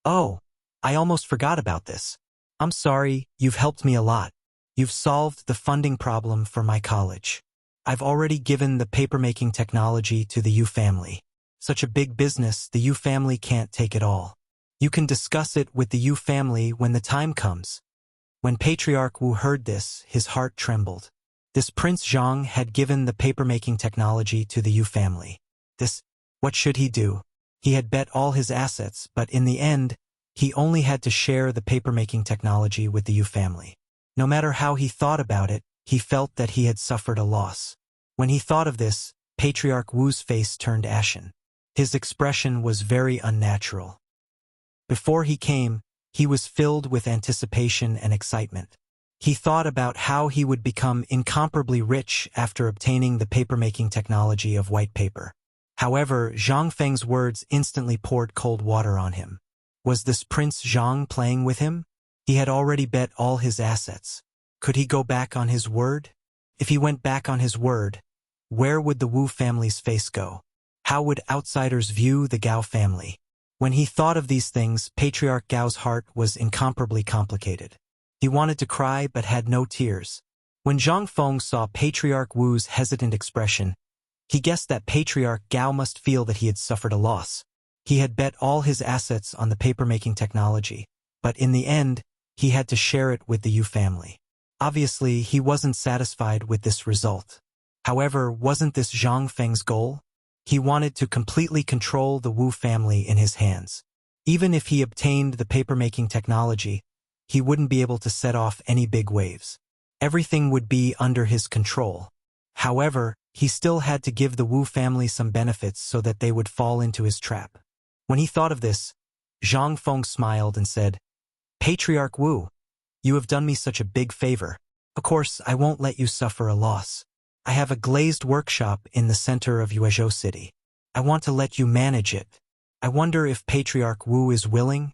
[SPEAKER 1] "Oh, I almost forgot about this. I'm sorry, you've helped me a lot. You've solved the funding problem for my college. I've already given the papermaking technology to the Yu family. Such a big business, the Yu family can't take it all. You can discuss it with the Yu family when the time comes." When Patriarch Wu heard this, his heart trembled. This Prince Zhang had given the papermaking technology to the Yu family. What should he do? He had bet all his assets, but in the end, he only had to share the papermaking technology with the Yu family. No matter how he thought about it, he felt that he had suffered a loss. When he thought of this, Patriarch Wu's face turned ashen. His expression was very unnatural. Before he came, he was filled with anticipation and excitement. He thought about how he would become incomparably rich after obtaining the papermaking technology of white paper. However, Zhang Feng's words instantly poured cold water on him. Was this Prince Zhang playing with him? He had already bet all his assets. Could he go back on his word? If he went back on his word, where would the Wu family's face go? How would outsiders view the Gao family? When he thought of these things, Patriarch Gao's heart was incomparably complicated. He wanted to cry but had no tears. When Zhang Feng saw Patriarch Wu's hesitant expression, he guessed that Patriarch Gao must feel that he had suffered a loss. He had bet all his assets on the papermaking technology, but in the end, he had to share it with the Yu family. Obviously, he wasn't satisfied with this result. However, wasn't this Zhang Feng's goal? He wanted to completely control the Wu family in his hands. Even if he obtained the papermaking technology, he wouldn't be able to set off any big waves. Everything would be under his control. However, he still had to give the Wu family some benefits so that they would fall into his trap. When he thought of this, Zhang Feng smiled and said, "Patriarch Wu, you have done me such a big favor. Of course, I won't let you suffer a loss. I have a glazed workshop in the center of Yuezhou City. I want to let you manage it. I wonder if Patriarch Wu is willing?"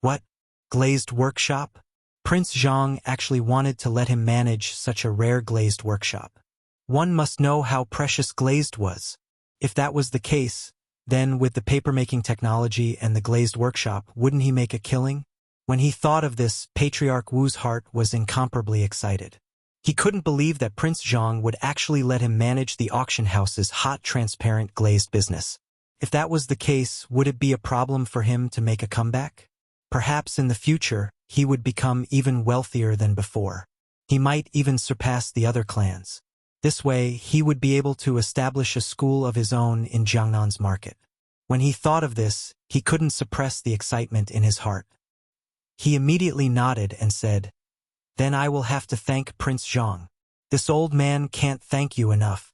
[SPEAKER 1] "What? Glazed workshop?" Prince Zhang actually wanted to let him manage such a rare glazed workshop. One must know how precious glazed was. If that was the case, then with the papermaking technology and the glazed workshop, wouldn't he make a killing? When he thought of this, Patriarch Wu's heart was incomparably excited. He couldn't believe that Prince Zhang would actually let him manage the auction house's hot, transparent glazed business. If that was the case, would it be a problem for him to make a comeback? Perhaps in the future, he would become even wealthier than before. He might even surpass the other clans. This way, he would be able to establish a school of his own in Jiangnan's market. When he thought of this, he couldn't suppress the excitement in his heart. He immediately nodded and said, "Then I will have to thank Prince Zhang. This old man can't thank you enough."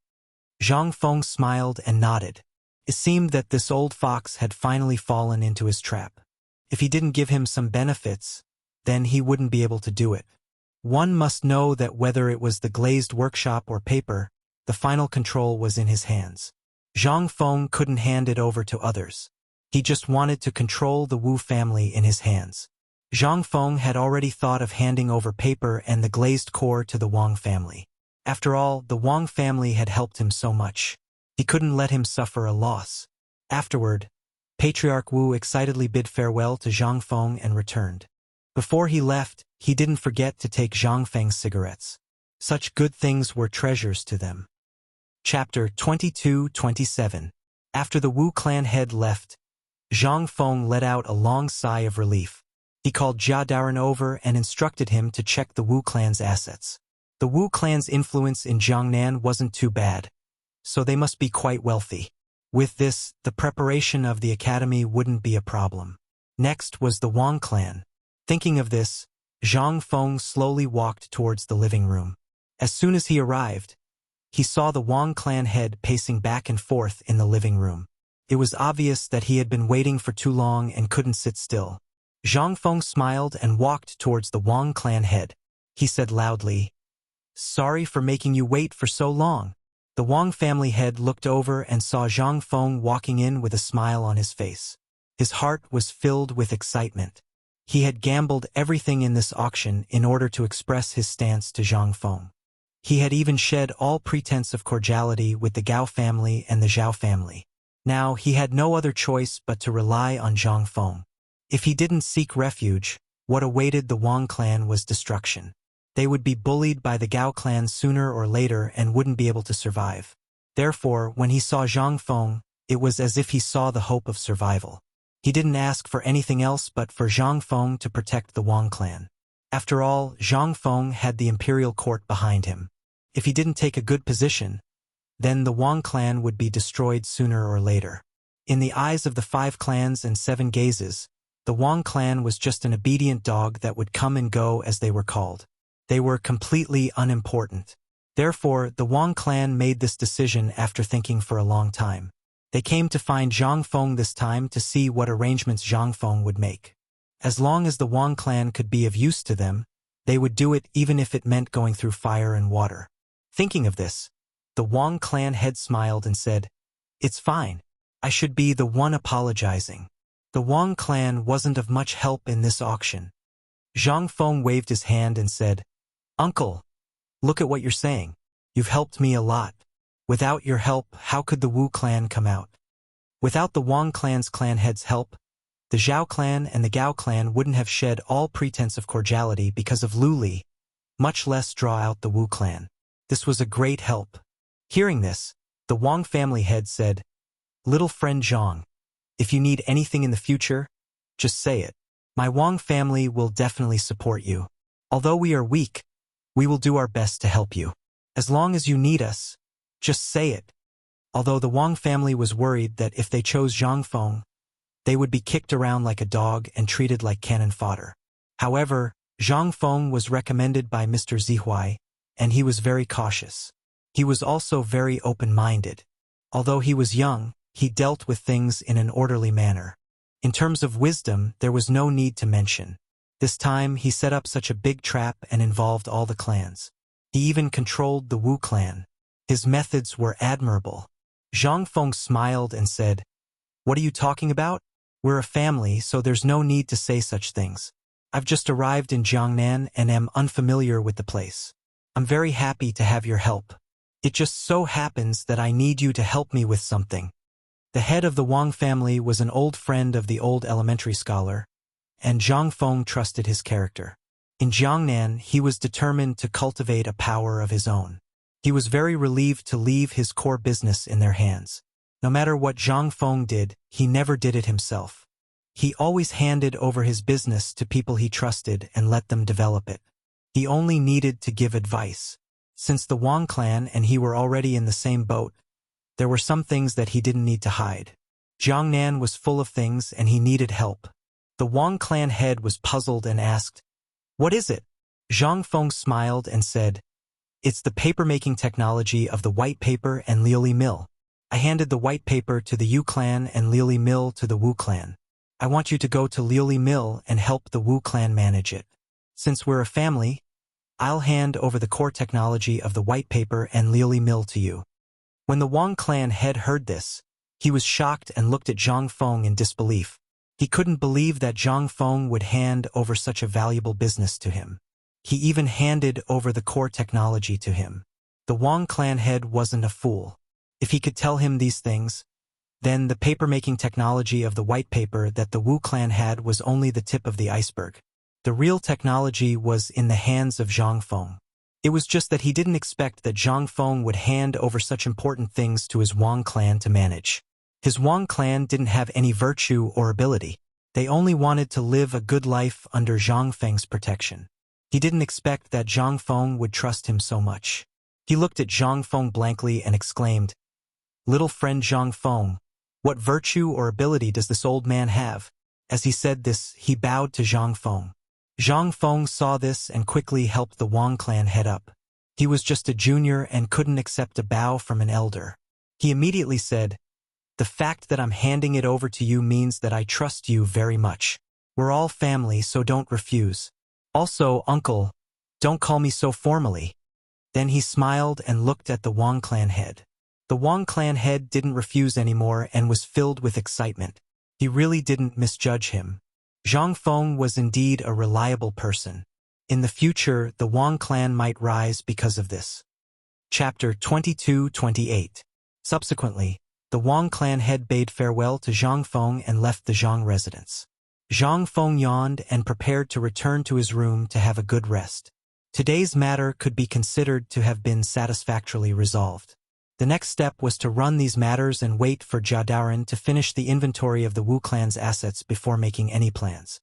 [SPEAKER 1] Zhang Feng smiled and nodded. It seemed that this old fox had finally fallen into his trap. If he didn't give him some benefits, then he wouldn't be able to do it. One must know that whether it was the glazed workshop or paper, the final control was in his hands. Zhang Feng couldn't hand it over to others. He just wanted to control the Wu family in his hands. Zhang Feng had already thought of handing over paper and the glazed core to the Wang family. After all, the Wang family had helped him so much. He couldn't let him suffer a loss. Afterward, Patriarch Wu excitedly bid farewell to Zhang Feng and returned. Before he left, he didn't forget to take Zhang Feng's cigarettes. Such good things were treasures to them. Chapter 22-27. After the Wu clan head left, Zhang Feng let out a long sigh of relief. He called Jia Daren over and instructed him to check the Wu clan's assets. The Wu clan's influence in Jiangnan wasn't too bad, so they must be quite wealthy. With this, the preparation of the academy wouldn't be a problem. Next was the Wang clan. Thinking of this, Zhang Feng slowly walked towards the living room. As soon as he arrived, he saw the Wang clan head pacing back and forth in the living room. It was obvious that he had been waiting for too long and couldn't sit still. Zhang Feng smiled and walked towards the Wang clan head. He said loudly, "Sorry for making you wait for so long." The Wang family head looked over and saw Zhang Feng walking in with a smile on his face. His heart was filled with excitement. He had gambled everything in this auction in order to express his stance to Zhang Feng. He had even shed all pretense of cordiality with the Gao family and the Zhao family. Now he had no other choice but to rely on Zhang Feng. If he didn't seek refuge, what awaited the Wang clan was destruction. They would be bullied by the Gao clan sooner or later and wouldn't be able to survive. Therefore, when he saw Zhang Feng, it was as if he saw the hope of survival. He didn't ask for anything else but for Zhang Feng to protect the Wang clan. After all, Zhang Feng had the imperial court behind him. If he didn't take a good position, then the Wang clan would be destroyed sooner or later. In the eyes of the 5 clans and 7 gazes, the Wang clan was just an obedient dog that would come and go as they were called. They were completely unimportant. Therefore, the Wang clan made this decision after thinking for a long time. They came to find Zhang Feng this time to see what arrangements Zhang Feng would make. As long as the Wang clan could be of use to them, they would do it even if it meant going through fire and water. Thinking of this, the Wang clan head smiled and said, "It's fine. I should be the one apologizing." The Wang clan wasn't of much help in this auction. Zhang Feng waved his hand and said, "Uncle, look at what you're saying. You've helped me a lot. Without your help, how could the Wu clan come out? Without the Wang clan's clan head's help, the Zhao clan and the Gao clan wouldn't have shed all pretense of cordiality because of Lu Li, much less draw out the Wu clan. This was a great help." Hearing this, the Wang family head said, "Little friend Zhang, if you need anything in the future, just say it. My Wang family will definitely support you. Although we are weak, we will do our best to help you. As long as you need us, just say it." Although the Wang family was worried that if they chose Zhang Feng, they would be kicked around like a dog and treated like cannon fodder. However, Zhang Feng was recommended by Mr. Zihuai, and he was very cautious. He was also very open-minded. Although he was young, he dealt with things in an orderly manner. In terms of wisdom, there was no need to mention. This time, he set up such a big trap and involved all the clans. He even controlled the Wu clan. His methods were admirable. Zhang Feng smiled and said, "What are you talking about? We're a family, so there's no need to say such things. I've just arrived in Jiangnan and am unfamiliar with the place. I'm very happy to have your help. It just so happens that I need you to help me with something." The head of the Wang family was an old friend of the old elementary scholar, and Zhang Feng trusted his character. In Jiangnan, he was determined to cultivate a power of his own. He was very relieved to leave his core business in their hands. No matter what Zhang Feng did, he never did it himself. He always handed over his business to people he trusted and let them develop it. He only needed to give advice. Since the Wang clan and he were already in the same boat, there were some things that he didn't need to hide. Jiangnan was full of things and he needed help. The Wang clan head was puzzled and asked, "What is it?" Zhang Feng smiled and said, "It's the paper-making technology of the white paper and Liuli mill. I handed the white paper to the Yu clan and Liuli mill to the Wu clan. I want you to go to Liuli mill and help the Wu clan manage it. Since we're a family, I'll hand over the core technology of the white paper and Liuli mill to you." When the Wang clan head heard this, he was shocked and looked at Zhang Feng in disbelief. He couldn't believe that Zhang Feng would hand over such a valuable business to him. He even handed over the core technology to him. The Wang clan head wasn't a fool. If he could tell him these things, then the paper-making technology of the white paper that the Wu clan had was only the tip of the iceberg. The real technology was in the hands of Zhang Feng. It was just that he didn't expect that Zhang Feng would hand over such important things to his Wang clan to manage. His Wang clan didn't have any virtue or ability. They only wanted to live a good life under Zhang Feng's protection. He didn't expect that Zhang Feng would trust him so much. He looked at Zhang Feng blankly and exclaimed, "Little friend Zhang Feng, what virtue or ability does this old man have?" As he said this, he bowed to Zhang Feng. Zhang Feng saw this and quickly helped the Wang clan head up. He was just a junior and couldn't accept a bow from an elder. He immediately said, "The fact that I'm handing it over to you means that I trust you very much. We're all family, so don't refuse. Also, uncle, don't call me so formally." Then he smiled and looked at the Wang clan head. The Wang clan head didn't refuse anymore and was filled with excitement. He really didn't misjudge him. Zhang Feng was indeed a reliable person. In the future, the Wang clan might rise because of this. Chapter 22-28. Subsequently, the Wang clan head bade farewell to Zhang Feng and left the Zhang residence. Zhang Feng yawned and prepared to return to his room to have a good rest. Today's matter could be considered to have been satisfactorily resolved. The next step was to run these matters and wait for Jia Daoren to finish the inventory of the Wu clan's assets before making any plans.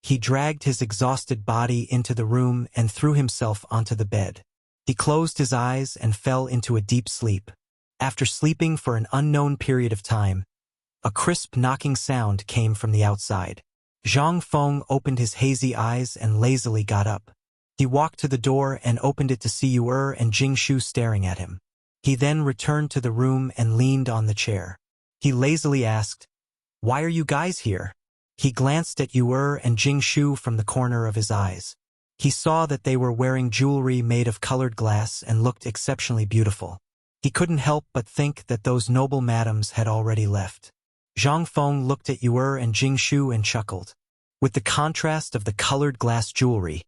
[SPEAKER 1] He dragged his exhausted body into the room and threw himself onto the bed. He closed his eyes and fell into a deep sleep. After sleeping for an unknown period of time, a crisp knocking sound came from the outside. Zhang Feng opened his hazy eyes and lazily got up. He walked to the door and opened it to see Yu and Jing Shu staring at him. He then returned to the room and leaned on the chair. He lazily asked, "Why are you guys here?" He glanced at Yu and Jing Shu from the corner of his eyes. He saw that they were wearing jewelry made of colored glass and looked exceptionally beautiful. He couldn't help but think that those noble madams had already left. Zhang Feng looked at Yu and Jing Shu and chuckled. With the contrast of the colored glass jewelry,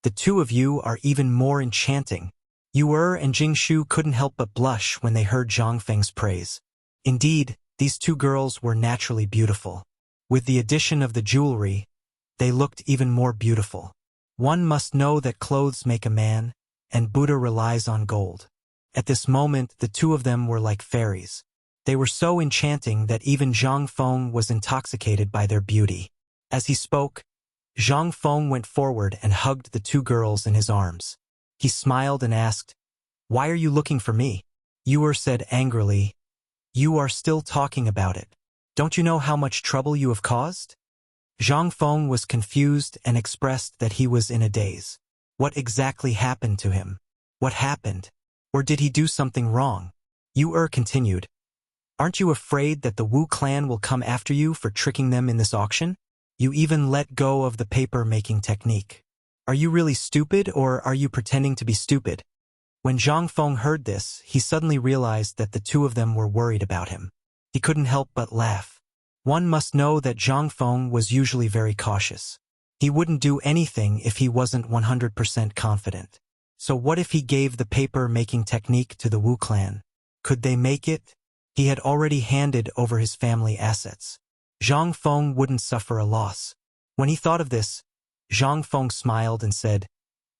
[SPEAKER 1] the two of you are even more enchanting. Yu and Jing Shu couldn't help but blush when they heard Zhang Feng's praise. Indeed, these two girls were naturally beautiful. With the addition of the jewelry, they looked even more beautiful. One must know that clothes make a man, and Buddha relies on gold. At this moment, the two of them were like fairies. They were so enchanting that even Zhang Feng was intoxicated by their beauty. As he spoke, Zhang Feng went forward and hugged the two girls in his arms. He smiled and asked, "Why are you looking for me?" Yu said angrily, "You are still talking about it. Don't you know how much trouble you have caused?" Zhang Feng was confused and expressed that he was in a daze. What exactly happened to him? What happened? Or did he do something wrong? Yu continued, "Aren't you afraid that the Wu clan will come after you for tricking them in this auction? You even let go of the paper-making technique. Are you really stupid, or are you pretending to be stupid?" When Zhang Feng heard this, he suddenly realized that the two of them were worried about him. He couldn't help but laugh. One must know that Zhang Feng was usually very cautious. He wouldn't do anything if he wasn't 100% confident. So what if he gave the paper-making technique to the Wu clan? Could they make it? He had already handed over his family assets. Zhang Feng wouldn't suffer a loss. When he thought of this, Zhang Feng smiled and said,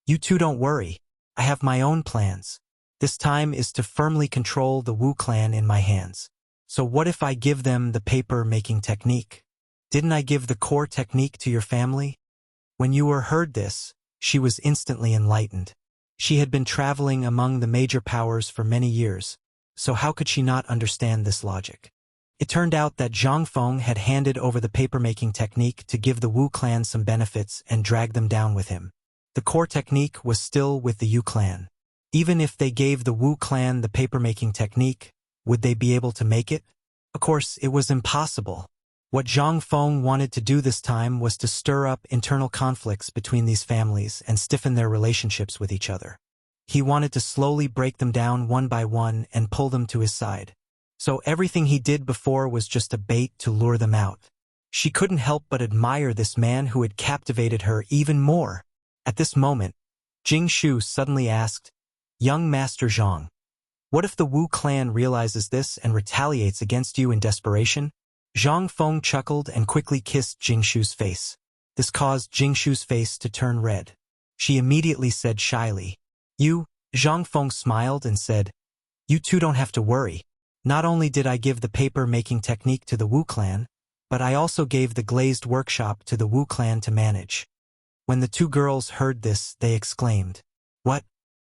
[SPEAKER 1] "You two don't worry. I have my own plans. This time is to firmly control the Wu clan in my hands. So what if I give them the paper-making technique? Didn't I give the core technique to your family?" When Yu heard this, she was instantly enlightened. She had been traveling among the major powers for many years, so how could she not understand this logic? It turned out that Zhang Feng had handed over the paper-making technique to give the Wu clan some benefits and drag them down with him. The core technique was still with the Yu clan. Even if they gave the Wu clan the paper-making technique, would they be able to make it? Of course, it was impossible. What Zhang Feng wanted to do this time was to stir up internal conflicts between these families and stiffen their relationships with each other. He wanted to slowly break them down one by one and pull them to his side. So everything he did before was just a bait to lure them out. She couldn't help but admire this man who had captivated her even more. At this moment, Jing Shu suddenly asked, "Young Master Zhang, what if the Wu clan realizes this and retaliates against you in desperation?" Zhang Feng chuckled and quickly kissed Jing Shu's face. This caused Jing Shu's face to turn red. She immediately said shyly, Zhang Feng smiled and said, "You two don't have to worry. Not only did I give the paper-making technique to the Wu clan, but I also gave the glazed workshop to the Wu clan to manage." When the two girls heard this, they exclaimed, "What?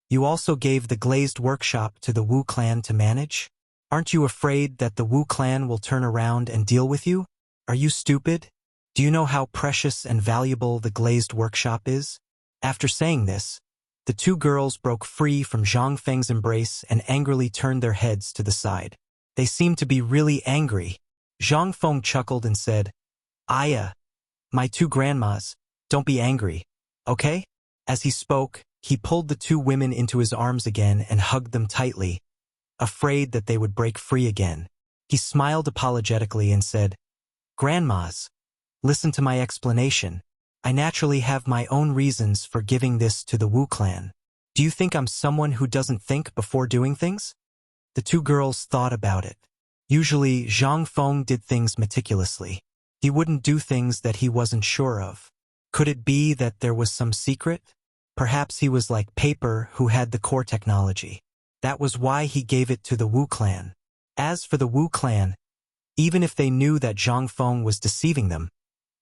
[SPEAKER 1] You also gave the glazed workshop to the Wu clan to manage? Aren't you afraid that the Wu clan will turn around and deal with you? Are you stupid? Do you know how precious and valuable the glazed workshop is?" After saying this, the two girls broke free from Zhang Feng's embrace and angrily turned their heads to the side. They seemed to be really angry. Zhang Feng chuckled and said, "Aya, my two grandmas, don't be angry, okay?" As he spoke, he pulled the two women into his arms again and hugged them tightly, afraid that they would break free again. He smiled apologetically and said, "Grandmas, listen to my explanation. I naturally have my own reasons for giving this to the Wu clan. Do you think I'm someone who doesn't think before doing things?" The two girls thought about it. Usually, Zhang Feng did things meticulously. He wouldn't do things that he wasn't sure of. Could it be that there was some secret? Perhaps he was like Paper, who had the core technology. That was why he gave it to the Wu clan. As for the Wu clan, even if they knew that Zhang Feng was deceiving them,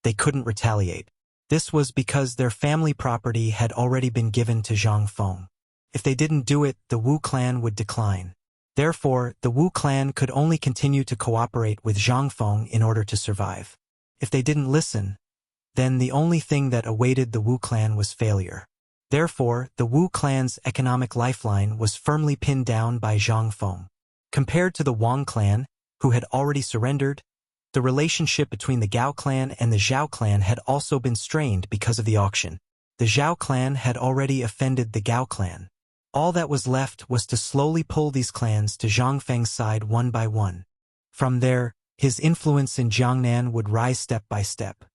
[SPEAKER 1] they couldn't retaliate. This was because their family property had already been given to Zhang Feng. If they didn't do it, the Wu clan would decline. Therefore, the Wu clan could only continue to cooperate with Zhang Feng in order to survive. If they didn't listen, then the only thing that awaited the Wu clan was failure. Therefore, the Wu clan's economic lifeline was firmly pinned down by Zhang Feng. Compared to the Wang clan, who had already surrendered, the relationship between the Gao clan and the Zhao clan had also been strained because of the auction. The Zhao clan had already offended the Gao clan. All that was left was to slowly pull these clans to Zhang Feng's side one by one. From there, his influence in Jiangnan would rise step by step.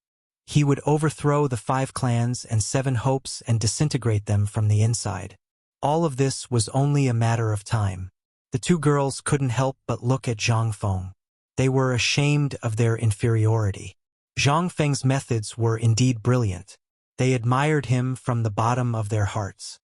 [SPEAKER 1] He would overthrow the 5 clans and 7 hopes and disintegrate them from the inside. All of this was only a matter of time. The 2 girls couldn't help but look at Zhang Feng. They were ashamed of their inferiority. Zhang Feng's methods were indeed brilliant. They admired him from the bottom of their hearts.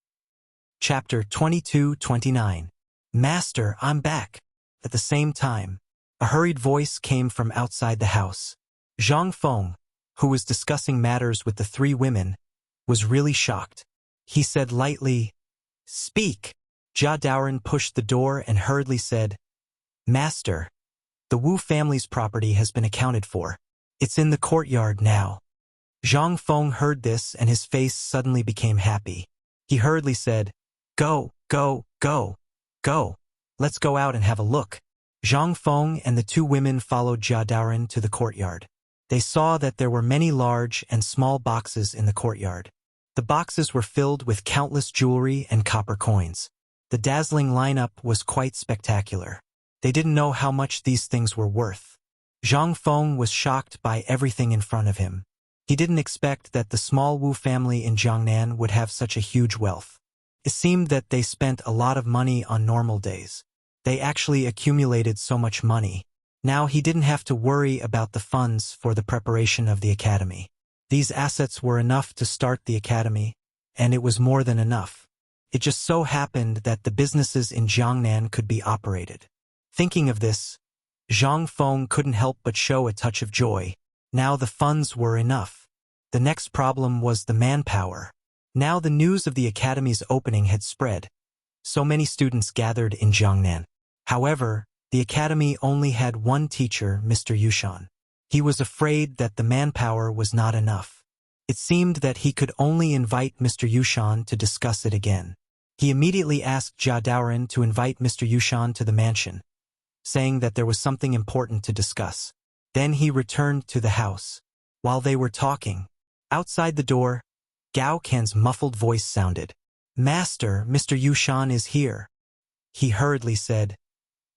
[SPEAKER 1] Chapter 22-29. Master, I'm back. At the same time, a hurried voice came from outside the house. Zhang Feng, who was discussing matters with the 3 women, was really shocked. He said lightly, "Speak." Jia Daoren pushed the door and hurriedly said, "Master, the Wu family's property has been accounted for. It's in the courtyard now." Zhang Feng heard this and his face suddenly became happy. He hurriedly said, "Go, go, go, go. Let's go out and have a look." Zhang Feng and the 2 women followed Jia Daoren to the courtyard. They saw that there were many large and small boxes in the courtyard. The boxes were filled with countless jewelry and copper coins. The dazzling lineup was quite spectacular. They didn't know how much these things were worth. Zhang Feng was shocked by everything in front of him. He didn't expect that the small Wu family in Jiangnan would have such a huge wealth. It seemed that they spent a lot of money on normal days. They actually accumulated so much money. Now he didn't have to worry about the funds for the preparation of the academy. These assets were enough to start the academy, and it was more than enough. It just so happened that the businesses in Jiangnan could be operated. Thinking of this, Zhang Feng couldn't help but show a touch of joy. Now the funds were enough. The next problem was the manpower. Now the news of the academy's opening had spread. So many students gathered in Jiangnan. However, the academy only had one teacher, Mr. Yushan. He was afraid that the manpower was not enough. It seemed that he could only invite Mr. Yushan to discuss it again. He immediately asked Jia Daoren to invite Mr. Yushan to the mansion, saying that there was something important to discuss. Then he returned to the house. While they were talking, outside the door, Gao Can's muffled voice sounded. "Master, Mr. Yushan is here." He hurriedly said,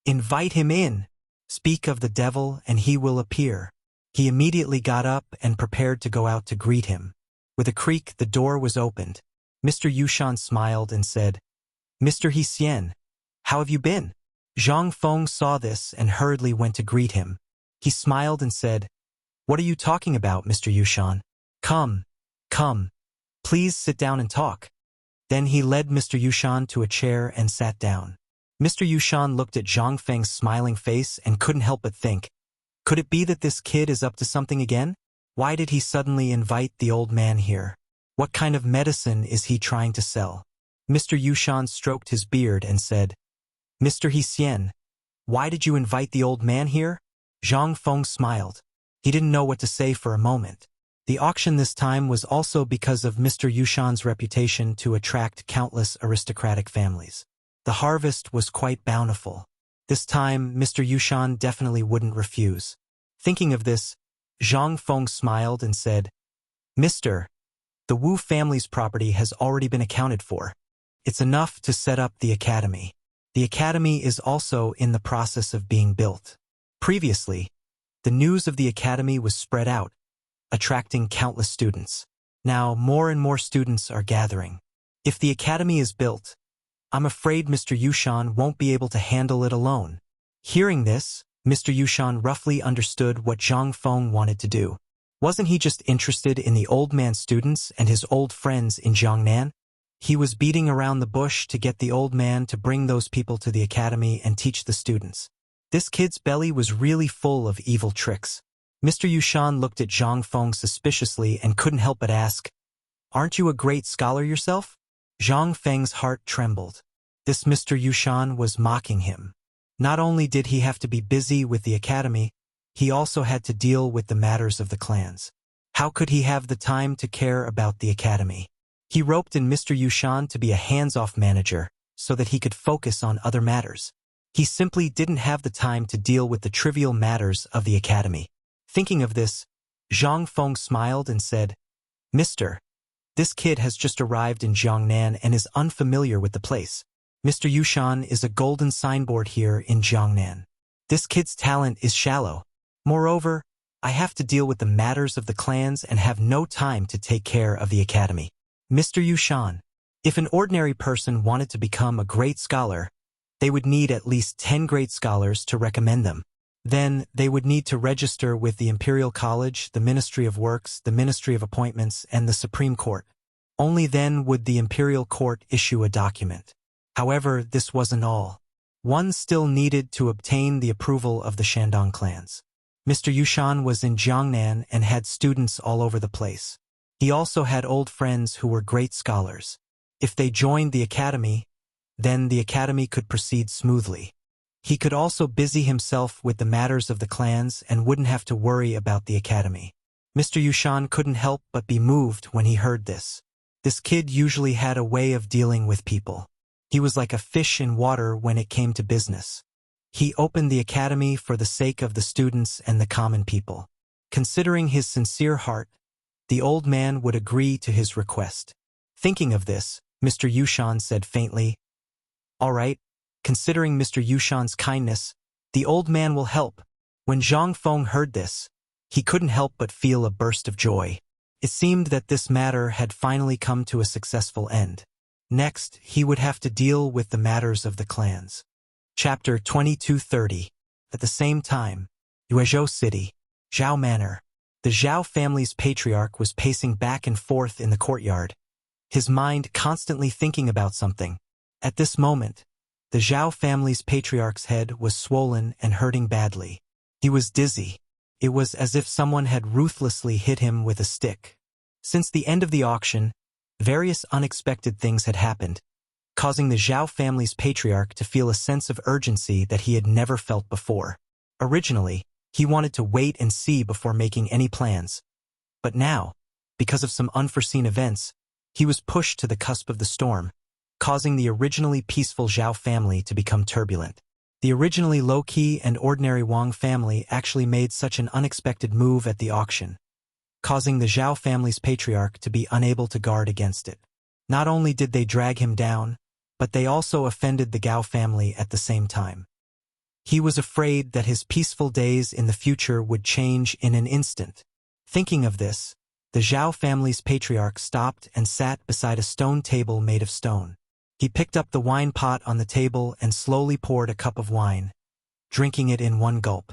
[SPEAKER 1] "Invite him in. Speak of the devil and he will appear." He immediately got up and prepared to go out to greet him. With a creak, the door was opened. Mr. Yushan smiled and said, "Mr. Hsien, how have you been?" Zhang Feng saw this and hurriedly went to greet him. He smiled and said, "What are you talking about, Mr. Yushan? Come, come. Please sit down and talk." Then he led Mr. Yushan to a chair and sat down. Mr. Yushan looked at Zhang Feng's smiling face and couldn't help but think, could it be that this kid is up to something again? Why did he suddenly invite the old man here? What kind of medicine is he trying to sell? Mr. Yushan stroked his beard and said, "Mr. Hsien, why did you invite the old man here?" Zhang Feng smiled. He didn't know what to say for a moment. The auction this time was also because of Mr. Yushan's reputation to attract countless aristocratic families. The harvest was quite bountiful. This time, Mr. Yushan definitely wouldn't refuse. Thinking of this, Zhang Feng smiled and said, "Mister, the Wu family's property has already been accounted for. It's enough to set up the academy. The academy is also in the process of being built." Previously, the news of the academy was spread out, attracting countless students. Now more and more students are gathering. If the academy is built, I'm afraid Mr. Yushan won't be able to handle it alone. Hearing this, Mr. Yushan roughly understood what Zhang Feng wanted to do. Wasn't he just interested in the old man's students and his old friends in Jiangnan? He was beating around the bush to get the old man to bring those people to the academy and teach the students. This kid's belly was really full of evil tricks. Mr. Yushan looked at Zhang Feng suspiciously and couldn't help but ask, "Aren't you a great scholar yourself?" Zhang Feng's heart trembled. This Mr. Yushan was mocking him. Not only did he have to be busy with the academy, he also had to deal with the matters of the clans. How could he have the time to care about the academy? He roped in Mr. Yushan to be a hands-off manager so that he could focus on other matters. He simply didn't have the time to deal with the trivial matters of the academy. Thinking of this, Zhang Feng smiled and said, "Mister, this kid has just arrived in Jiangnan and is unfamiliar with the place. Mr. Yushan is a golden signboard here in Jiangnan. This kid's talent is shallow. Moreover, I have to deal with the matters of the clans and have no time to take care of the academy. Mr. Yushan, if an ordinary person wanted to become a great scholar, they would need at least 10 great scholars to recommend them. Then, they would need to register with the Imperial College, the Ministry of Works, the Ministry of Appointments, and the Supreme Court. Only then would the Imperial Court issue a document. However, this wasn't all. One still needed to obtain the approval of the Shandong clans. Mr. Yushan was in Jiangnan and had students all over the place. He also had old friends who were great scholars. If they joined the academy, then the academy could proceed smoothly. He could also busy himself with the matters of the clans and wouldn't have to worry about the academy. Mr. Yushan couldn't help but be moved when he heard this. This kid usually had a way of dealing with people. He was like a fish in water when it came to business. He opened the academy for the sake of the students and the common people. Considering his sincere heart, the old man would agree to his request. Thinking of this, Mr. Yushan said faintly, "All right, considering Mr. Yushan's kindness, the old man will help." When Zhang Feng heard this, he couldn't help but feel a burst of joy. It seemed that this matter had finally come to a successful end. Next, he would have to deal with the matters of the clans. Chapter 2230. At the same time, Yuezhou City, Zhao Manor. The Zhao family's patriarch was pacing back and forth in the courtyard, his mind constantly thinking about something. At this moment, the Zhao family's patriarch's head was swollen and hurting badly. He was dizzy. It was as if someone had ruthlessly hit him with a stick. Since the end of the auction, various unexpected things had happened, causing the Zhao family's patriarch to feel a sense of urgency that he had never felt before. Originally, he wanted to wait and see before making any plans. But now, because of some unforeseen events, he was pushed to the cusp of the storm, causing the originally peaceful Zhao family to become turbulent. The originally low-key and ordinary Wang family actually made such an unexpected move at the auction, causing the Zhao family's patriarch to be unable to guard against it. Not only did they drag him down, but they also offended the Gao family at the same time. He was afraid that his peaceful days in the future would change in an instant. Thinking of this, the Zhao family's patriarch stopped and sat beside a stone table made of stone. He picked up the wine pot on the table and slowly poured a cup of wine, drinking it in one gulp.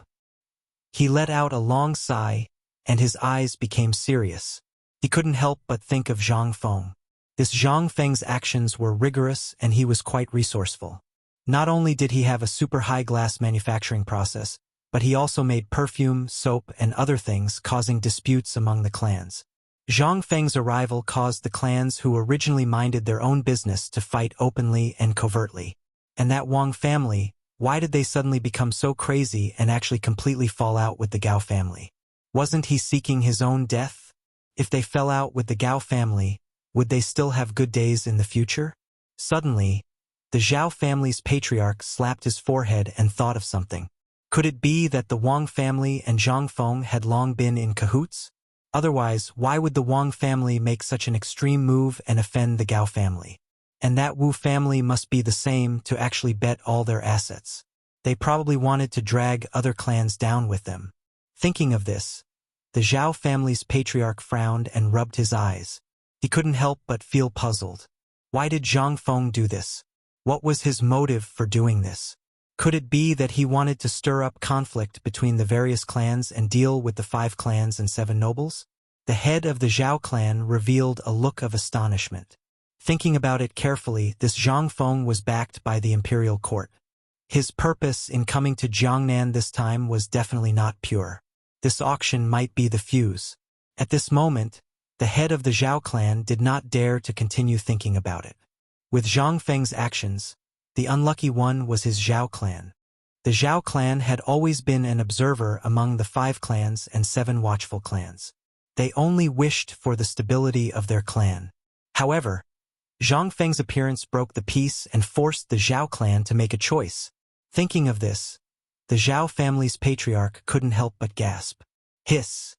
[SPEAKER 1] He let out a long sigh, and his eyes became serious. He couldn't help but think of Zhang Feng. This Zhang Feng's actions were rigorous and he was quite resourceful. Not only did he have a super high glass manufacturing process, but he also made perfume, soap, and other things, causing disputes among the clans. Zhang Feng's arrival caused the clans who originally minded their own business to fight openly and covertly. And that Wang family, why did they suddenly become so crazy and actually completely fall out with the Gao family? Wasn't he seeking his own death? If they fell out with the Gao family, would they still have good days in the future? Suddenly, the Zhao family's patriarch slapped his forehead and thought of something. Could it be that the Wang family and Zhang Feng had long been in cahoots? Otherwise, why would the Wang family make such an extreme move and offend the Gao family? And that Wu family must be the same to actually bet all their assets. They probably wanted to drag other clans down with them. Thinking of this, the Zhao family's patriarch frowned and rubbed his eyes. He couldn't help but feel puzzled. Why did Zhang Feng do this? What was his motive for doing this? Could it be that he wanted to stir up conflict between the various clans and deal with the 5 clans and 7 nobles? The head of the Zhao clan revealed a look of astonishment. Thinking about it carefully, this Zhang Feng was backed by the imperial court. His purpose in coming to Jiangnan this time was definitely not pure. This auction might be the fuse. At this moment, the head of the Zhao clan did not dare to continue thinking about it. With Zhang Feng's actions, the unlucky one was his Zhao clan. The Zhao clan had always been an observer among the 5 clans and 7 watchful clans. They only wished for the stability of their clan. However, Zhang Feng's appearance broke the peace and forced the Zhao clan to make a choice. Thinking of this, the Zhao family's patriarch couldn't help but gasp. Hiss.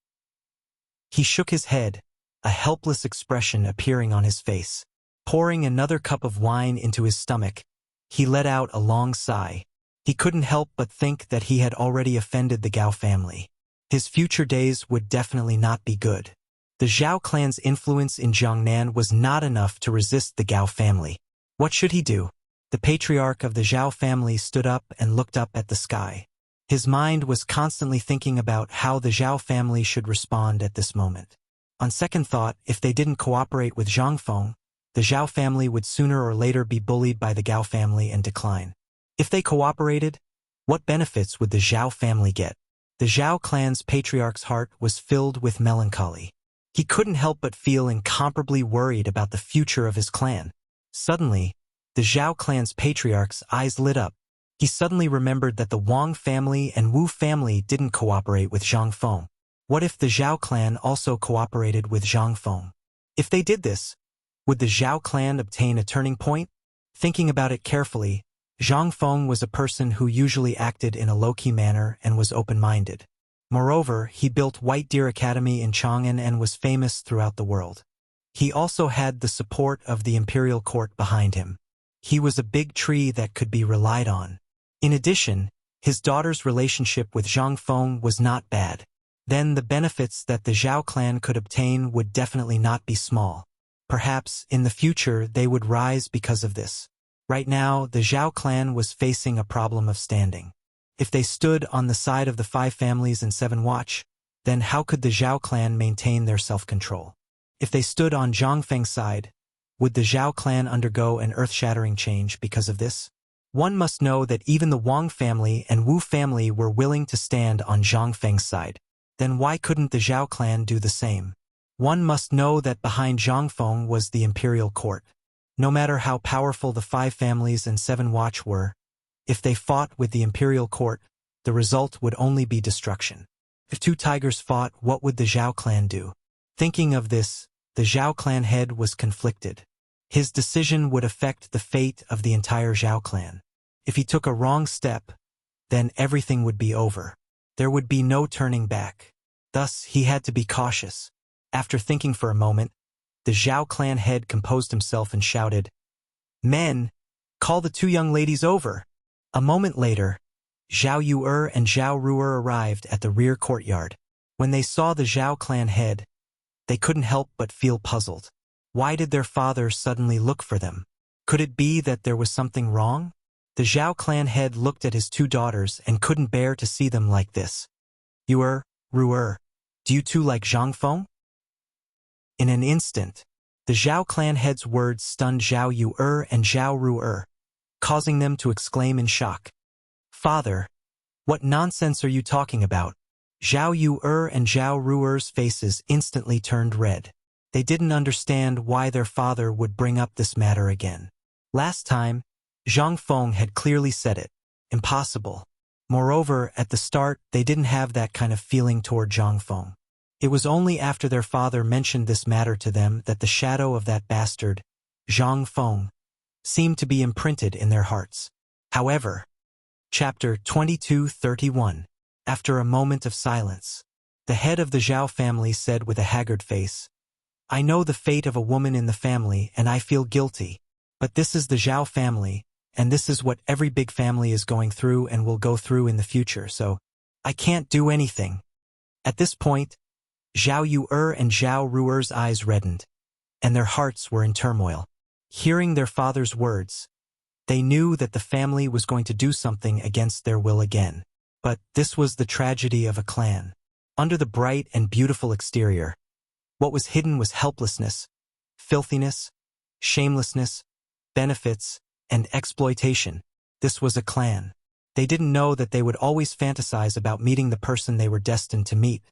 [SPEAKER 1] He shook his head, a helpless expression appearing on his face. Pouring another cup of wine into his stomach, he let out a long sigh. He couldn't help but think that he had already offended the Gao family. His future days would definitely not be good. The Zhao clan's influence in Jiangnan was not enough to resist the Gao family. What should he do? The patriarch of the Zhao family stood up and looked up at the sky. His mind was constantly thinking about how the Zhao family should respond at this moment. On second thought, if they didn't cooperate with Zhang Feng, the Zhao family would sooner or later be bullied by the Gao family and decline. If they cooperated, what benefits would the Zhao family get? The Zhao clan's patriarch's heart was filled with melancholy. He couldn't help but feel incomparably worried about the future of his clan. Suddenly, the Zhao clan's patriarch's eyes lit up. He suddenly remembered that the Wang family and Wu family didn't cooperate with Zhang Feng. What if the Zhao clan also cooperated with Zhang Feng? If they did this, would the Zhao clan obtain a turning point? Thinking about it carefully, Zhang Feng was a person who usually acted in a low-key manner and was open-minded. Moreover, he built White Deer Academy in Chang'an and was famous throughout the world. He also had the support of the imperial court behind him. He was a big tree that could be relied on. In addition, his daughter's relationship with Zhang Feng was not bad. Then the benefits that the Zhao clan could obtain would definitely not be small. Perhaps, in the future, they would rise because of this. Right now, the Zhao clan was facing a problem of standing. If they stood on the side of the 5 families and 7 watch, then how could the Zhao clan maintain their self-control? If they stood on Zhang Feng's side, would the Zhao clan undergo an earth-shattering change because of this? One must know that even the Wang family and Wu family were willing to stand on Zhang Feng's side. Then why couldn't the Zhao clan do the same? One must know that behind Zhang Feng was the imperial court. No matter how powerful the 5 families and 7 watch were, if they fought with the imperial court, the result would only be destruction. If 2 tigers fought, what would the Zhao clan do? Thinking of this, the Zhao clan head was conflicted. His decision would affect the fate of the entire Zhao clan. If he took a wrong step, then everything would be over. There would be no turning back. Thus, he had to be cautious. After thinking for a moment, the Zhao clan head composed himself and shouted, "Men, call the 2 young ladies over." A moment later, Zhao Yu'er and Zhao Ru'er arrived at the rear courtyard. When they saw the Zhao clan head, they couldn't help but feel puzzled. Why did their father suddenly look for them? Could it be that there was something wrong? The Zhao clan head looked at his 2 daughters and couldn't bear to see them like this. "Yu'er, Ru'er, do you 2 like Zhang Feng?" In an instant, the Zhao clan head's words stunned Zhao Yu'er and Zhao Ru'er, causing them to exclaim in shock. "Father, what nonsense are you talking about?" Zhao Yu'er and Zhao Ru'er's faces instantly turned red. They didn't understand why their father would bring up this matter again. Last time, Zhang Feng had clearly said it. Impossible. Moreover, at the start, they didn't have that kind of feeling toward Zhang Feng. It was only after their father mentioned this matter to them that the shadow of that bastard, Zhang Feng, seemed to be imprinted in their hearts. However, Chapter 22:31. After a moment of silence, the head of the Zhao family said with a haggard face, "I know the fate of a woman in the family and I feel guilty, but this is the Zhao family, and this is what every big family is going through and will go through in the future, so I can't do anything." At this point, Zhao Yu'er and Zhao Ru'er's eyes reddened, and their hearts were in turmoil. Hearing their father's words, they knew that the family was going to do something against their will again. But this was the tragedy of a clan. Under the bright and beautiful exterior, what was hidden was helplessness, filthiness, shamelessness, benefits, and exploitation. This was a clan. They didn't know that they would always fantasize about meeting the person they were destined to meet,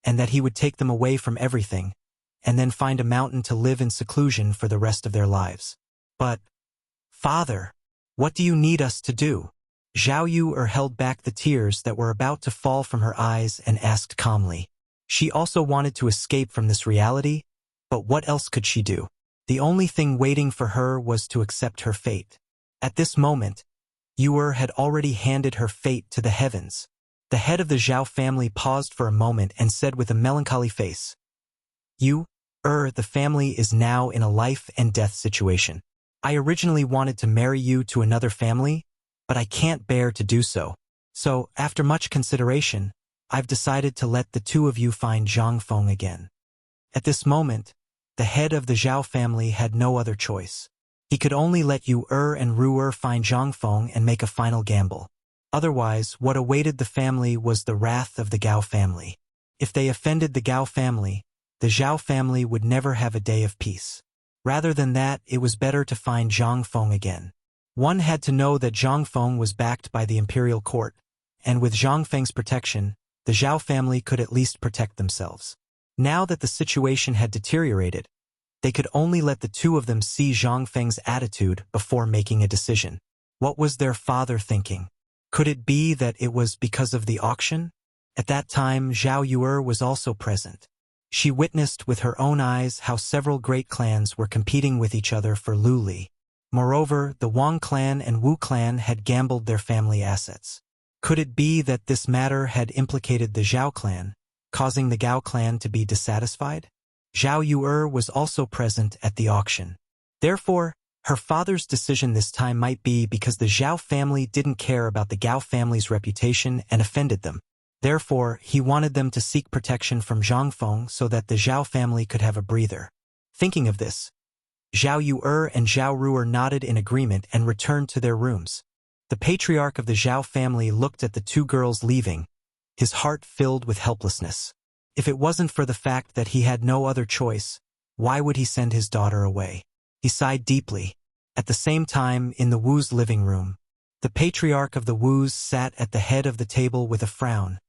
[SPEAKER 1] and that he would take them away from everything, and then find a mountain to live in seclusion for the rest of their lives. But, Father, what do you need us to do? Zhao Yu'er held back the tears that were about to fall from her eyes and asked calmly. She also wanted to escape from this reality, but what else could she do? The only thing waiting for her was to accept her fate. At this moment, Yu'er had already handed her fate to the heavens. The head of the Zhao family paused for a moment and said with a melancholy face, "Yu'er, the family is now in a life and death situation. I originally wanted to marry you to another family, but I can't bear to do so. So, after much consideration, I've decided to let the two of you find Zhang Feng again." At this moment, the head of the Zhao family had no other choice. He could only let Yu'er and Ru'er find Zhang Feng and make a final gamble. Otherwise, what awaited the family was the wrath of the Gao family. If they offended the Gao family, the Zhao family would never have a day of peace. Rather than that, it was better to find Zhang Feng again. One had to know that Zhang Feng was backed by the imperial court, and with Zhang Feng's protection, the Zhao family could at least protect themselves. Now that the situation had deteriorated, they could only let the two of them see Zhang Feng's attitude before making a decision. What was their father thinking? Could it be that it was because of the auction? At that time, Zhao Yu'er was also present. She witnessed with her own eyes how several great clans were competing with each other for Lu Li. Moreover, the Wang clan and Wu clan had gambled their family assets. Could it be that this matter had implicated the Zhao clan, causing the Gao clan to be dissatisfied? Zhao Yu'er was also present at the auction. Therefore, her father's decision this time might be because the Zhao family didn't care about the Gao family's reputation and offended them. Therefore, he wanted them to seek protection from Zhang Feng so that the Zhao family could have a breather. Thinking of this, Zhao Yu'er and Zhao Ru'er nodded in agreement and returned to their rooms. The patriarch of the Zhao family looked at the two girls leaving, his heart filled with helplessness. If it wasn't for the fact that he had no other choice, why would he send his daughter away? He sighed deeply. At the same time, in the Wu's living room, the patriarch of the Wu's sat at the head of the table with a frown,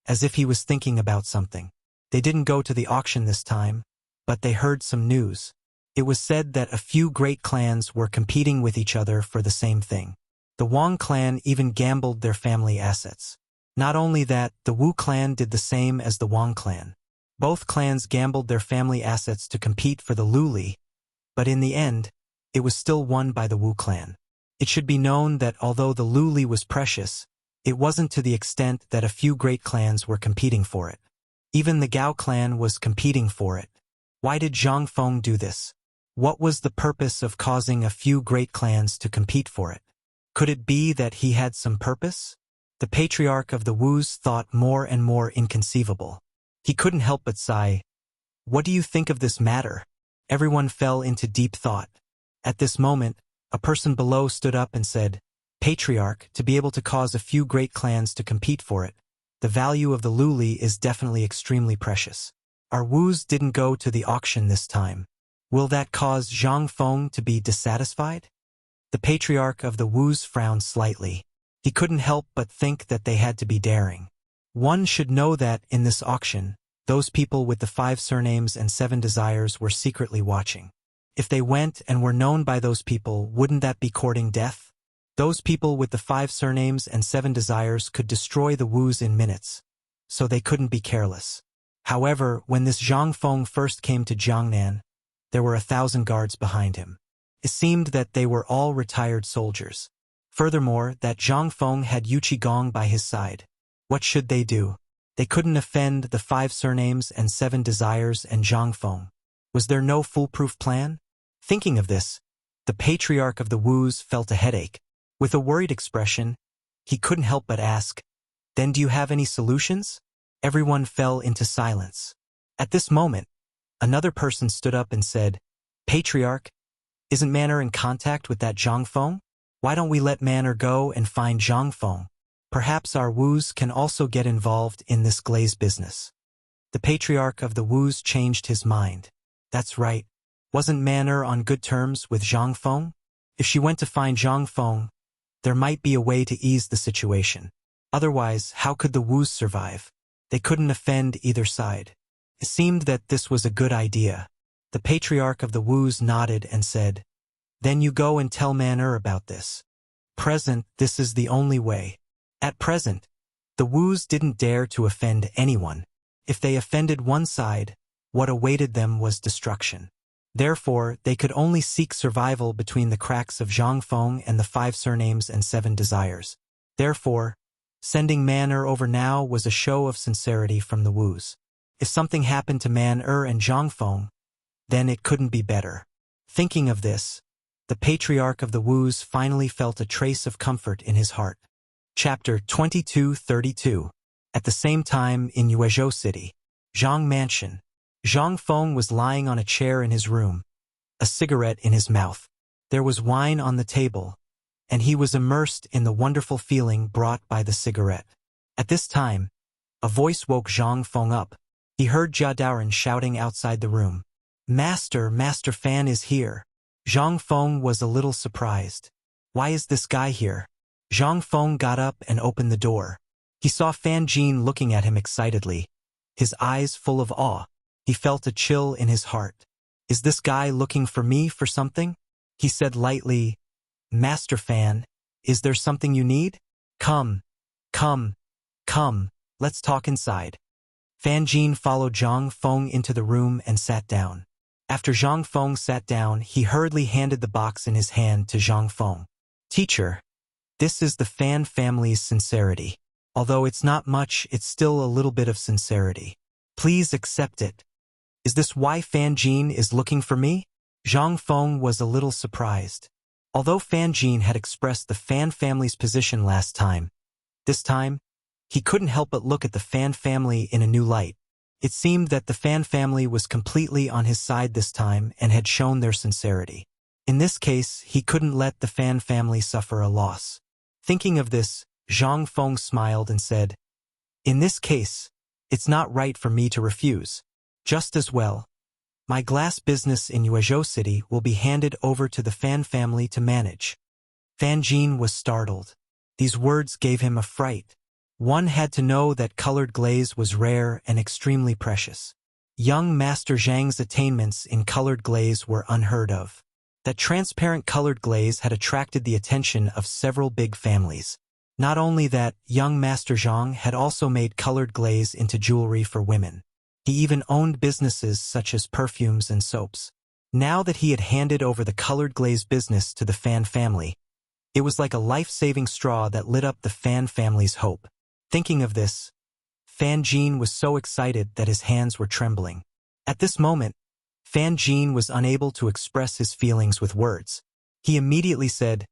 [SPEAKER 1] as if he was thinking about something. They didn't go to the auction this time, but they heard some news. It was said that a few great clans were competing with each other for the same thing. The Wang clan even gambled their family assets. Not only that, the Wu clan did the same as the Wang clan. Both clans gambled their family assets to compete for the Lu Li, but in the end, it was still won by the Wu clan. It should be known that although the Lu Li was precious, it wasn't to the extent that a few great clans were competing for it. Even the Gao clan was competing for it. Why did Zhang Feng do this? What was the purpose of causing a few great clans to compete for it? Could it be that he had some purpose? The patriarch of the Wu's thought more and more inconceivable. He couldn't help but sigh. What do you think of this matter? Everyone fell into deep thought. At this moment, a person below stood up and said, Patriarch, to be able to cause a few great clans to compete for it, the value of the Lu Li is definitely extremely precious. Our Wu's didn't go to the auction this time. Will that cause Zhang Feng to be dissatisfied? The patriarch of the Wu's frowned slightly. He couldn't help but think that they had to be daring. One should know that, in this auction, those people with the 5 surnames and 7 desires were secretly watching. If they went and were known by those people, wouldn't that be courting death? Those people with the 5 surnames and 7 desires could destroy the Wu's in minutes, so they couldn't be careless. However, when this Zhang Feng first came to Jiangnan, there were 1,000 guards behind him. It seemed that they were all retired soldiers. Furthermore, that Zhang Feng had Yu Qigong by his side. What should they do? They couldn't offend the 5 surnames and 7 desires and Zhang Feng. Was there no foolproof plan? Thinking of this, the patriarch of the Wu's felt a headache. With a worried expression, he couldn't help but ask, Then do you have any solutions? Everyone fell into silence. At this moment, another person stood up and said, Patriarch, isn't Manor in contact with that Zhang Feng? Why don't we let Manor go and find Zhang Feng? Perhaps our Wu's can also get involved in this glaze business. The patriarch of the Wu's changed his mind. That's right. Wasn't Manor on good terms with Zhang Feng? If she went to find Zhang Feng, There might be a way to ease the situation. Otherwise, how could the Wus survive? They couldn't offend either side. It seemed that this was a good idea. The patriarch of the Wus nodded and said, "Then you go and tell Man-er about this. Present, this is the only way." At present, the Wus didn't dare to offend anyone. If they offended one side, what awaited them was destruction. Therefore, they could only seek survival between the cracks of Zhang Feng and the 5 surnames and 7 desires. Therefore, sending Man-er over now was a show of sincerity from the Wus. If something happened to Man-er and Zhang Feng, then it couldn't be better. Thinking of this, the patriarch of the Wus finally felt a trace of comfort in his heart. Chapter 2232. At the same time in Yuezhou City, Zhang Mansion, Zhang Feng was lying on a chair in his room, a cigarette in his mouth. There was wine on the table, and he was immersed in the wonderful feeling brought by the cigarette. At this time, a voice woke Zhang Feng up. He heard Jia Daoren shouting outside the room, Master Fan is here." Zhang Feng was a little surprised. "Why is this guy here?" Zhang Feng got up and opened the door. He saw Fan Jin looking at him excitedly, his eyes full of awe. He felt a chill in his heart. "Is this guy looking for me for something?" He said lightly, "Master Fan, is there something you need? Come, let's talk inside." Fan Jin followed Zhang Feng into the room and sat down. After Zhang Feng sat down, he hurriedly handed the box in his hand to Zhang Feng. "Teacher, this is the Fan family's sincerity. Although it's not much, it's still a little bit of sincerity. Please accept it." "Is this why Fan Jin is looking for me?" Zhang Feng was a little surprised. Although Fan Jin had expressed the Fan family's position last time, this time, he couldn't help but look at the Fan family in a new light. It seemed that the Fan family was completely on his side this time and had shown their sincerity. In this case, he couldn't let the Fan family suffer a loss. Thinking of this, Zhang Feng smiled and said, "In this case, it's not right for me to refuse. Just as well, my glass business in Yuezhou City will be handed over to the Fan family to manage." Fan Jin was startled. These words gave him a fright. One had to know that colored glaze was rare and extremely precious. Young Master Zhang's attainments in colored glaze were unheard of. That transparent colored glaze had attracted the attention of several big families. Not only that, young Master Zhang had also made colored glaze into jewelry for women. He even owned businesses such as perfumes and soaps. Now that he had handed over the colored glaze business to the Fan family, it was like a life-saving straw that lit up the Fan family's hope. Thinking of this, Fan Jin was so excited that his hands were trembling. At this moment, Fan Jin was unable to express his feelings with words. He immediately said,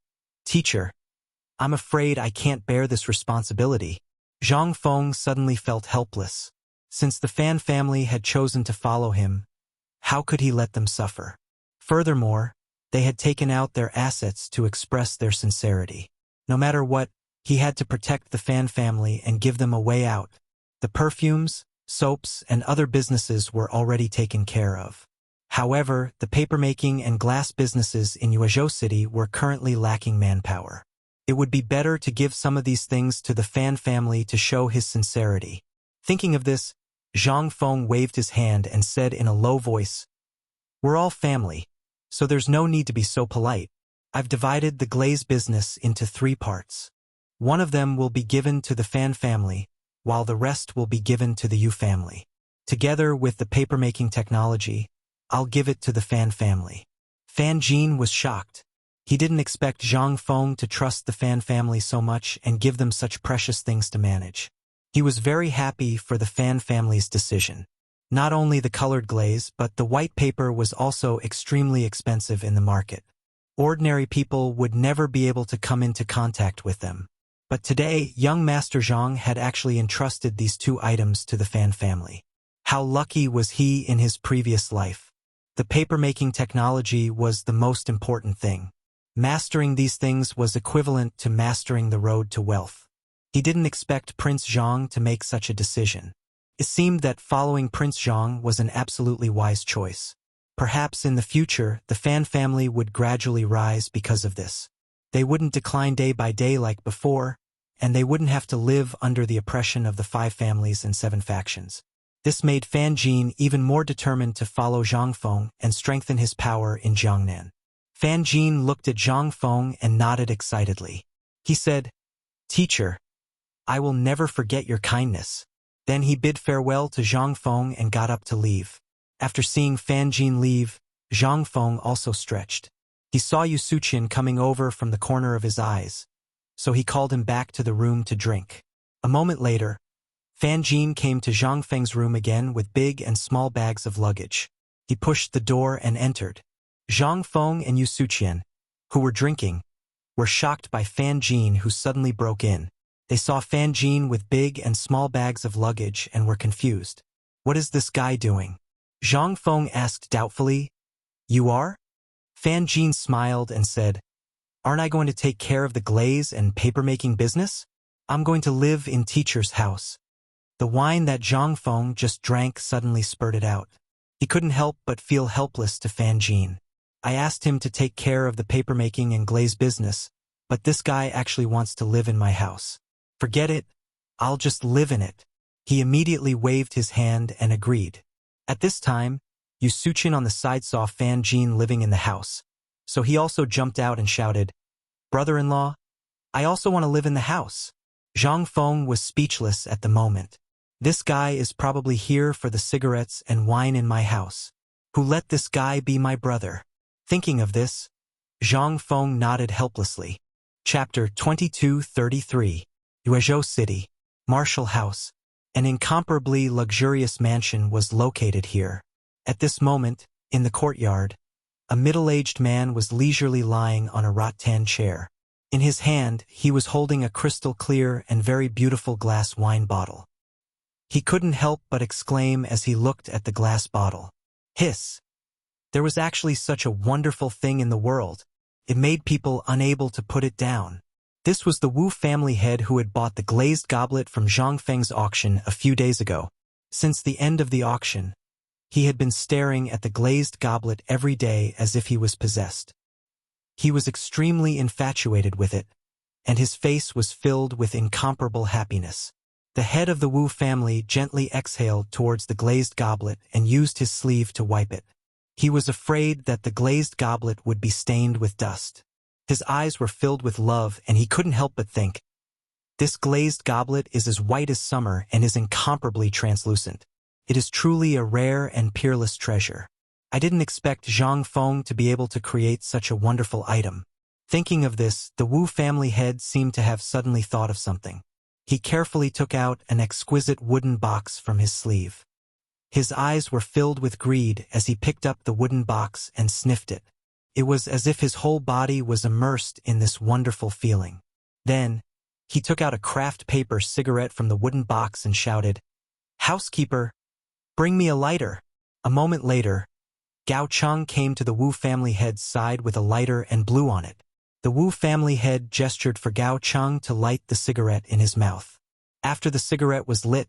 [SPEAKER 1] "Teacher, I'm afraid I can't bear this responsibility." Zhang Feng suddenly felt helpless. Since the Fan family had chosen to follow him, how could he let them suffer? Furthermore, they had taken out their assets to express their sincerity. No matter what, he had to protect the Fan family and give them a way out. The perfumes, soaps, and other businesses were already taken care of. However, the papermaking and glass businesses in Yuezhou City were currently lacking manpower. It would be better to give some of these things to the Fan family to show his sincerity. Thinking of this, Zhang Feng waved his hand and said in a low voice, "We're all family, so there's no need to be so polite. I've divided the glaze business into 3 parts. One of them will be given to the Fan family, while the rest will be given to the Yu family. Together with the papermaking technology, I'll give it to the Fan family." Fan Jin was shocked. He didn't expect Zhang Feng to trust the Fan family so much and give them such precious things to manage. He was very happy for the Fan family's decision. Not only the colored glaze, but the white paper was also extremely expensive in the market. Ordinary people would never be able to come into contact with them. But today, young Master Zhang had actually entrusted these 2 items to the Fan family. How lucky was he in his previous life? The papermaking technology was the most important thing. Mastering these things was equivalent to mastering the road to wealth. He didn't expect Prince Zhang to make such a decision. It seemed that following Prince Zhang was an absolutely wise choice. Perhaps in the future, the Fan family would gradually rise because of this. They wouldn't decline day by day like before, and they wouldn't have to live under the oppression of the 5 families and 7 factions. This made Fan Jin even more determined to follow Zhang Feng and strengthen his power in Jiangnan. Fan Jin looked at Zhang Feng and nodded excitedly. He said, "Teacher, I will never forget your kindness." Then he bid farewell to Zhang Feng and got up to leave. After seeing Fan Jin leave, Zhang Feng also stretched. He saw Yu Suqian coming over from the corner of his eyes, so he called him back to the room to drink. A moment later, Fan Jin came to Zhang Feng's room again with big and small bags of luggage. He pushed the door and entered. Zhang Feng and Yu Suqian, who were drinking, were shocked by Fan Jin, who suddenly broke in. They saw Fan Jin with big and small bags of luggage and were confused. "What is this guy doing?" Zhang Feng asked doubtfully. "You are?" Fan Jin smiled and said, "Aren't I going to take care of the glaze and paper-making business? I'm going to live in teacher's house." The wine that Zhang Feng just drank suddenly spurted out. He couldn't help but feel helpless to Fan Jin. "I asked him to take care of the paper-making and glaze business, but this guy actually wants to live in my house. Forget it, I'll just live in it." He immediately waved his hand and agreed. At this time, Yu Suqian on the side saw Fan Jin living in the house, so he also jumped out and shouted, "Brother-in-law, I also want to live in the house." Zhang Feng was speechless at the moment. "This guy is probably here for the cigarettes and wine in my house. Who let this guy be my brother?" Thinking of this, Zhang Feng nodded helplessly. Chapter 2233. Yuezhou City, Martial House. An incomparably luxurious mansion was located here. At this moment, in the courtyard, a middle-aged man was leisurely lying on a rattan chair. In his hand, he was holding a crystal-clear and very beautiful glass wine bottle. He couldn't help but exclaim as he looked at the glass bottle. Hiss! There was actually such a wonderful thing in the world. It made people unable to put it down. This was the Wu family head who had bought the glazed goblet from Zhang Feng's auction a few days ago. Since the end of the auction, he had been staring at the glazed goblet every day as if he was possessed. He was extremely infatuated with it, and his face was filled with incomparable happiness. The head of the Wu family gently exhaled towards the glazed goblet and used his sleeve to wipe it. He was afraid that the glazed goblet would be stained with dust. His eyes were filled with love, and he couldn't help but think, "This glazed goblet is as white as summer and is incomparably translucent. It is truly a rare and peerless treasure. I didn't expect Zhang Feng to be able to create such a wonderful item." Thinking of this, the Wu family head seemed to have suddenly thought of something. He carefully took out an exquisite wooden box from his sleeve. His eyes were filled with greed as he picked up the wooden box and sniffed it. It was as if his whole body was immersed in this wonderful feeling. Then, he took out a craft paper cigarette from the wooden box and shouted, "Housekeeper, bring me a lighter." A moment later, Gao Cheng came to the Wu family head's side with a lighter and blew on it. The Wu family head gestured for Gao Cheng to light the cigarette in his mouth. After the cigarette was lit,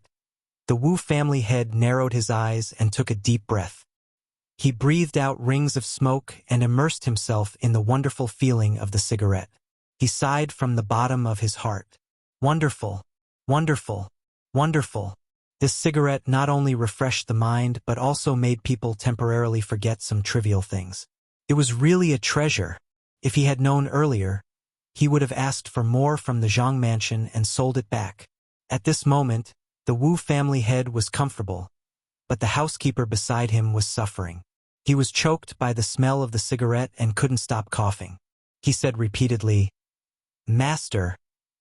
[SPEAKER 1] the Wu family head narrowed his eyes and took a deep breath. He breathed out rings of smoke and immersed himself in the wonderful feeling of the cigarette. He sighed from the bottom of his heart. Wonderful, wonderful, wonderful. This cigarette not only refreshed the mind but also made people temporarily forget some trivial things. It was really a treasure. If he had known earlier, he would have asked for more from the Zhang mansion and sold it back. At this moment, the Wu family head was comfortable, but the housekeeper beside him was suffering. He was choked by the smell of the cigarette and couldn't stop coughing. He said repeatedly, "Master,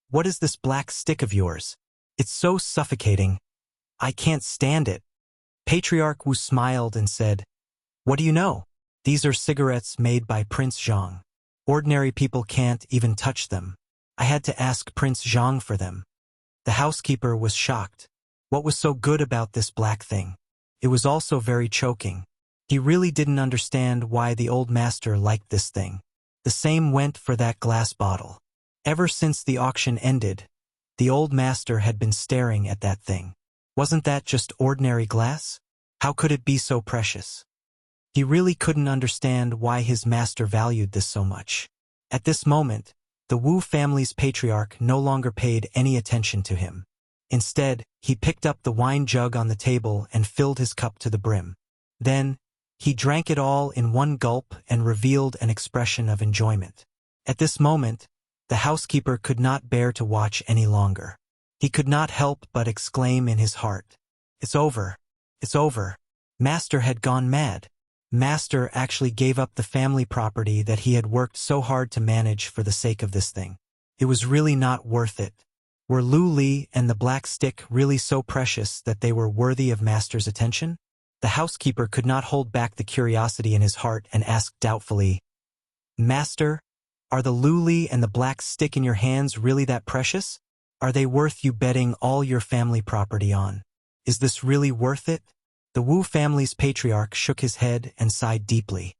[SPEAKER 1] what is this black stick of yours? It's so suffocating. I can't stand it." Patriarch Wu smiled and said, "What do you know? These are cigarettes made by Prince Zhang. Ordinary people can't even touch them. I had to ask Prince Zhang for them." The housekeeper was shocked. What was so good about this black thing? It was also very choking. He really didn't understand why the old master liked this thing. The same went for that glass bottle. Ever since the auction ended, the old master had been staring at that thing. Wasn't that just ordinary glass? How could it be so precious? He really couldn't understand why his master valued this so much. At this moment, The Wu family's patriarch no longer paid any attention to him. Instead, he picked up the wine jug on the table and filled his cup to the brim. Then, he drank it all in one gulp and revealed an expression of enjoyment. At this moment, the housekeeper could not bear to watch any longer. He could not help but exclaim in his heart, "It's over. It's over. Master had gone mad. Master actually gave up the family property that he had worked so hard to manage for the sake of this thing. It was really not worth it. Were Lu Li and the black stick really so precious that they were worthy of Master's attention?" The housekeeper could not hold back the curiosity in his heart and asked doubtfully, "Master, are the Lu Li and the black stick in your hands really that precious? Are they worth you betting all your family property on? Is this really worth it?" The Wu family's patriarch shook his head and sighed deeply.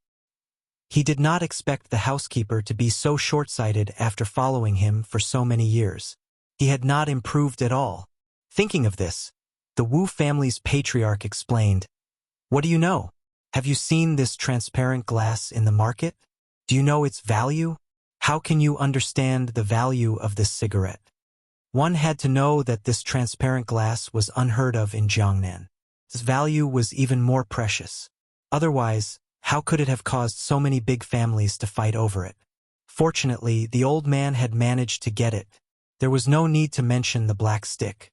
[SPEAKER 1] He did not expect the housekeeper to be so short-sighted after following him for so many years. He had not improved at all. Thinking of this, the Wu family's patriarch explained, "What do you know? Have you seen this transparent glass in the market? Do you know its value? How can you understand the value of this cigarette?" One had to know that this transparent glass was unheard of in Jiangnan. Its value was even more precious. Otherwise, how could it have caused so many big families to fight over it? Fortunately, the old man had managed to get it. There was no need to mention the black stick.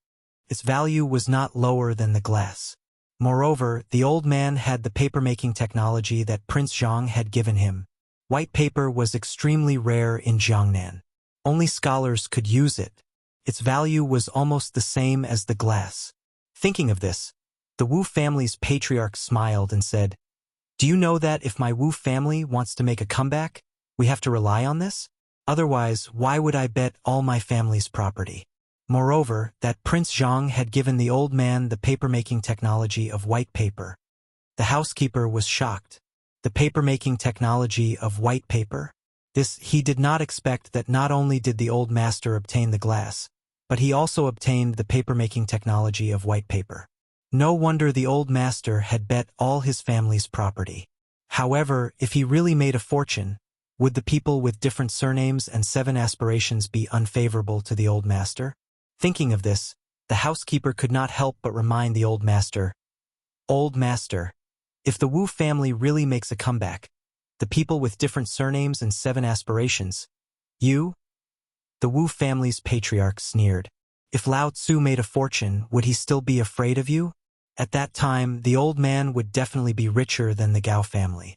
[SPEAKER 1] Its value was not lower than the glass. Moreover, the old man had the paper-making technology that Prince Zhang had given him. White paper was extremely rare in Jiangnan. Only scholars could use it. Its value was almost the same as the glass. Thinking of this, the Wu family's patriarch smiled and said, "Do you know that if my Wu family wants to make a comeback, we have to rely on this? Otherwise, why would I bet all my family's property?" Moreover, that Prince Zhang had given the old man the paper-making technology of white paper. The housekeeper was shocked. The paper-making technology of white paper? This he did not expect that not only did the old master obtain the glass, but he also obtained the paper-making technology of white paper. No wonder the old master had bet all his family's property. However, if he really made a fortune, would the people with different surnames and 7 aspirations be unfavorable to the old master? Thinking of this, the housekeeper could not help but remind the old master, "Old master, if the Wu family really makes a comeback, the people with different surnames and 7 aspirations, you?" The Wu family's patriarch sneered. "If Lao Tzu made a fortune, would he still be afraid of you?" At that time, the old man would definitely be richer than the Gao family.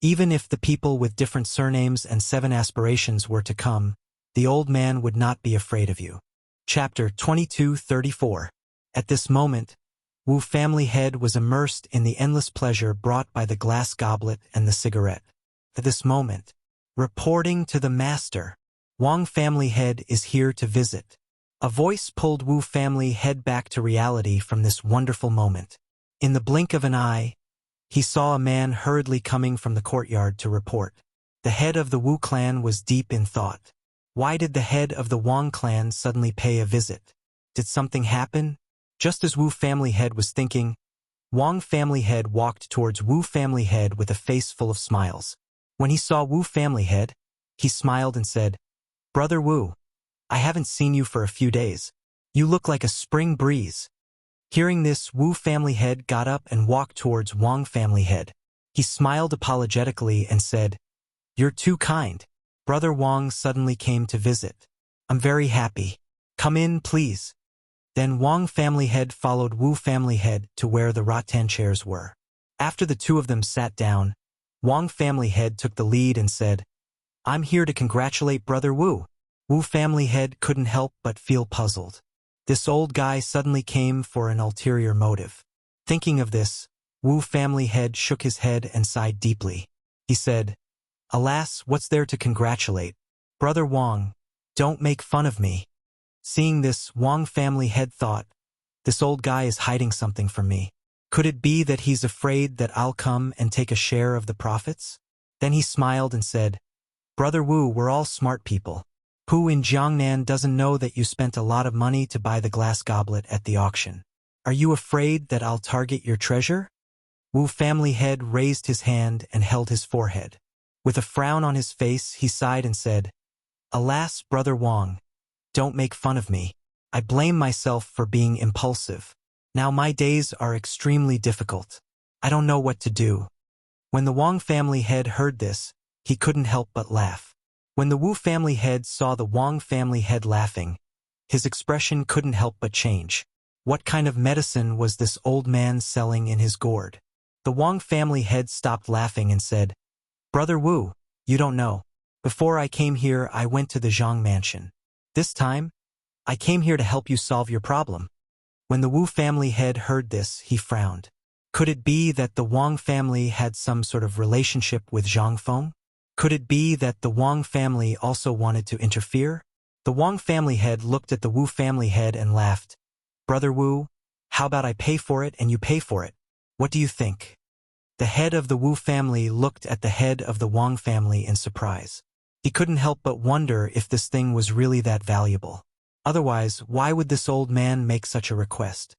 [SPEAKER 1] Even if the people with different surnames and 7 aspirations were to come, the old man would not be afraid of you. Chapter 22:34. At this moment, Wu family head was immersed in the endless pleasure brought by the glass goblet and the cigarette. At this moment, reporting to the master, "Wang family head is here to visit." A voice pulled Wu family head back to reality from this wonderful moment. In the blink of an eye, he saw a man hurriedly coming from the courtyard to report. The head of the Wu clan was deep in thought. Why did the head of the Wang clan suddenly pay a visit? Did something happen? Just as Wu family head was thinking, Wang family head walked towards Wu family head with a face full of smiles. When he saw Wu family head, he smiled and said, "Brother Wu, I haven't seen you for a few days. You look like a spring breeze." Hearing this, Wu family head got up and walked towards Wang family head. He smiled apologetically and said, "You're too kind. Brother Wang suddenly came to visit. I'm very happy. Come in, please." Then Wang family head followed Wu family head to where the rattan chairs were. After the two of them sat down, Wang family head took the lead and said, "I'm here to congratulate Brother Wu." Wu family head couldn't help but feel puzzled. This old guy suddenly came for an ulterior motive. Thinking of this, Wu family head shook his head and sighed deeply. He said, "Alas, what's there to congratulate? Brother Wang, don't make fun of me." Seeing this, Wang family head thought, "This old guy is hiding something from me. Could it be that he's afraid that I'll come and take a share of the profits?" Then he smiled and said, "Brother Wu, we're all smart people. Who in Jiangnan doesn't know that you spent a lot of money to buy the glass goblet at the auction? Are you afraid that I'll target your treasure?" Wu family head raised his hand and held his forehead. With a frown on his face, he sighed and said, Alas, Brother Wang, don't make fun of me. I blame myself for being impulsive. Now my days are extremely difficult. I don't know what to do. When the Wang family head heard this, he couldn't help but laugh. When the Wu family head saw the Wang family head laughing, his expression couldn't help but change. What kind of medicine was this old man selling in his gourd? The Wang family head stopped laughing and said, Brother Wu, you don't know. Before I came here, I went to the Zhang mansion. This time, I came here to help you solve your problem. When the Wu family head heard this, he frowned. Could it be that the Wang family had some sort of relationship with Zhang Feng? Could it be that the Wang family also wanted to interfere? The Wang family head looked at the Wu family head and laughed. Brother Wu, how about I pay for it and you pay for it? What do you think? The head of the Wu family looked at the head of the Wang family in surprise. He couldn't help but wonder if this thing was really that valuable. Otherwise, why would this old man make such a request?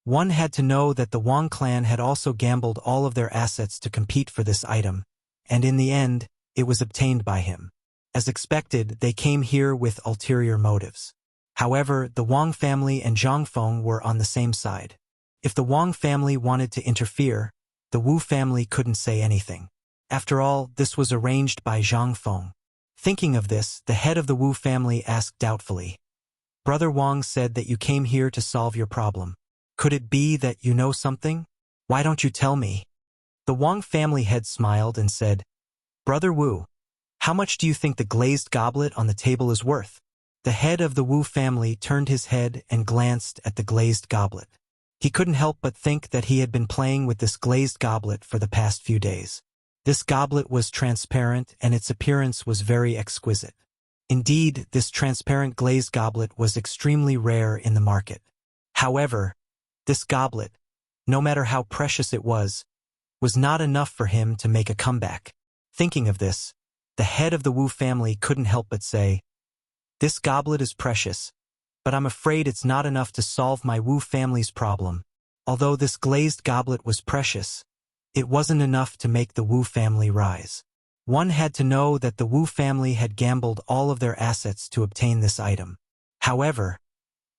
[SPEAKER 1] One had to know that the Wang clan had also gambled all of their assets to compete for this item, and in the end, it was obtained by him. As expected, they came here with ulterior motives. However, the Wang family and Zhang Feng were on the same side. If the Wang family wanted to interfere, the Wu family couldn't say anything. After all, this was arranged by Zhang Feng. Thinking of this, the head of the Wu family asked doubtfully, Brother Wang said that you came here to solve your problem. Could it be that you know something? Why don't you tell me? The Wang family head smiled and said, Brother Wu, how much do you think the glazed goblet on the table is worth? The head of the Wu family turned his head and glanced at the glazed goblet. He couldn't help but think that he had been playing with this glazed goblet for the past few days. This goblet was transparent and its appearance was very exquisite. Indeed, this transparent glazed goblet was extremely rare in the market. However, this goblet, no matter how precious it was not enough for him to make a comeback. Thinking of this, the head of the Wu family couldn't help but say, This goblet is precious, but I'm afraid it's not enough to solve my Wu family's problem. Although this glazed goblet was precious, it wasn't enough to make the Wu family rise. One had to know that the Wu family had gambled all of their assets to obtain this item. However,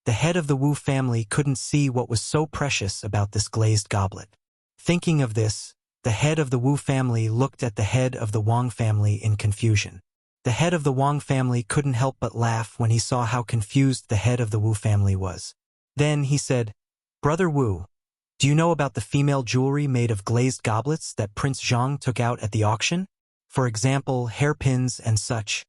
[SPEAKER 1] the head of the Wu family couldn't see what was so precious about this glazed goblet. Thinking of this, the head of the Wu family looked at the head of the Wang family in confusion. The head of the Wang family couldn't help but laugh when he saw how confused the head of the Wu family was. Then he said, Brother Wu, do you know about the female jewelry made of glazed goblets that Prince Zhang took out at the auction? For example, hairpins and such.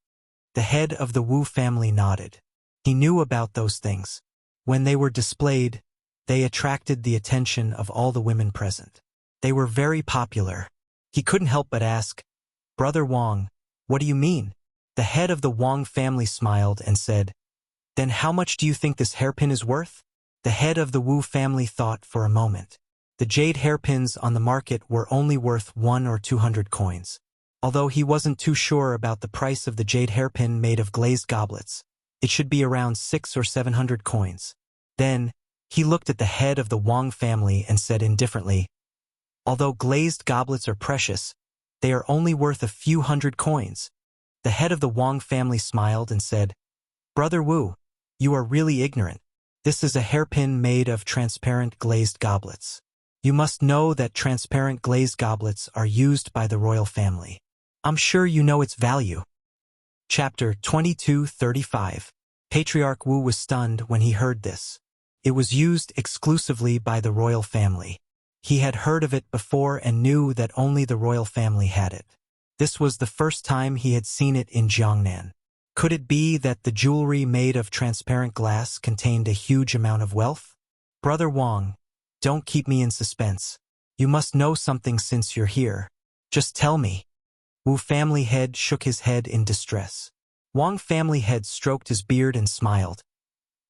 [SPEAKER 1] The head of the Wu family nodded. He knew about those things. When they were displayed, they attracted the attention of all the women present. They were very popular. He couldn't help but ask, Brother Wang, what do you mean? The head of the Wang family smiled and said, Then how much do you think this hairpin is worth? The head of the Wu family thought for a moment. The jade hairpins on the market were only worth 100 or 200 coins. Although he wasn't too sure about the price of the jade hairpin made of glazed goblets, it should be around 600 or 700 coins. Then, he looked at the head of the Wang family and said indifferently, Although glazed goblets are precious, they are only worth a few hundred coins. The head of the Wang family smiled and said, Brother Wu, you are really ignorant. This is a hairpin made of transparent glazed goblets. You must know that transparent glazed goblets are used by the royal family. I'm sure you know its value. Chapter 22:35. Patriarch Wu was stunned when he heard this. It was used exclusively by the royal family. He had heard of it before and knew that only the royal family had it. This was the first time he had seen it in Jiangnan. Could it be that the jewelry made of transparent glass contained a huge amount of wealth? Brother Wang, don't keep me in suspense. You must know something since you're here. Just tell me. Wu family head shook his head in distress. Wang family head stroked his beard and smiled.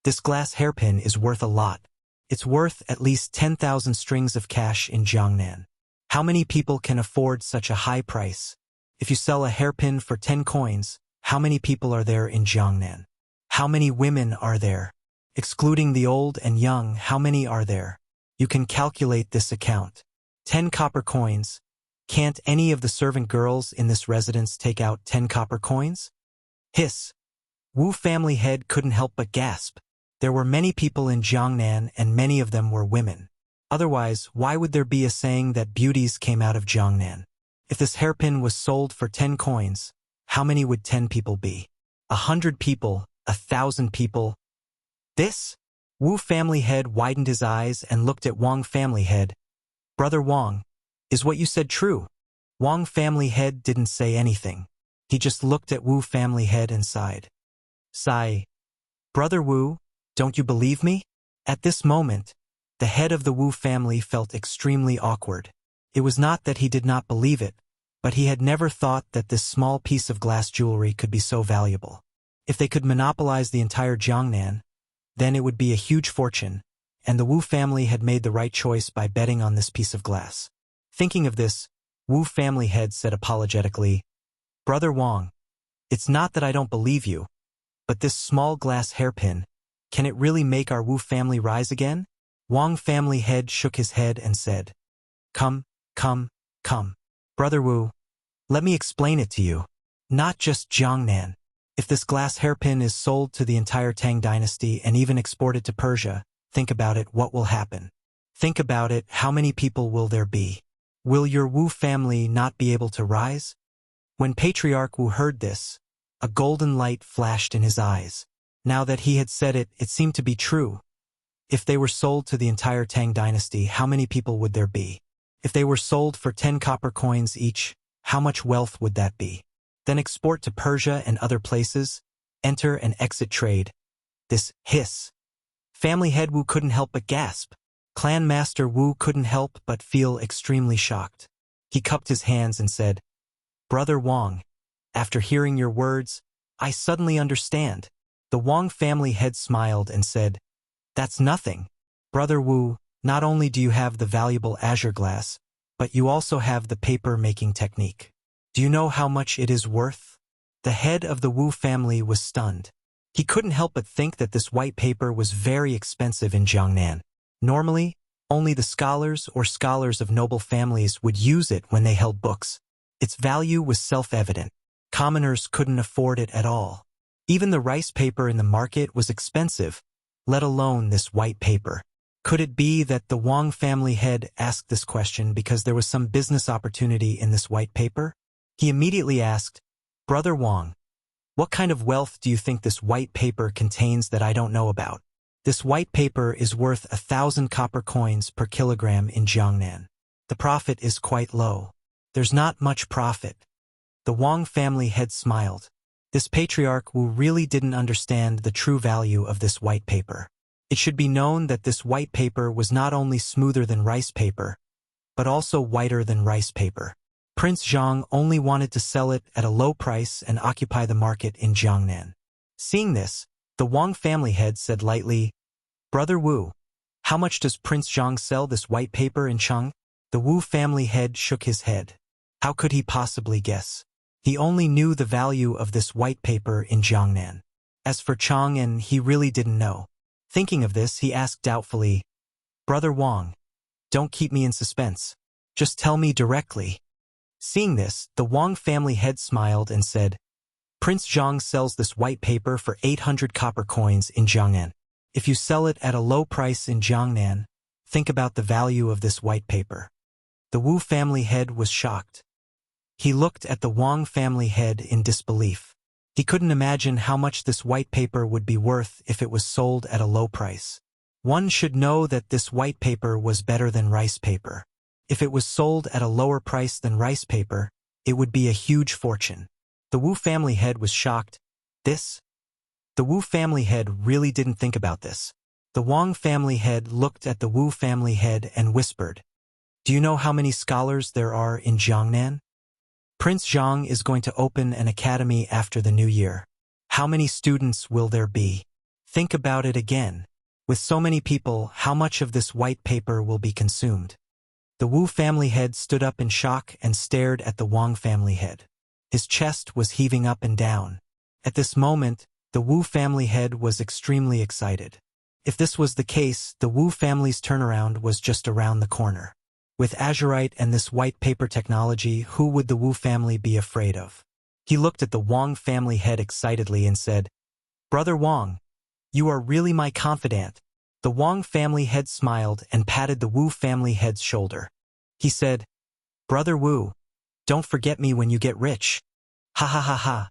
[SPEAKER 1] This glass hairpin is worth a lot. It's worth at least 10,000 strings of cash in Jiangnan. How many people can afford such a high price? If you sell a hairpin for 10 coins, how many people are there in Jiangnan? How many women are there? Excluding the old and young, how many are there? You can calculate this account. 10 copper coins. Can't any of the servant girls in this residence take out 10 copper coins? Hiss. Wu family head couldn't help but gasp. There were many people in Jiangnan and many of them were women. Otherwise, why would there be a saying that beauties came out of Jiangnan? If this hairpin was sold for 10 coins, how many would 10 people be? 100 people, 1,000 people? This? Wu family head widened his eyes and looked at Wang family head. Brother Wang, is what you said true? Wang family head didn't say anything. He just looked at Wu family head and sighed. Sigh. Brother Wu, don't you believe me? At this moment, the head of the Wu family felt extremely awkward. It was not that he did not believe it, but he had never thought that this small piece of glass jewelry could be so valuable. If they could monopolize the entire Jiangnan, then it would be a huge fortune, and the Wu family had made the right choice by betting on this piece of glass. Thinking of this, Wu family head said apologetically, Brother Wang, it's not that I don't believe you, but this small glass hairpin, can it really make our Wu family rise again? Wang family head shook his head and said, Come. Brother Wu, let me explain it to you. Not just Jiangnan. If this glass hairpin is sold to the entire Tang dynasty and even exported to Persia, think about it, what will happen? Think about it, how many people will there be? Will your Wu family not be able to rise? When Patriarch Wu heard this, a golden light flashed in his eyes. Now that he had said it, it seemed to be true. If they were sold to the entire Tang dynasty, how many people would there be? If they were sold for 10 copper coins each, how much wealth would that be? Then export to Persia and other places, enter and exit trade. This hiss. Family head Wu couldn't help but gasp. Clan Master Wu couldn't help but feel extremely shocked. He cupped his hands and said, Brother Wang, after hearing your words, I suddenly understand. The Wang family head smiled and said, That's nothing. Brother Wu, not only do you have the valuable azure glass, but you also have the paper-making technique. Do you know how much it is worth? The head of the Wu family was stunned. He couldn't help but think that this white paper was very expensive in Jiangnan. Normally, only the scholars or scholars of noble families would use it when they held books. Its value was self-evident. Commoners couldn't afford it at all. Even the rice paper in the market was expensive, let alone this white paper. Could it be that the Wang family head asked this question because there was some business opportunity in this white paper? He immediately asked, Brother Wang, what kind of wealth do you think this white paper contains that I don't know about? This white paper is worth 1,000 copper coins per kilogram in Jiangnan. The profit is quite low. There's not much profit. The Wang family head smiled. This patriarch Wu really didn't understand the true value of this white paper. It should be known that this white paper was not only smoother than rice paper, but also whiter than rice paper. Prince Zhang only wanted to sell it at a low price and occupy the market in Jiangnan. Seeing this, the Wang family head said lightly, Brother Wu, how much does Prince Zhang sell this white paper in Cheng? The Wu family head shook his head. How could he possibly guess? He only knew the value of this white paper in Jiangnan. As for Chang'an, he really didn't know. Thinking of this, he asked doubtfully, Brother Wang, don't keep me in suspense. Just tell me directly. Seeing this, the Wang family head smiled and said, Prince Zhang sells this white paper for 800 copper coins in Jiangnan. If you sell it at a low price in Jiangnan, think about the value of this white paper. The Wu family head was shocked. He looked at the Wang family head in disbelief. He couldn't imagine how much this white paper would be worth if it was sold at a low price. One should know that this white paper was better than rice paper. If it was sold at a lower price than rice paper, it would be a huge fortune. The Wu family head was shocked. This? The Wu family head really didn't think about this. The Wang family head looked at the Wu family head and whispered, Do you know how many scholars there are in Jiangnan? Prince Zhang is going to open an academy after the new year. How many students will there be? Think about it again. With so many people, how much of this white paper will be consumed? The Wu family head stood up in shock and stared at the Wang family head. His chest was heaving up and down. At this moment, the Wu family head was extremely excited. If this was the case, the Wu family's turnaround was just around the corner. With azurite and this white paper technology, who would the Wu family be afraid of? He looked at the Wang family head excitedly and said, Brother Wang, you are really my confidant. The Wang family head smiled and patted the Wu family head's shoulder. He said, Brother Wu, don't forget me when you get rich. Ha ha ha ha.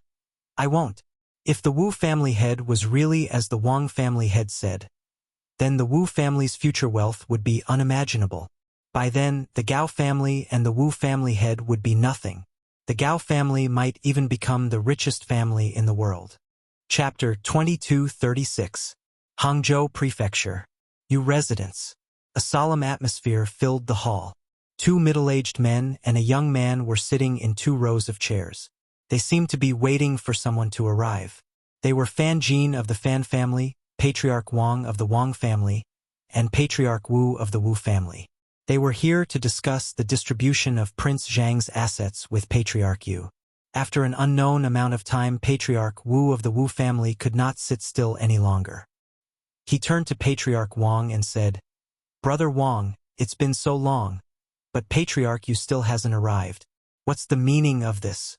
[SPEAKER 1] I won't. If the Wu family head was really as the Wang family head said, then the Wu family's future wealth would be unimaginable. By then, the Gao family and the Wu family head would be nothing. The Gao family might even become the richest family in the world. Chapter 2236. Hangzhou Prefecture. Yu residence. A solemn atmosphere filled the hall. 2 middle-aged men and a young man were sitting in 2 rows of chairs. They seemed to be waiting for someone to arrive. They were Fan Jin of the Fan family, Patriarch Wang of the Wang family, and Patriarch Wu of the Wu family. They were here to discuss the distribution of Prince Zhang's assets with Patriarch Yu. After an unknown amount of time, Patriarch Wu of the Wu family could not sit still any longer. He turned to Patriarch Wang and said, Brother Wang, it's been so long, but Patriarch Yu still hasn't arrived. What's the meaning of this?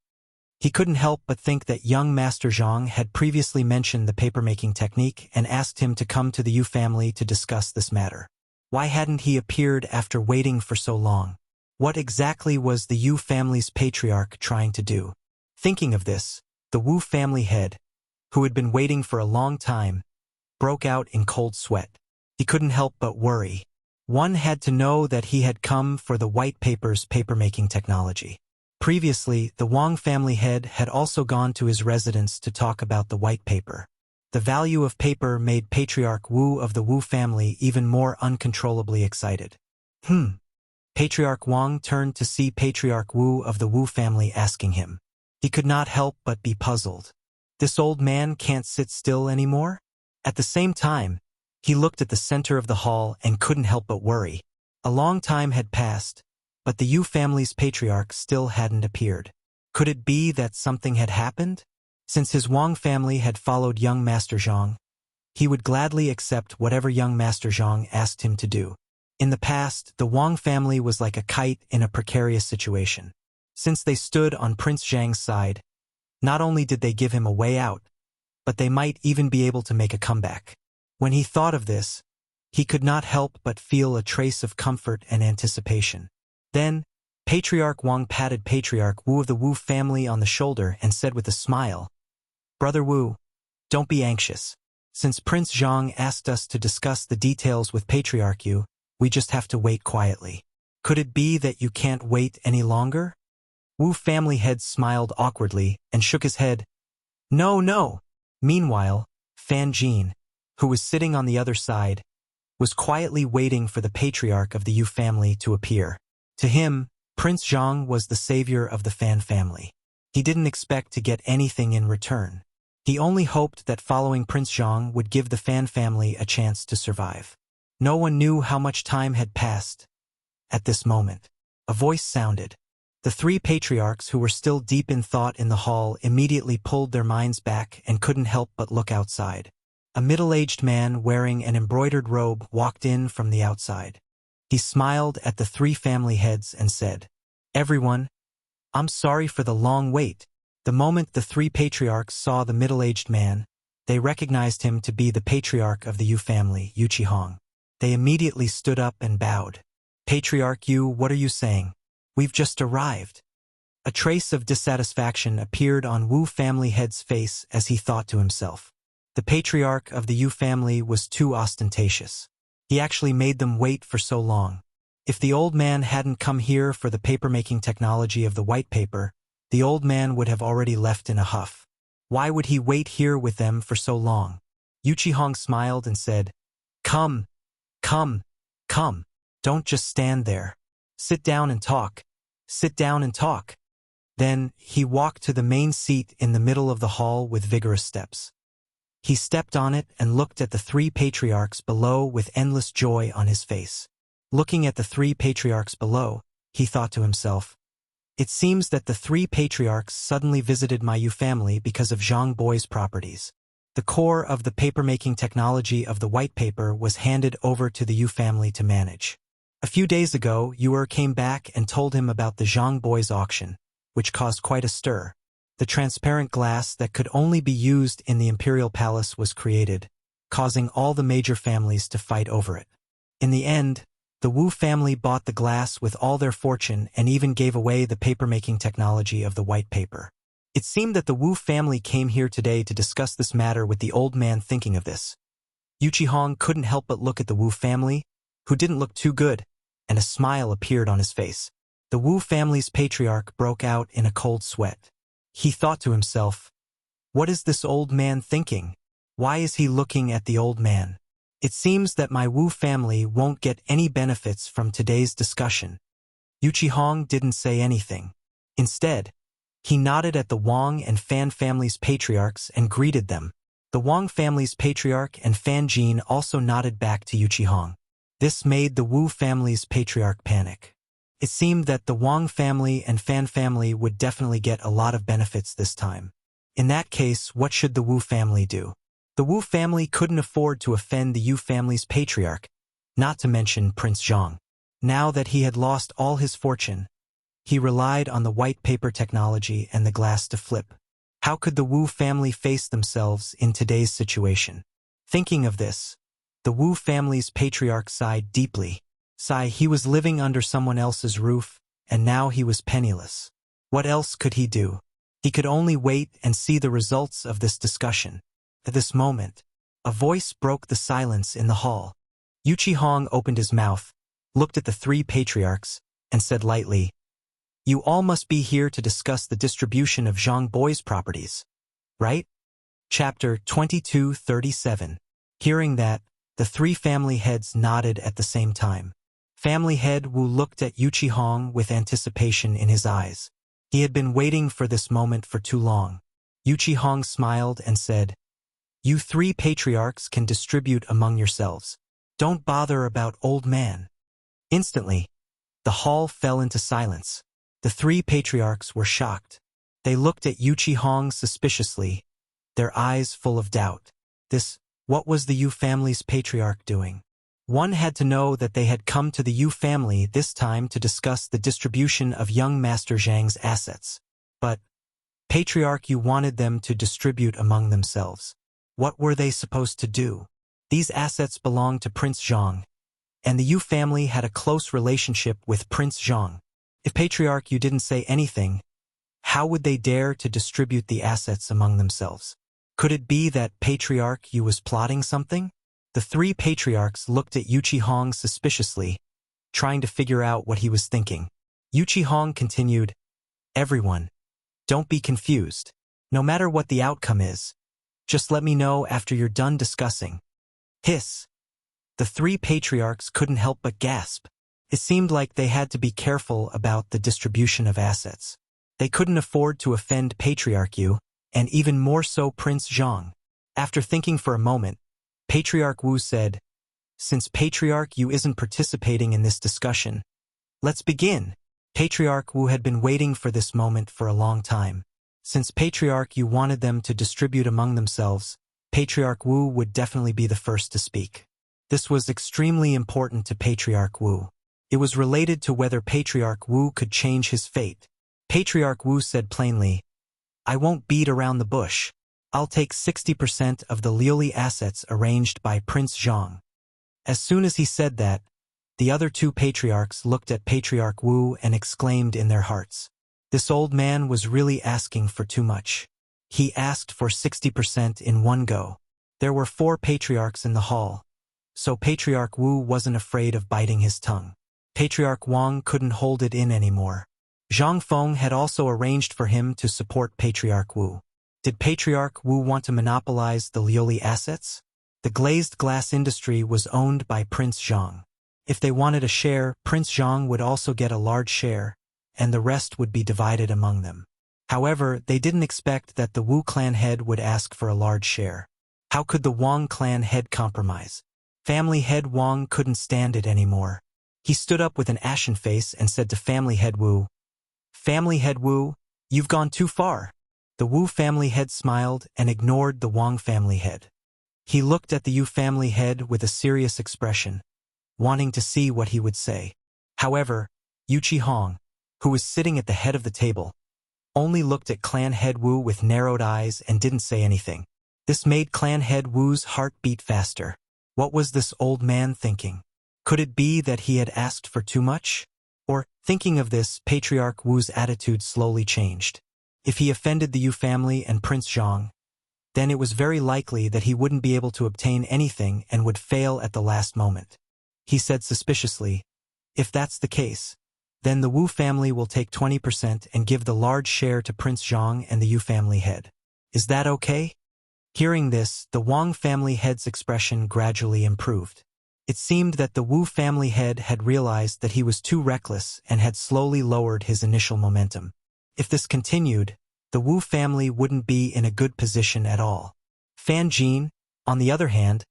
[SPEAKER 1] He couldn't help but think that young Master Zhang had previously mentioned the papermaking technique and asked him to come to the Yu family to discuss this matter. Why hadn't he appeared after waiting for so long? What exactly was the Yu family's patriarch trying to do? Thinking of this, the Wu family head, who had been waiting for a long time, broke out in cold sweat. He couldn't help but worry. One had to know that he had come for the white paper's papermaking technology. Previously, the Wang family head had also gone to his residence to talk about the white paper. The value of paper made Patriarch Wu of the Wu family even more uncontrollably excited. Patriarch Wang turned to see Patriarch Wu of the Wu family asking him. He could not help but be puzzled. This old man can't sit still anymore? At the same time, he looked at the center of the hall and couldn't help but worry. A long time had passed, but the Yu family's patriarch still hadn't appeared. Could it be that something had happened? Since his Wang family had followed young Master Zhang, he would gladly accept whatever young Master Zhang asked him to do. In the past, the Wang family was like a kite in a precarious situation. Since they stood on Prince Zhang's side, not only did they give him a way out, but they might even be able to make a comeback. When he thought of this, he could not help but feel a trace of comfort and anticipation. Then, Patriarch Wang patted Patriarch Wu of the Wu family on the shoulder and said with a smile, Brother Wu, don't be anxious. Since Prince Zhang asked us to discuss the details with Patriarch Yu, we just have to wait quietly. Could it be that you can't wait any longer? Wu family head smiled awkwardly and shook his head. No, no. Meanwhile, Fan Jin, who was sitting on the other side, was quietly waiting for the patriarch of the Yu family to appear. To him, Prince Zhang was the savior of the Fan family. He didn't expect to get anything in return. He only hoped that following Prince Zhang would give the Fan family a chance to survive. No one knew how much time had passed. At this moment, a voice sounded. The 3 patriarchs who were still deep in thought in the hall immediately pulled their minds back and couldn't help but look outside. A middle-aged man wearing an embroidered robe walked in from the outside. He smiled at the 3 family heads and said, Everyone, I'm sorry for the long wait. The moment the 3 patriarchs saw the middle-aged man, they recognized him to be the patriarch of the Yu family, Yu Qihong. They immediately stood up and bowed. Patriarch Yu, what are you saying? We've just arrived. A trace of dissatisfaction appeared on Wu family head's face as he thought to himself. The patriarch of the Yu family was too ostentatious. He actually made them wait for so long. If the old man hadn't come here for the papermaking technology of the white paper, the old man would have already left in a huff. Why would he wait here with them for so long? Yu Qihong smiled and said, Come, come, come. Don't just stand there. Sit down and talk. Sit down and talk. Then, he walked to the main seat in the middle of the hall with vigorous steps. He stepped on it and looked at the 3 patriarchs below with endless joy on his face. Looking at the 3 patriarchs below, he thought to himself, It seems that the 3 patriarchs suddenly visited my Yu family because of Zhang Boi's properties. The core of the papermaking technology of the white paper was handed over to the Yu family to manage. A few days ago, Yu came back and told him about the Zhang Boi's auction, which caused quite a stir. The transparent glass that could only be used in the imperial palace was created, causing all the major families to fight over it. In the end, the Wu family bought the glass with all their fortune and even gave away the paper-making technology of the white paper. It seemed that the Wu family came here today to discuss this matter with the old man. Thinking of this, Yuqi couldn't help but look at the Wu family, who didn't look too good, and a smile appeared on his face. The Wu family's patriarch broke out in a cold sweat. He thought to himself, "What is this old man thinking? Why is he looking at the old man? It seems that my Wu family won't get any benefits from today's discussion." Yuqi didn't say anything. Instead, he nodded at the Wang and Fan family's patriarchs and greeted them. The Wang family's patriarch and Fan Jin also nodded back to Yuqi. This made the Wu family's patriarch panic. It seemed that the Wang family and Fan family would definitely get a lot of benefits this time. In that case, what should the Wu family do? The Wu family couldn't afford to offend the Yu family's patriarch, not to mention Prince Zhang. Now that he had lost all his fortune, he relied on the white paper technology and the glass to flip. How could the Wu family face themselves in today's situation? Thinking of this, the Wu family's patriarch sighed deeply. He was living under someone else's roof, and now he was penniless. What else could he do? He could only wait and see the results of this discussion. At this moment, a voice broke the silence in the hall. Yuqi opened his mouth, looked at the three patriarchs, and said lightly, "You all must be here to discuss the distribution of Zhang Boy's properties, right?" Chapter 22:37. Hearing that, the three family heads nodded at the same time. Family head Wu looked at Yuqi with anticipation in his eyes. He had been waiting for this moment for too long. Yuqi smiled and said, "You three patriarchs can distribute among yourselves. Don't bother about old man." Instantly, the hall fell into silence. The three patriarchs were shocked. They looked at Yuqi suspiciously, their eyes full of doubt. What was the Yu family's patriarch doing? One had to know that they had come to the Yu family this time to discuss the distribution of young Master Zhang's assets. But Patriarch Yu wanted them to distribute among themselves. What were they supposed to do? These assets belonged to Prince Zhang, and the Yu family had a close relationship with Prince Zhang. If Patriarch Yu didn't say anything, how would they dare to distribute the assets among themselves? Could it be that Patriarch Yu was plotting something? The three patriarchs looked at Yuqi suspiciously, trying to figure out what he was thinking. Yuqi continued, "Everyone, don't be confused. No matter what the outcome is, just let me know after you're done discussing." Hiss. The three patriarchs couldn't help but gasp. It seemed like they had to be careful about the distribution of assets. They couldn't afford to offend Patriarch Yu, and even more so Prince Zhang. After thinking for a moment, Patriarch Wu said, "Since Patriarch Yu isn't participating in this discussion, let's begin." Patriarch Wu had been waiting for this moment for a long time. Since Patriarch Yu wanted them to distribute among themselves, Patriarch Wu would definitely be the first to speak. This was extremely important to Patriarch Wu. It was related to whether Patriarch Wu could change his fate. Patriarch Wu said plainly, "I won't beat around the bush. I'll take 60% of the Liuli assets arranged by Prince Zhang." As soon as he said that, the other two patriarchs looked at Patriarch Wu and exclaimed in their hearts, "This old man was really asking for too much." He asked for 60% in one go. There were 4 patriarchs in the hall, so Patriarch Wu wasn't afraid of biting his tongue. Patriarch Wang couldn't hold it in anymore. Zhang Feng had also arranged for him to support Patriarch Wu. Did Patriarch Wu want to monopolize the Liuli assets? The glazed glass industry was owned by Prince Zhang. If they wanted a share, Prince Zhang would also get a large share, and the rest would be divided among them. However, they didn't expect that the Wu clan head would ask for a large share. How could the Wang clan head compromise? Family head Wang couldn't stand it anymore. He stood up with an ashen face and said to Family head Wu, "Family head Wu, you've gone too far." The Wu family head smiled and ignored the Wang family head. He looked at the Yu family head with a serious expression, wanting to see what he would say. However, Yuqi, who was sitting at the head of the table, only looked at Clan Head Wu with narrowed eyes and didn't say anything. This made Clan Head Wu's heart beat faster. What was this old man thinking? Could it be that he had asked for too much? Or, thinking of this, Patriarch Wu's attitude slowly changed. If he offended the Yu family and Prince Zhang, then it was very likely that he wouldn't be able to obtain anything and would fail at the last moment. He said suspiciously, "If that's the case, then the Wu family will take 20% and give the large share to Prince Zhang and the Yu family head. Is that okay?" Hearing this, the Wang family head's expression gradually improved. It seemed that the Wu family head had realized that he was too reckless and had slowly lowered his initial momentum. If this continued, the Wu family wouldn't be in a good position at all. Fan Jin, on the other hand,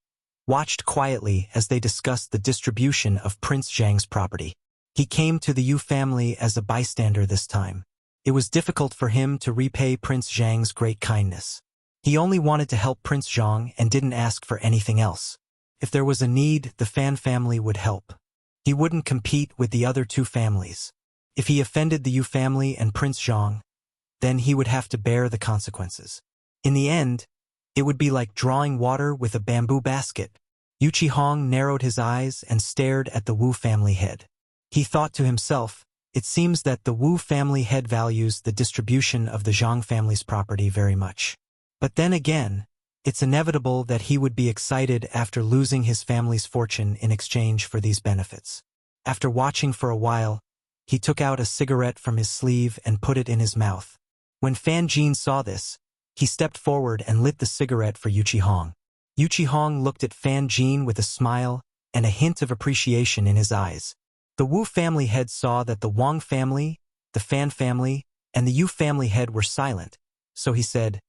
[SPEAKER 1] watched quietly as they discussed the distribution of Prince Zhang's property. He came to the Yu family as a bystander this time. It was difficult for him to repay Prince Zhang's great kindness. He only wanted to help Prince Zhang and didn't ask for anything else. If there was a need, the Fan family would help. He wouldn't compete with the other two families. If he offended the Yu family and Prince Zhang, then he would have to bear the consequences. In the end, it would be like drawing water with a bamboo basket. Yu Qihong narrowed his eyes and stared at the Wu family head. He thought to himself, it seems that the Wu family head values the distribution of the Zhang family's property very much. But then again, it's inevitable that he would be excited after losing his family's fortune in exchange for these benefits. After watching for a while, he took out a cigarette from his sleeve and put it in his mouth. When Fan Jin saw this, he stepped forward and lit the cigarette for Yu Qihong. Yu Qihong looked at Fan Jin with a smile and a hint of appreciation in his eyes. The Wu family head saw that the Wang family, the Fan family, and the Yu family head were silent, so he said,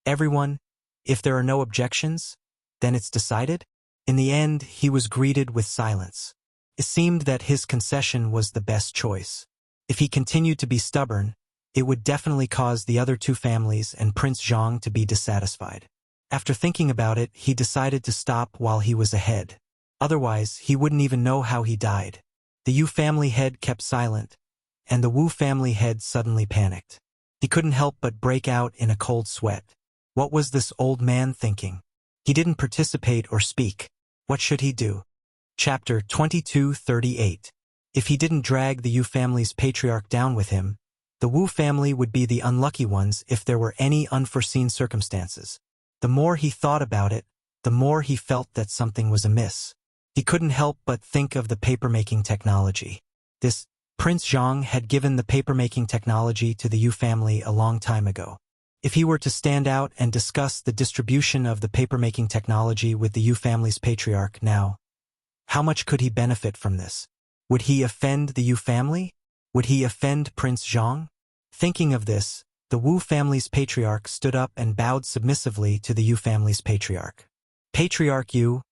[SPEAKER 1] "Everyone, if there are no objections, then it's decided?" In the end, he was greeted with silence. It seemed that his concession was the best choice. If he continued to be stubborn, it would definitely cause the other two families and Prince Zhang to be dissatisfied. After thinking about it, he decided to stop while he was ahead. Otherwise, he wouldn't even know how he died. The Yu family head kept silent, and the Wu family head suddenly panicked. He couldn't help but break out in a cold sweat. What was this old man thinking? He didn't participate or speak. What should he do? Chapter 22:38. If he didn't drag the Yu family's patriarch down with him, the Wu family would be the unlucky ones if there were any unforeseen circumstances. The more he thought about it, the more he felt that something was amiss. He couldn't help but think of the papermaking technology. This Prince Zhang had given the papermaking technology to the Yu family a long time ago. If he were to stand out and discuss the distribution of the papermaking technology with the Yu family's patriarch now, how much could he benefit from this? Would he offend the Yu family? Would he offend Prince Zhang? Thinking of this, the Wu family's patriarch stood up and bowed submissively to the Yu family's patriarch. "Patriarch Yu,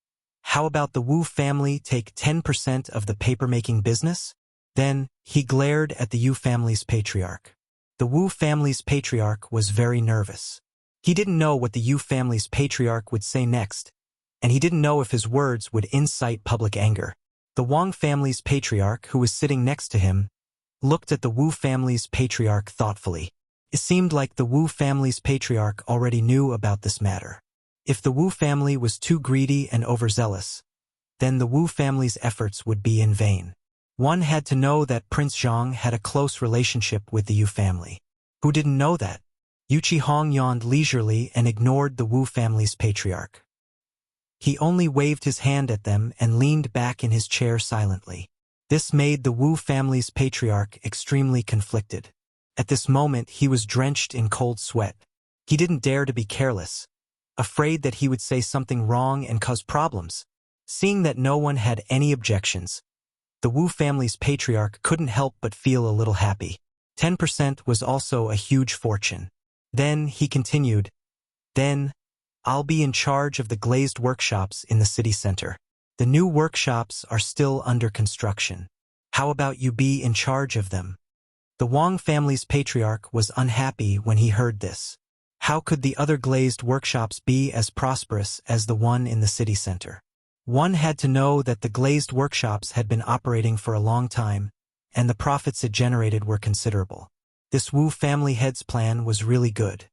[SPEAKER 1] how about the Wu family take 10% of the papermaking business?" Then, he glared at the Yu family's patriarch. The Wu family's patriarch was very nervous. He didn't know what the Yu family's patriarch would say next, and he didn't know if his words would incite public anger. The Wang family's patriarch, who was sitting next to him, looked at the Wu family's patriarch thoughtfully. It seemed like the Wu family's patriarch already knew about this matter. If the Wu family was too greedy and overzealous, then the Wu family's efforts would be in vain. One had to know that Prince Zhang had a close relationship with the Yu family. Who didn't know that? Yu Qihong yawned leisurely and ignored the Wu family's patriarch. He only waved his hand at them and leaned back in his chair silently. This made the Wu family's patriarch extremely conflicted. At this moment, he was drenched in cold sweat. He didn't dare to be careless, afraid that he would say something wrong and cause problems. Seeing that no one had any objections, the Wu family's patriarch couldn't help but feel a little happy. 10% was also a huge fortune. Then, he continued, "Then, I'll be in charge of the glazed workshops in the city center. The new workshops are still under construction. How about you be in charge of them?" The Wang family's patriarch was unhappy when he heard this. How could the other glazed workshops be as prosperous as the one in the city center? One had to know that the glazed workshops had been operating for a long time, and the profits it generated were considerable. This Wu family head's plan was really good.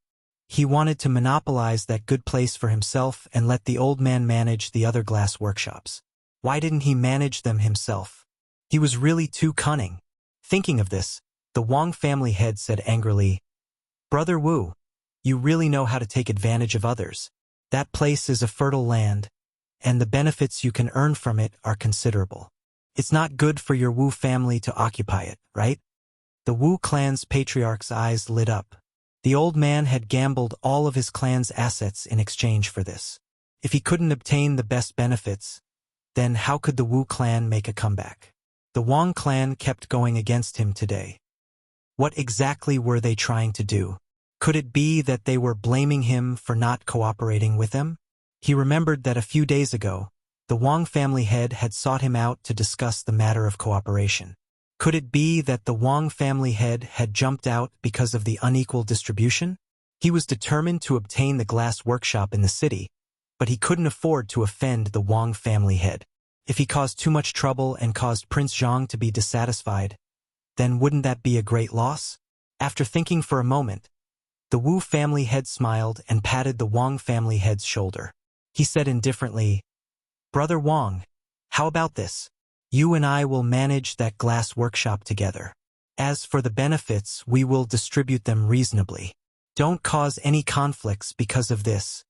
[SPEAKER 1] He wanted to monopolize that good place for himself and let the old man manage the other glass workshops. Why didn't he manage them himself? He was really too cunning. Thinking of this, the Wang family head said angrily, "Brother Wu, you really know how to take advantage of others. That place is a fertile land, and the benefits you can earn from it are considerable. It's not good for your Wu family to occupy it, right?" The Wu clan's patriarch's eyes lit up. The old man had gambled all of his clan's assets in exchange for this. If he couldn't obtain the best benefits, then how could the Wu clan make a comeback? The Wang clan kept going against him today. What exactly were they trying to do? Could it be that they were blaming him for not cooperating with them? He remembered that a few days ago, the Wang family head had sought him out to discuss the matter of cooperation. Could it be that the Wang family head had jumped out because of the unequal distribution? He was determined to obtain the glass workshop in the city, but he couldn't afford to offend the Wang family head. If he caused too much trouble and caused Prince Zhang to be dissatisfied, then wouldn't that be a great loss? After thinking for a moment, the Wu family head smiled and patted the Wang family head's shoulder. He said indifferently, "Brother Wang, how about this? You and I will manage that glass workshop together. As for the benefits, we will distribute them reasonably. Don't cause any conflicts because of this."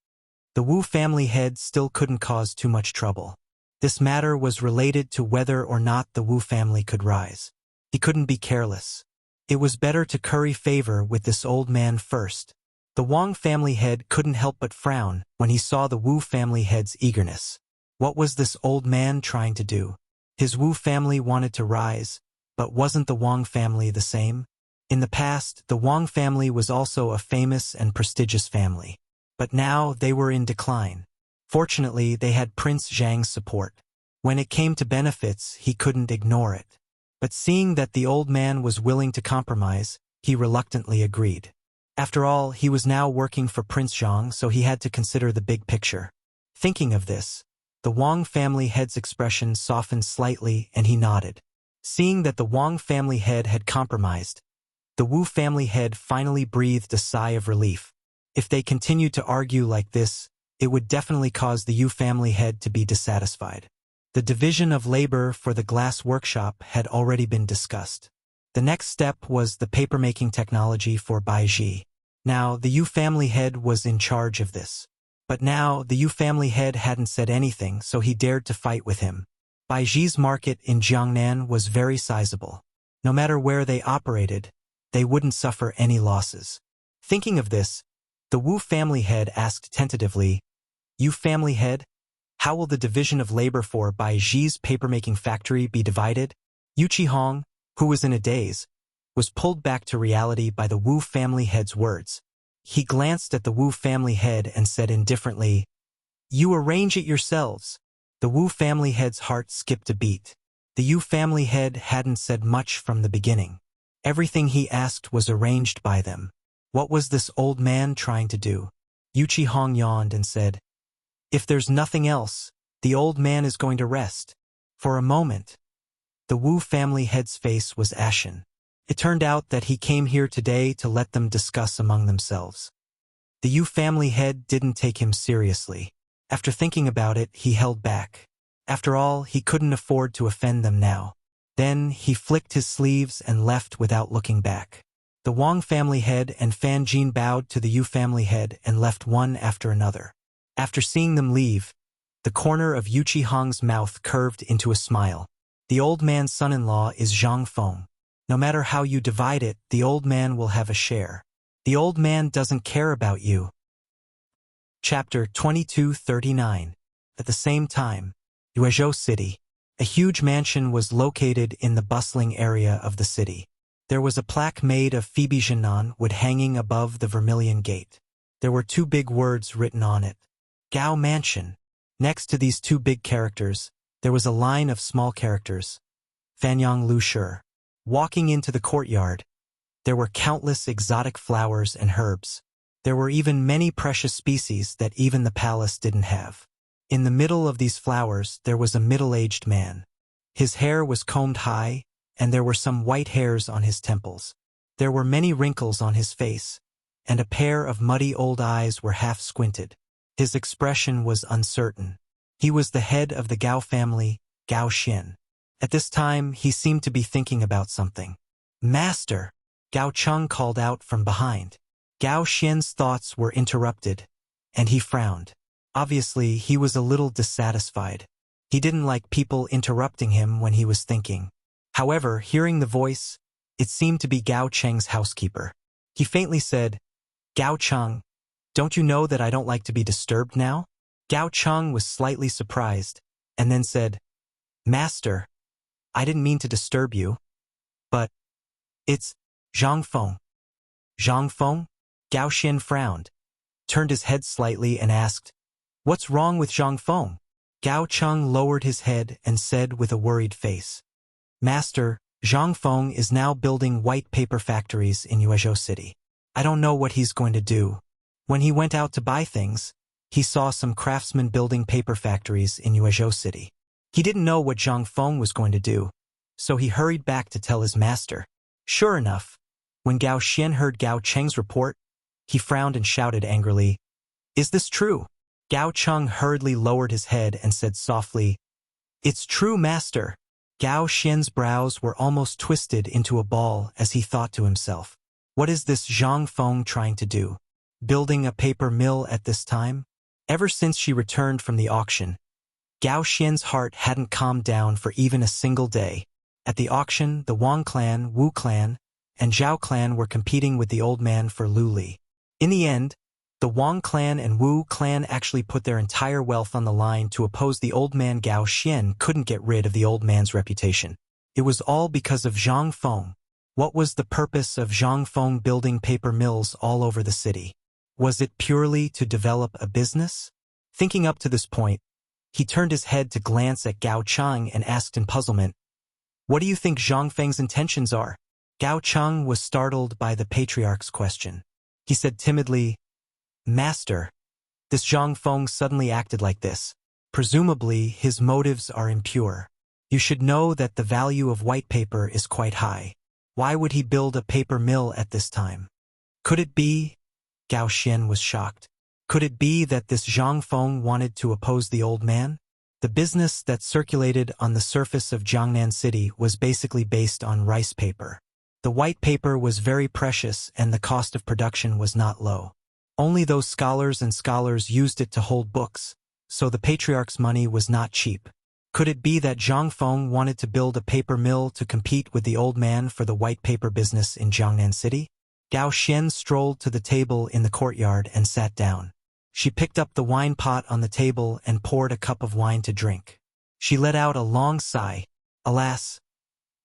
[SPEAKER 1] The Wu family head still couldn't cause too much trouble. This matter was related to whether or not the Wu family could rise. He couldn't be careless. It was better to curry favor with this old man first. The Wang family head couldn't help but frown when he saw the Wu family head's eagerness. What was this old man trying to do? His Wu family wanted to rise, but wasn't the Wang family the same? In the past, the Wang family was also a famous and prestigious family. But now they were in decline. Fortunately, they had Prince Zhang's support. When it came to benefits, he couldn't ignore it. But seeing that the old man was willing to compromise, he reluctantly agreed. After all, he was now working for Prince Zhang, so he had to consider the big picture. Thinking of this, the Wang family head's expression softened slightly and he nodded. Seeing that the Wang family head had compromised, the Wu family head finally breathed a sigh of relief. If they continued to argue like this, it would definitely cause the Yu family head to be dissatisfied. The division of labor for the glass workshop had already been discussed. The next step was the papermaking technology for Baiji. Now, the Yu family head was in charge of this. But now, the Yu family head hadn't said anything, so he dared to fight with him. Baiji's market in Jiangnan was very sizable. No matter where they operated, they wouldn't suffer any losses. Thinking of this, the Wu family head asked tentatively, "Yu family head, how will the division of labor for Baiji's papermaking factory be divided?" Yu Qihong, who was in a daze, was pulled back to reality by the Wu family head's words. He glanced at the Wu family head and said indifferently, "You arrange it yourselves." The Wu family head's heart skipped a beat. The Yu family head hadn't said much from the beginning. Everything he asked was arranged by them. What was this old man trying to do? Yu Qihong yawned and said, "If there's nothing else, the old man is going to rest." For a moment, the Wu family head's face was ashen. It turned out that he came here today to let them discuss among themselves. The Yu family head didn't take him seriously. After thinking about it, he held back. After all, he couldn't afford to offend them now. Then he flicked his sleeves and left without looking back. The Wang family head and Fan Jin bowed to the Yu family head and left one after another. After seeing them leave, the corner of Yu Qihong's mouth curved into a smile. The old man's son-in-law is Zhang Feng. No matter how you divide it, the old man will have a share. The old man doesn't care about you. Chapter 2239. At the same time, Yuezhou City. A huge mansion was located in the bustling area of the city. There was a plaque made of Phoebe Jinan wood hanging above the Vermilion Gate. There were two big words written on it. Gao Mansion. Next to these two big characters, there was a line of small characters. Fanyang Lu Shi. Walking into the courtyard, there were countless exotic flowers and herbs. There were even many precious species that even the palace didn't have. In the middle of these flowers, there was a middle-aged man. His hair was combed high, and there were some white hairs on his temples. There were many wrinkles on his face, and a pair of muddy old eyes were half squinted. His expression was uncertain. He was the head of the Gao family, Gao Xin. At this time, he seemed to be thinking about something. "Master!" Gao Cheng called out from behind. Gao Xian's thoughts were interrupted, and he frowned. Obviously, he was a little dissatisfied. He didn't like people interrupting him when he was thinking. However, hearing the voice, it seemed to be Gao Cheng's housekeeper. He faintly said, "Gao Cheng, don't you know that I don't like to be disturbed now?" Gao Cheng was slightly surprised, and then said, "Master, I didn't mean to disturb you, but it's Zhang Feng." "Zhang Feng?" Gao Xian frowned, turned his head slightly and asked, "What's wrong with Zhang Feng?" Gao Cheng lowered his head and said with a worried face, "Master, Zhang Feng is now building white paper factories in Yuezhou City. I don't know what he's going to do. When he went out to buy things, he saw some craftsmen building paper factories in Yuezhou City. He didn't know what Zhang Feng was going to do, so he hurried back to tell his master." Sure enough, when Gao Xian heard Gao Cheng's report, he frowned and shouted angrily, "Is this true?" Gao Cheng hurriedly lowered his head and said softly, "It's true, master." Gao Xian's brows were almost twisted into a ball as he thought to himself, "What is this Zhang Feng trying to do? Building a paper mill at this time?" Ever since she returned from the auction, Gao Xian's heart hadn't calmed down for even a single day. At the auction, the Wang clan, Wu clan, and Zhao clan were competing with the old man for Lu Li. In the end, the Wang clan and Wu clan actually put their entire wealth on the line to oppose the old man. Gao Xian couldn't get rid of the old man's reputation. It was all because of Zhang Feng. What was the purpose of Zhang Feng building paper mills all over the city? Was it purely to develop a business? Thinking up to this point, he turned his head to glance at Gao Cheng and asked in puzzlement, "What do you think Zhang Feng's intentions are?" Gao Cheng was startled by the patriarch's question. He said timidly, "Master, this Zhang Feng suddenly acted like this. Presumably, his motives are impure. You should know that the value of white paper is quite high. Why would he build a paper mill at this time? Could it be?" Gao Xian was shocked. Could it be that this Zhang Feng wanted to oppose the old man? The business that circulated on the surface of Jiangnan City was basically based on rice paper. The white paper was very precious and the cost of production was not low. Only those scholars used it to hold books, so the patriarch's money was not cheap. Could it be that Zhang Feng wanted to build a paper mill to compete with the old man for the white paper business in Jiangnan City? Gao Xian strolled to the table in the courtyard and sat down. She picked up the wine pot on the table and poured a cup of wine to drink. She let out a long sigh. Alas,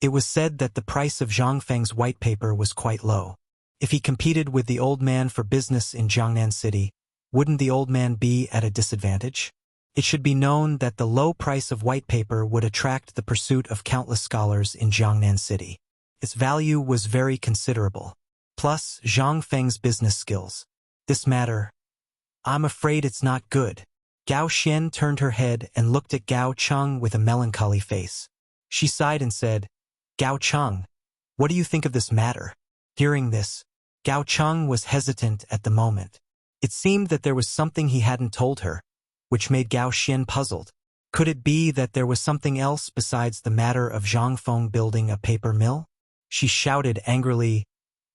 [SPEAKER 1] it was said that the price of Zhang Feng's white paper was quite low. If he competed with the old man for business in Jiangnan City, wouldn't the old man be at a disadvantage? It should be known that the low price of white paper would attract the pursuit of countless scholars in Jiangnan City. Its value was very considerable. Plus, Zhang Feng's business skills. This matter, I'm afraid it's not good. Gao Xian turned her head and looked at Gao Cheng with a melancholy face. She sighed and said, "Gao Cheng, what do you think of this matter?" Hearing this, Gao Cheng was hesitant at the moment. It seemed that there was something he hadn't told her, which made Gao Xian puzzled. Could it be that there was something else besides the matter of Zhang Feng building a paper mill? She shouted angrily,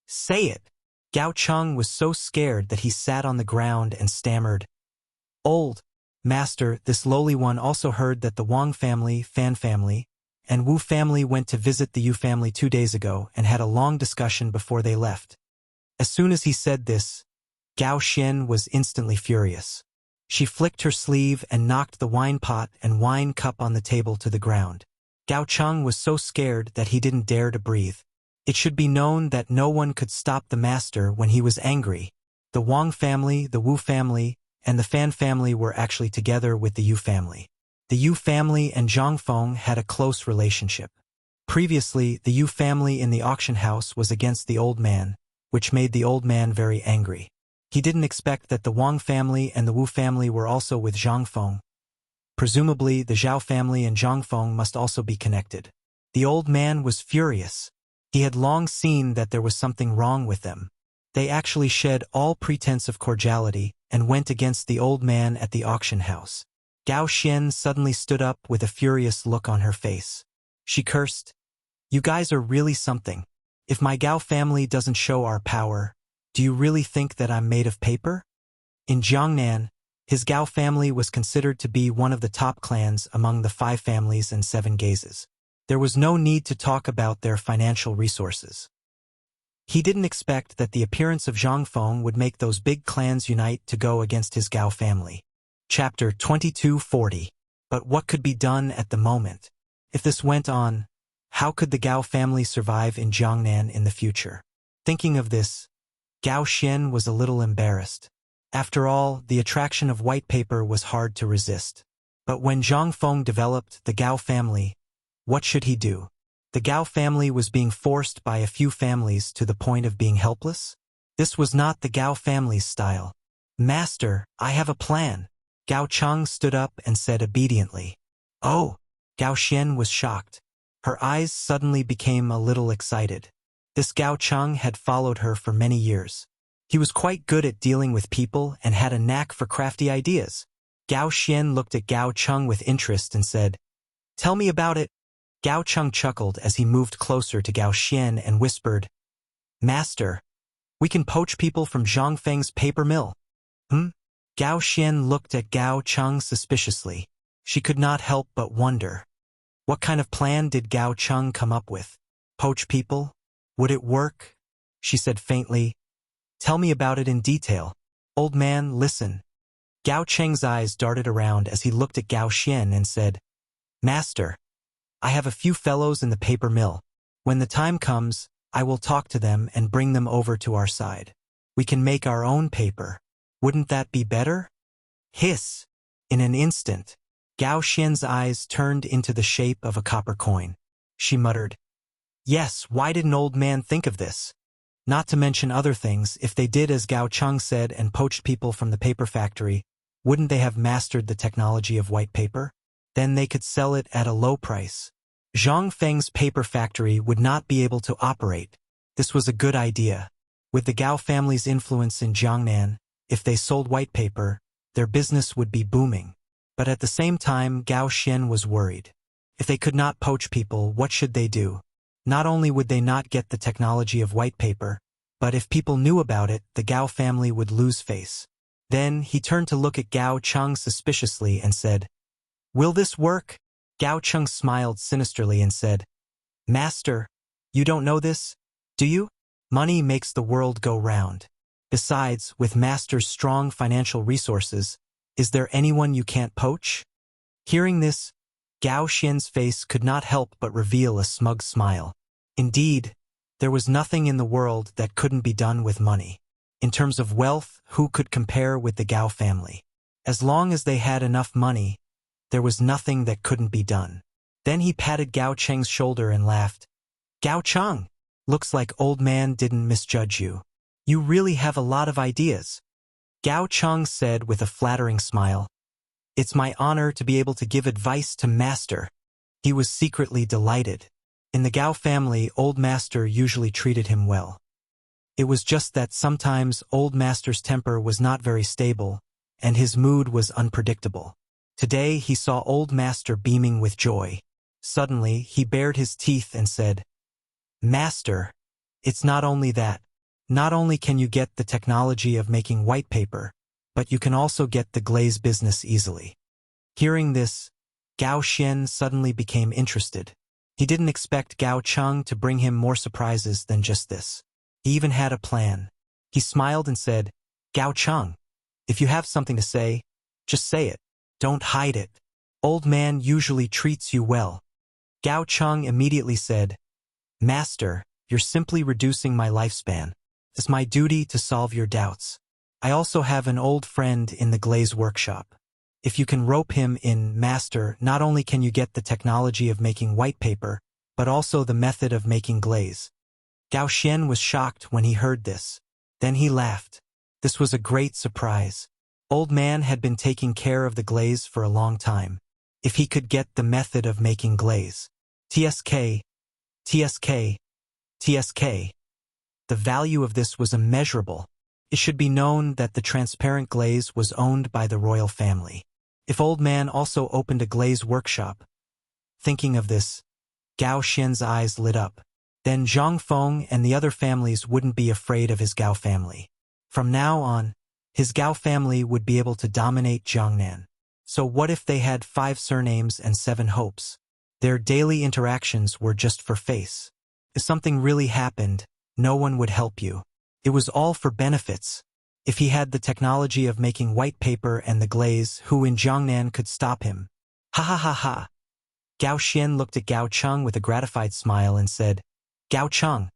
[SPEAKER 1] "Say it!" Gao Cheng was so scared that he sat on the ground and stammered, "Old master, this lowly one also heard that the Wang family, Fan family, and Wu family went to visit the Yu family 2 days ago and had a long discussion before they left." As soon as he said this, Gao Xian was instantly furious. She flicked her sleeve and knocked the wine pot and wine cup on the table to the ground. Gao Cheng was so scared that he didn't dare to breathe. It should be known that no one could stop the master when he was angry. The Wang family, the Wu family, and the Fan family were actually together with the Yu family. The Yu family and Zhang Feng had a close relationship. Previously, the Yu family in the auction house was against the old man, which made the old man very angry. He didn't expect that the Wang family and the Wu family were also with Zhang Feng. Presumably, the Zhao family and Zhang Feng must also be connected. The old man was furious. He had long seen that there was something wrong with them. They actually shed all pretense of cordiality and went against the old man at the auction house. Gao Xian suddenly stood up with a furious look on her face. She cursed, "You guys are really something. If my Gao family doesn't show our power, do you really think that I'm made of paper?" In Jiangnan, his Gao family was considered to be one of the top clans among the 5 families and 7 gazes. There was no need to talk about their financial resources. He didn't expect that the appearance of Zhang Feng would make those big clans unite to go against his Gao family. Chapter 2240. But what could be done at the moment? If this went on, how could the Gao family survive in Jiangnan in the future? Thinking of this, Gao Xian was a little embarrassed. After all, the attraction of white paper was hard to resist. But when Zhang Feng developed the Gao family, what should he do? The Gao family was being forced by a few families to the point of being helpless. This was not the Gao family's style. "Master, I have a plan." Gao Cheng stood up and said obediently. "Oh!" Gao Xian was shocked. Her eyes suddenly became a little excited. This Gao Cheng had followed her for many years. He was quite good at dealing with people and had a knack for crafty ideas. Gao Xian looked at Gao Cheng with interest and said, "Tell me about it." Gao Cheng chuckled as he moved closer to Gao Xian and whispered, "Master, we can poach people from Zhang Feng's paper mill." Gao Xian looked at Gao Cheng suspiciously. She could not help but wonder. What kind of plan did Gao Cheng come up with? Poach people? Would it work? She said faintly, "Tell me about it in detail." "Old man, listen." Gao Cheng's eyes darted around as he looked at Gao Xian and said, "Master, I have a few fellows in the paper mill. When the time comes, I will talk to them and bring them over to our side. We can make our own paper. Wouldn't that be better?" Hiss! In an instant, Gao Xian's eyes turned into the shape of a copper coin. She muttered, "Yes, why didn't old man think of this? Not to mention other things, if they did as Gao Cheng said and poached people from the paper factory, wouldn't they have mastered the technology of white paper? Then they could sell it at a low price. Zhang Feng's paper factory would not be able to operate. This was a good idea. With the Gao family's influence in Jiangnan, if they sold white paper, their business would be booming. But at the same time, Gao Xian was worried. If they could not poach people, what should they do? Not only would they not get the technology of white paper, but if people knew about it, the Gao family would lose face. Then he turned to look at Gao Cheng suspiciously and said, "Will this work?" Gao Cheng smiled sinisterly and said, "Master, you don't know this, do you? Money makes the world go round. Besides, with Master's strong financial resources, is there anyone you can't poach?" Hearing this, Gao Xian's face could not help but reveal a smug smile. Indeed, there was nothing in the world that couldn't be done with money. In terms of wealth, who could compare with the Gao family? As long as they had enough money, there was nothing that couldn't be done. Then he patted Gao Cheng's shoulder and laughed. "Gao Cheng, looks like old man didn't misjudge you. You really have a lot of ideas." Gao Cheng said with a flattering smile, "It's my honor to be able to give advice to Master." He was secretly delighted. In the Gao family, old Master usually treated him well. It was just that sometimes old Master's temper was not very stable, and his mood was unpredictable. Today he saw old Master beaming with joy. Suddenly he bared his teeth and said, "Master, it's not only that. Not only can you get the technology of making white paper, but you can also get the glaze business easily." Hearing this, Gao Xian suddenly became interested. He didn't expect Gao Cheng to bring him more surprises than just this. He even had a plan. He smiled and said, "Gao Cheng, if you have something to say, just say it. Don't hide it. Old man usually treats you well." Gao Cheng immediately said, "Master, you're simply reducing my lifespan. It's my duty to solve your doubts. I also have an old friend in the glaze workshop. If you can rope him in, Master, not only can you get the technology of making white paper, but also the method of making glaze." Gao Xian was shocked when he heard this. Then he laughed. This was a great surprise. Old man had been taking care of the glaze for a long time. If he could get the method of making glaze. TSK. TSK. The value of this was immeasurable. It should be known that the transparent glaze was owned by the royal family. If Old Man also opened a glaze workshop. Thinking of this, Gao Xian's eyes lit up. Then Zhang Feng and the other families wouldn't be afraid of his Gao family. From now on, his Gao family would be able to dominate Jiangnan. So what if they had 5 surnames and 7 hopes? Their daily interactions were just for face. If something really happened, no one would help you. It was all for benefits. If he had the technology of making white paper and the glaze, who in Jiangnan could stop him? Ha ha ha ha. Gao Xian looked at Gao Cheng with a gratified smile and said, Gao Cheng,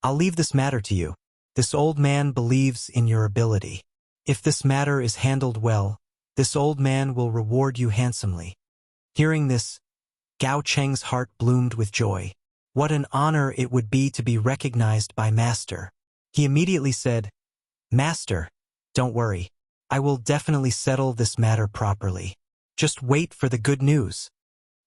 [SPEAKER 1] I'll leave this matter to you. This old man believes in your ability. If this matter is handled well, this old man will reward you handsomely. Hearing this, Gao Cheng's heart bloomed with joy. What an honor it would be to be recognized by Master. He immediately said, Master, don't worry. I will definitely settle this matter properly. Just wait for the good news.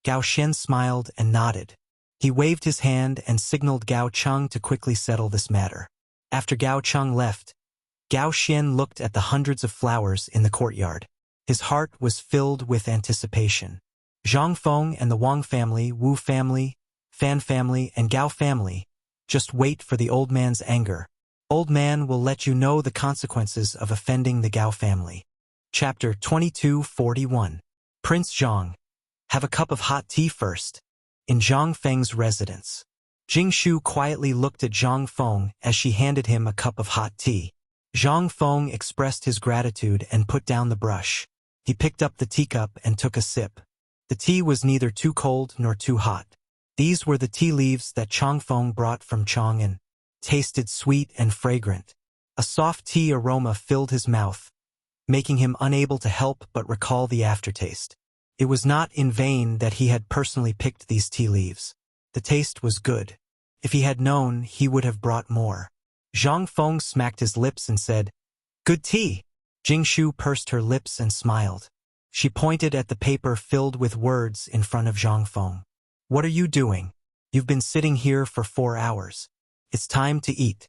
[SPEAKER 1] Gao Xian smiled and nodded. He waved his hand and signaled Gao Cheng to quickly settle this matter. After Gao Cheng left, Gao Xian looked at the hundreds of flowers in the courtyard. His heart was filled with anticipation. Zhang Feng and the Wang family, Wu family, Fan family, and Gao family. Just wait for the old man's anger. Old man will let you know the consequences of offending the Gao family. Chapter 2241. Prince Zhang. Have a cup of hot tea first. In Zhang Feng's residence. Jing Shu quietly looked at Zhang Feng as she handed him a cup of hot tea. Zhang Feng expressed his gratitude and put down the brush. He picked up the teacup and took a sip. The tea was neither too cold nor too hot. These were the tea leaves that Chang Feng brought from Chang'an. Tasted sweet and fragrant. A soft tea aroma filled his mouth, making him unable to help but recall the aftertaste. It was not in vain that he had personally picked these tea leaves. The taste was good. If he had known, he would have brought more. Zhang Feng smacked his lips and said, Good tea. Jing Shu pursed her lips and smiled. She pointed at the paper filled with words in front of Zhang Feng. What are you doing? You've been sitting here for 4 hours. It's time to eat.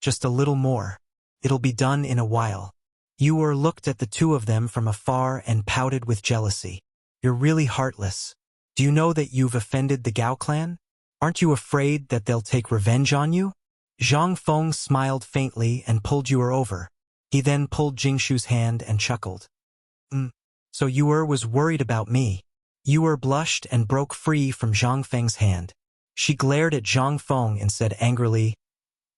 [SPEAKER 1] Just a little more. It'll be done in a while. Yu'er looked at the two of them from afar and pouted with jealousy. You're really heartless. Do you know that you've offended the Gao clan? Aren't you afraid that they'll take revenge on you? Zhang Feng smiled faintly and pulled Yu'er over. He then pulled Jingshu's hand and chuckled. So Yu'er was worried about me. Yu'er blushed and broke free from Zhang Feng's hand. She glared at Zhang Feng and said angrily,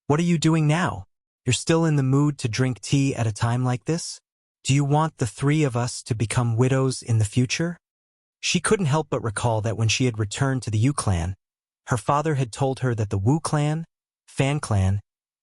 [SPEAKER 1] What are you doing now? You're still in the mood to drink tea at a time like this? Do you want the 3 of us to become widows in the future? She couldn't help but recall that when she had returned to the Yu clan, her father had told her that the Wu clan, Fan clan,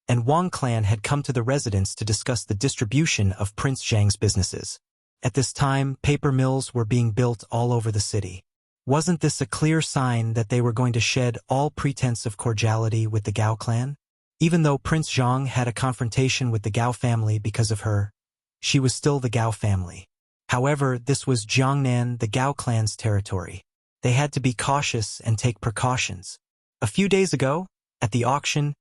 [SPEAKER 1] and Wang clan had come to the residence to discuss the distribution of Prince Zhang's businesses. At this time, paper mills were being built all over the city. Wasn't this a clear sign that they were going to shed all pretense of cordiality with the Gao clan? Even though Prince Zhang had a confrontation with the Gao family because of her, she was still the Gao family. However, this was Jiangnan, the Gao clan's territory. They had to be cautious and take precautions. A few days ago, at the auction,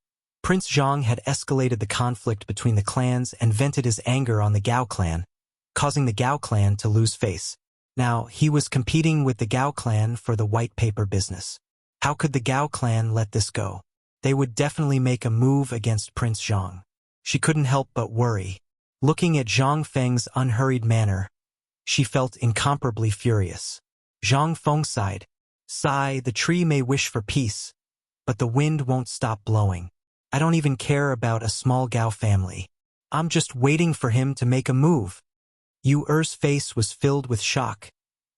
[SPEAKER 1] Prince Zhang had escalated the conflict between the clans and vented his anger on the Gao clan, causing the Gao clan to lose face. Now, he was competing with the Gao clan for the white paper business. How could the Gao clan let this go? They would definitely make a move against Prince Zhang. She couldn't help but worry. Looking at Zhang Feng's unhurried manner, she felt incomparably furious. Zhang Feng sighed. Sigh, the tree may wish for peace, but the wind won't stop blowing. I don't even care about a small Gao family. I'm just waiting for him to make a move. Yu'er's face was filled with shock,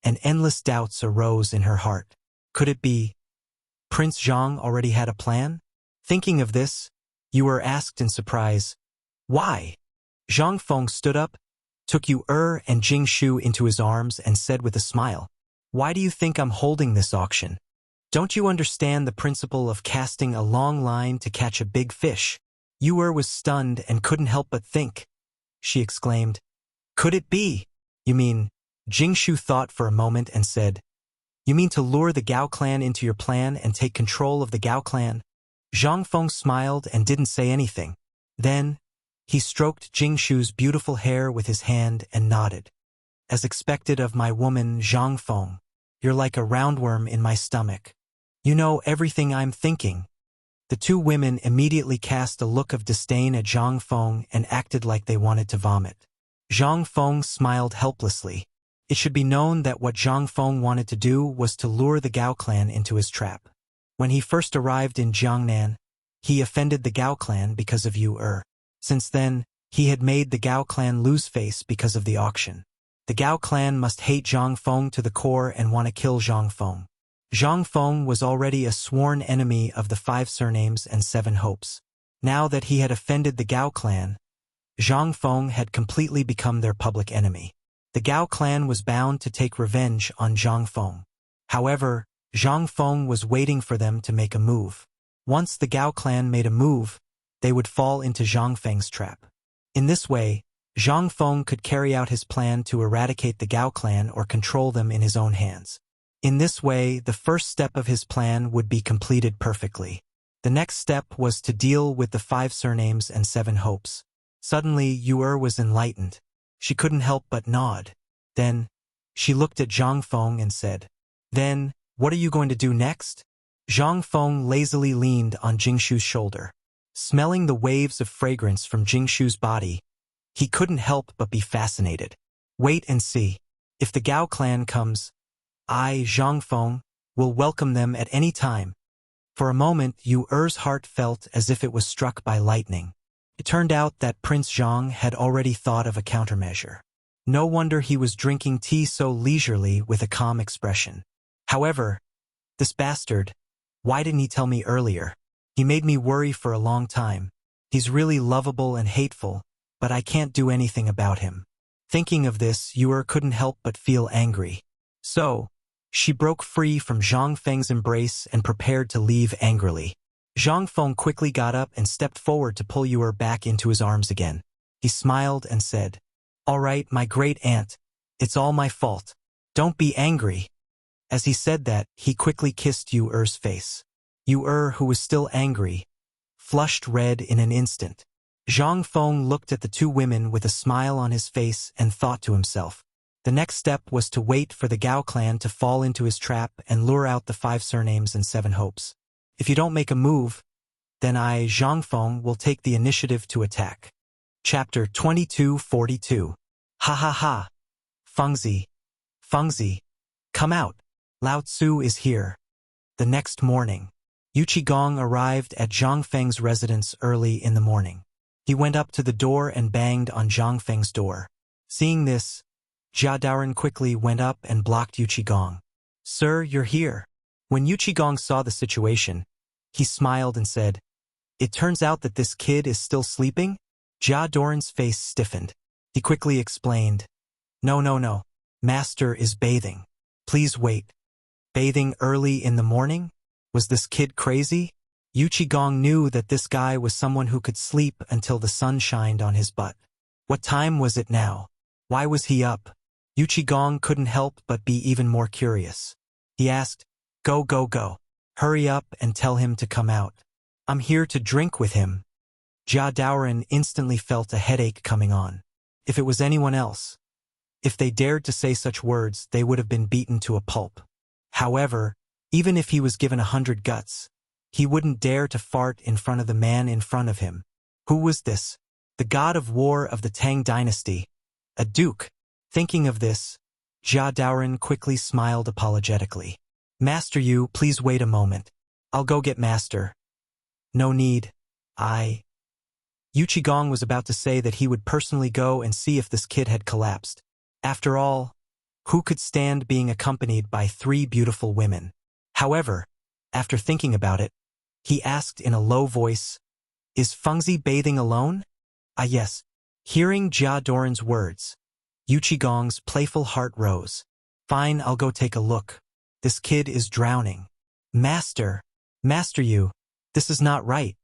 [SPEAKER 1] and endless doubts arose in her heart. Could it be Prince Zhang already had a plan? Thinking of this, Yu'er asked in surprise, Why? Zhang Feng stood up, took Yu'er and Jing Shu into his arms and said with a smile, Why do you think I'm holding this auction? Don't you understand the principle of casting a long line to catch a big fish? Yu'er was stunned and couldn't help but think. She exclaimed, Could it be? You mean? Jing Shu thought for a moment and said, You mean to lure the Gao clan into your plan and take control of the Gao clan? Zhang Feng smiled and didn't say anything. Then, he stroked Jingshu's beautiful hair with his hand and nodded. As expected of my woman Zhang Feng, you're like a roundworm in my stomach. You know everything I'm thinking. The two women immediately cast a look of disdain at Zhang Feng and acted like they wanted to vomit. Zhang Feng smiled helplessly. It should be known that what Zhang Feng wanted to do was to lure the Gao clan into his trap. When he first arrived in Jiangnan, he offended the Gao clan because of Yu Er. Since then, he had made the Gao clan lose face because of the auction. The Gao clan must hate Zhang Feng to the core and want to kill Zhang Feng. Zhang Feng was already a sworn enemy of the 5 surnames and 7 hopes. Now that he had offended the Gao clan, Zhang Feng had completely become their public enemy. The Gao clan was bound to take revenge on Zhang Feng. However, Zhang Feng was waiting for them to make a move. Once the Gao clan made a move, they would fall into Zhang Feng's trap. In this way, Zhang Feng could carry out his plan to eradicate the Gao clan or control them in his own hands. In this way, the first step of his plan would be completed perfectly. The next step was to deal with the 5 surnames and 7 hopes. Suddenly, Yu Er was enlightened. She couldn't help but nod. Then, she looked at Zhang Feng and said, "Then, what are you going to do next?" Zhang Feng lazily leaned on Jingshu's shoulder. Smelling the waves of fragrance from Jingshu's body, he couldn't help but be fascinated. Wait and see. If the Gao clan comes, I, Zhang Feng, will welcome them at any time. For a moment, Yu Er's heart felt as if it was struck by lightning. It turned out that Prince Zhang had already thought of a countermeasure. No wonder he was drinking tea so leisurely with a calm expression. However, this bastard, why didn't he tell me earlier? He made me worry for a long time. He's really lovable and hateful, but I can't do anything about him. Thinking of this, Yu Er couldn't help but feel angry. So, she broke free from Zhang Feng's embrace and prepared to leave angrily. Zhang Feng quickly got up and stepped forward to pull Yu Er back into his arms again. He smiled and said, "All right, my great aunt, it's all my fault. Don't be angry." As he said that, he quickly kissed Yu Er's face. Yu Er, who was still angry, flushed red in an instant. Zhang Feng looked at the two women with a smile on his face and thought to himself. The next step was to wait for the Gao clan to fall into his trap and lure out the 5 surnames and 7 hopes. If you don't make a move, then I, Zhang Feng, will take the initiative to attack. Chapter 2242. Ha ha ha. Fengzi. Fengzi. Come out. Lao Tzu is here. The next morning, Yu Qigong arrived at Zhang Feng's residence early in the morning. He went up to the door and banged on Zhang Feng's door. Seeing this, Jia Daoren quickly went up and blocked Yu Qigong. "Sir, you're here." When Yu Qigong saw the situation, he smiled and said, "It turns out that this kid is still sleeping?" Jia Daoren's face stiffened. He quickly explained, No. Master is bathing. Please wait." Bathing early in the morning? Was this kid crazy? Yu Qigong knew that this guy was someone who could sleep until the sun shined on his butt. What time was it now? Why was he up? Yu Qigong couldn't help but be even more curious. He asked, Go. Hurry up and tell him to come out. I'm here to drink with him." Jia Daoren instantly felt a headache coming on. If it was anyone else, if they dared to say such words, they would have been beaten to a pulp. However, even if he was given 100 guts, he wouldn't dare to fart in front of the man in front of him. Who was this? The god of war of the Tang dynasty. A duke. Thinking of this, Jia Daoren quickly smiled apologetically. "Master Yu, please wait a moment. I'll go get Master." "No need. Yu Qigong was about to say that he would personally go and see if this kid had collapsed. After all, who could stand being accompanied by 3 beautiful women? However, after thinking about it, he asked in a low voice, "Is Fengzi bathing alone?" "Ah yes." Hearing Jia Daoren's words, Yu Qigong's playful heart rose. "Fine, I'll go take a look. This kid is drowning." Master Yu, this is not right."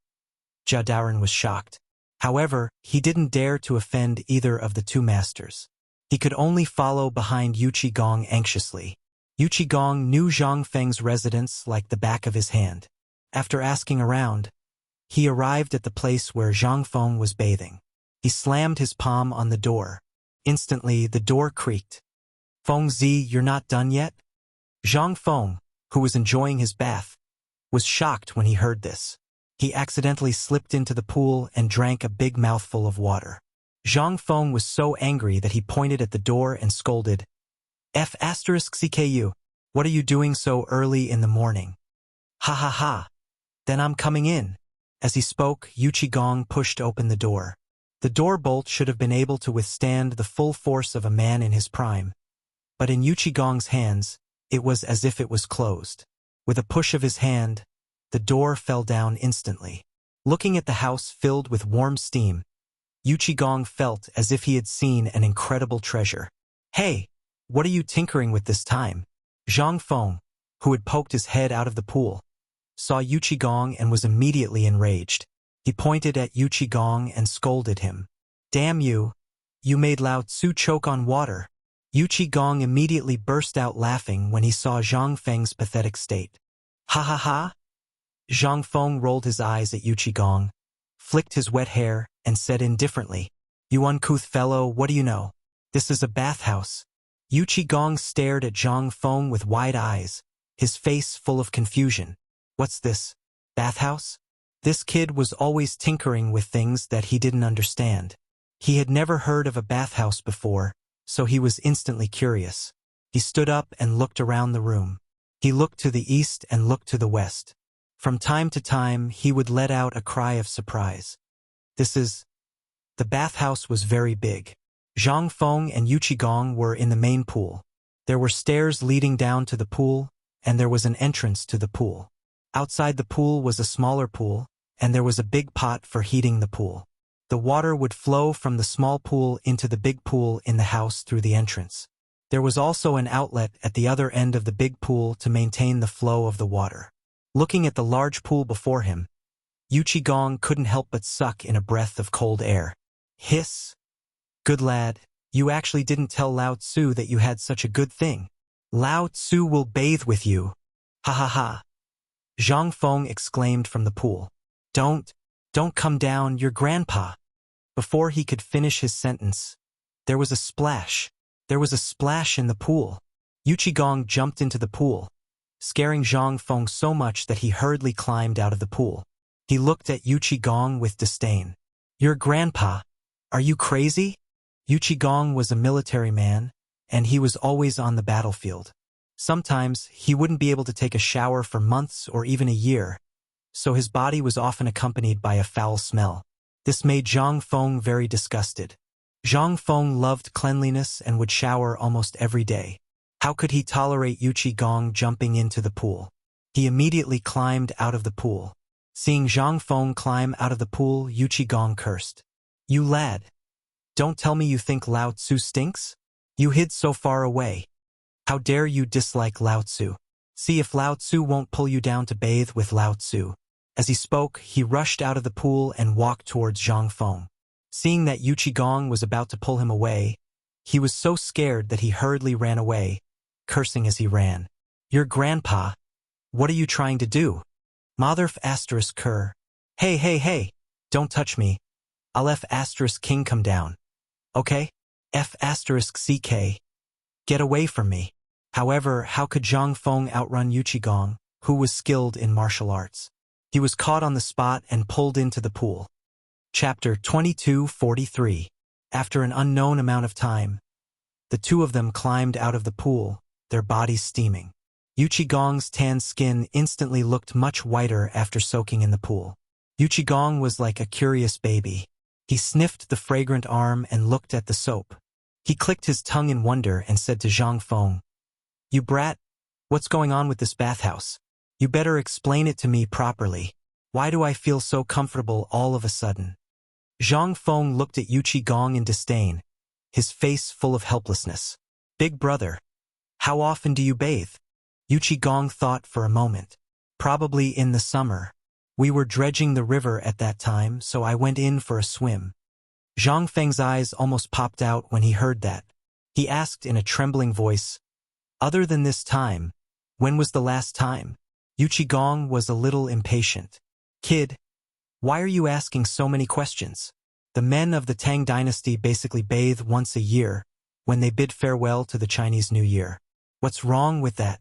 [SPEAKER 1] Jia Daoren was shocked. However, he didn't dare to offend either of the 2 masters. He could only follow behind Yu Qigong anxiously. Yu Qigong knew Zhang Feng's residence like the back of his hand. After asking around, he arrived at the place where Zhang Feng was bathing. He slammed his palm on the door. Instantly, the door creaked. "Feng Zi, you're not done yet?" Zhang Feng, who was enjoying his bath, was shocked when he heard this. He accidentally slipped into the pool and drank a big mouthful of water. Zhang Feng was so angry that he pointed at the door and scolded, "F***CKU, what are you doing so early in the morning?" "Ha ha ha, then I'm coming in." As he spoke, Yu Qigong pushed open the door. The door bolt should have been able to withstand the full force of a man in his prime. But in Yu Qigong's hands, it was as if it was closed. With a push of his hand, the door fell down instantly. Looking at the house filled with warm steam, Yu Qigong felt as if he had seen an incredible treasure. "Hey, what are you tinkering with this time?" Zhang Feng, who had poked his head out of the pool, saw Yu Qigong and was immediately enraged. He pointed at Yu Qigong and scolded him. "Damn you! You made Lao Tzu choke on water." Yu Qigong immediately burst out laughing when he saw Zhang Feng's pathetic state. "Ha ha ha!" Zhang Feng rolled his eyes at Yu Qigong, flicked his wet hair, and said indifferently, "You uncouth fellow, what do you know? This is a bathhouse." Yu Qigong stared at Zhang Feng with wide eyes, his face full of confusion. "What's this? Bathhouse?" This kid was always tinkering with things that he didn't understand. He had never heard of a bathhouse before, so he was instantly curious. He stood up and looked around the room. He looked to the east and looked to the west. From time to time, he would let out a cry of surprise. The bathhouse was very big. Zhang Feng and Yu Qigong were in the main pool. There were stairs leading down to the pool, and there was an entrance to the pool. Outside the pool was a smaller pool, and there was a big pot for heating the pool. The water would flow from the small pool into the big pool in the house through the entrance. There was also an outlet at the other end of the big pool to maintain the flow of the water. Looking at the large pool before him, Yu Qigong couldn't help but suck in a breath of cold air. Hiss! "Good lad, you actually didn't tell Lao Tzu that you had such a good thing. Lao Tzu will bathe with you." "Ha ha ha!" Zhang Feng exclaimed from the pool. Don't come down, your grandpa." Before he could finish his sentence, there was a splash. There was a splash in the pool. Yu Qigong jumped into the pool, scaring Zhang Feng so much that he hurriedly climbed out of the pool. He looked at Yu Qigong with disdain. "Your grandpa? Are you crazy?" Yu Qigong was a military man, and he was always on the battlefield. Sometimes he wouldn't be able to take a shower for months or even a year, so his body was often accompanied by a foul smell. This made Zhang Feng very disgusted. Zhang Feng loved cleanliness and would shower almost every day. How could he tolerate Yu Qigong jumping into the pool? He immediately climbed out of the pool. Seeing Zhang Feng climb out of the pool, Yu Qigong cursed. "You lad! Don't tell me you think Lao Tzu stinks? You hid so far away. How dare you dislike Lao Tzu? See if Lao Tzu won't pull you down to bathe with Lao Tzu." As he spoke, he rushed out of the pool and walked towards Zhang Feng. Seeing that Yu Qigong was about to pull him away, he was so scared that he hurriedly ran away, cursing as he ran. "Your grandpa? What are you trying to do? Motherf asterisk cur. Hey, don't touch me. I'll F asterisk king come down. Okay? F asterisk CK. Get away from me." However, how could Zhang Feng outrun Yu Qigong, who was skilled in martial arts? He was caught on the spot and pulled into the pool. Chapter 22:43. After an unknown amount of time, the two of them climbed out of the pool, their bodies steaming. Yu Qigong's tan skin instantly looked much whiter after soaking in the pool. Yu Qigong was like a curious baby. He sniffed the fragrant arm and looked at the soap. He clicked his tongue in wonder and said to Zhang Feng, "You brat, what's going on with this bathhouse? You better explain it to me properly. Why do I feel so comfortable all of a sudden?" Zhang Feng looked at Yu Qigong in disdain, his face full of helplessness. "Big brother, how often do you bathe?" Yu Qigong thought for a moment. "Probably in the summer. We were dredging the river at that time, so I went in for a swim." Zhang Feng's eyes almost popped out when he heard that. He asked in a trembling voice, "Other than this time, when was the last time?" Gong was a little impatient. Kid, why are you asking so many questions? The men of the Tang dynasty basically bathe once a year when they bid farewell to the Chinese New Year. What's wrong with that?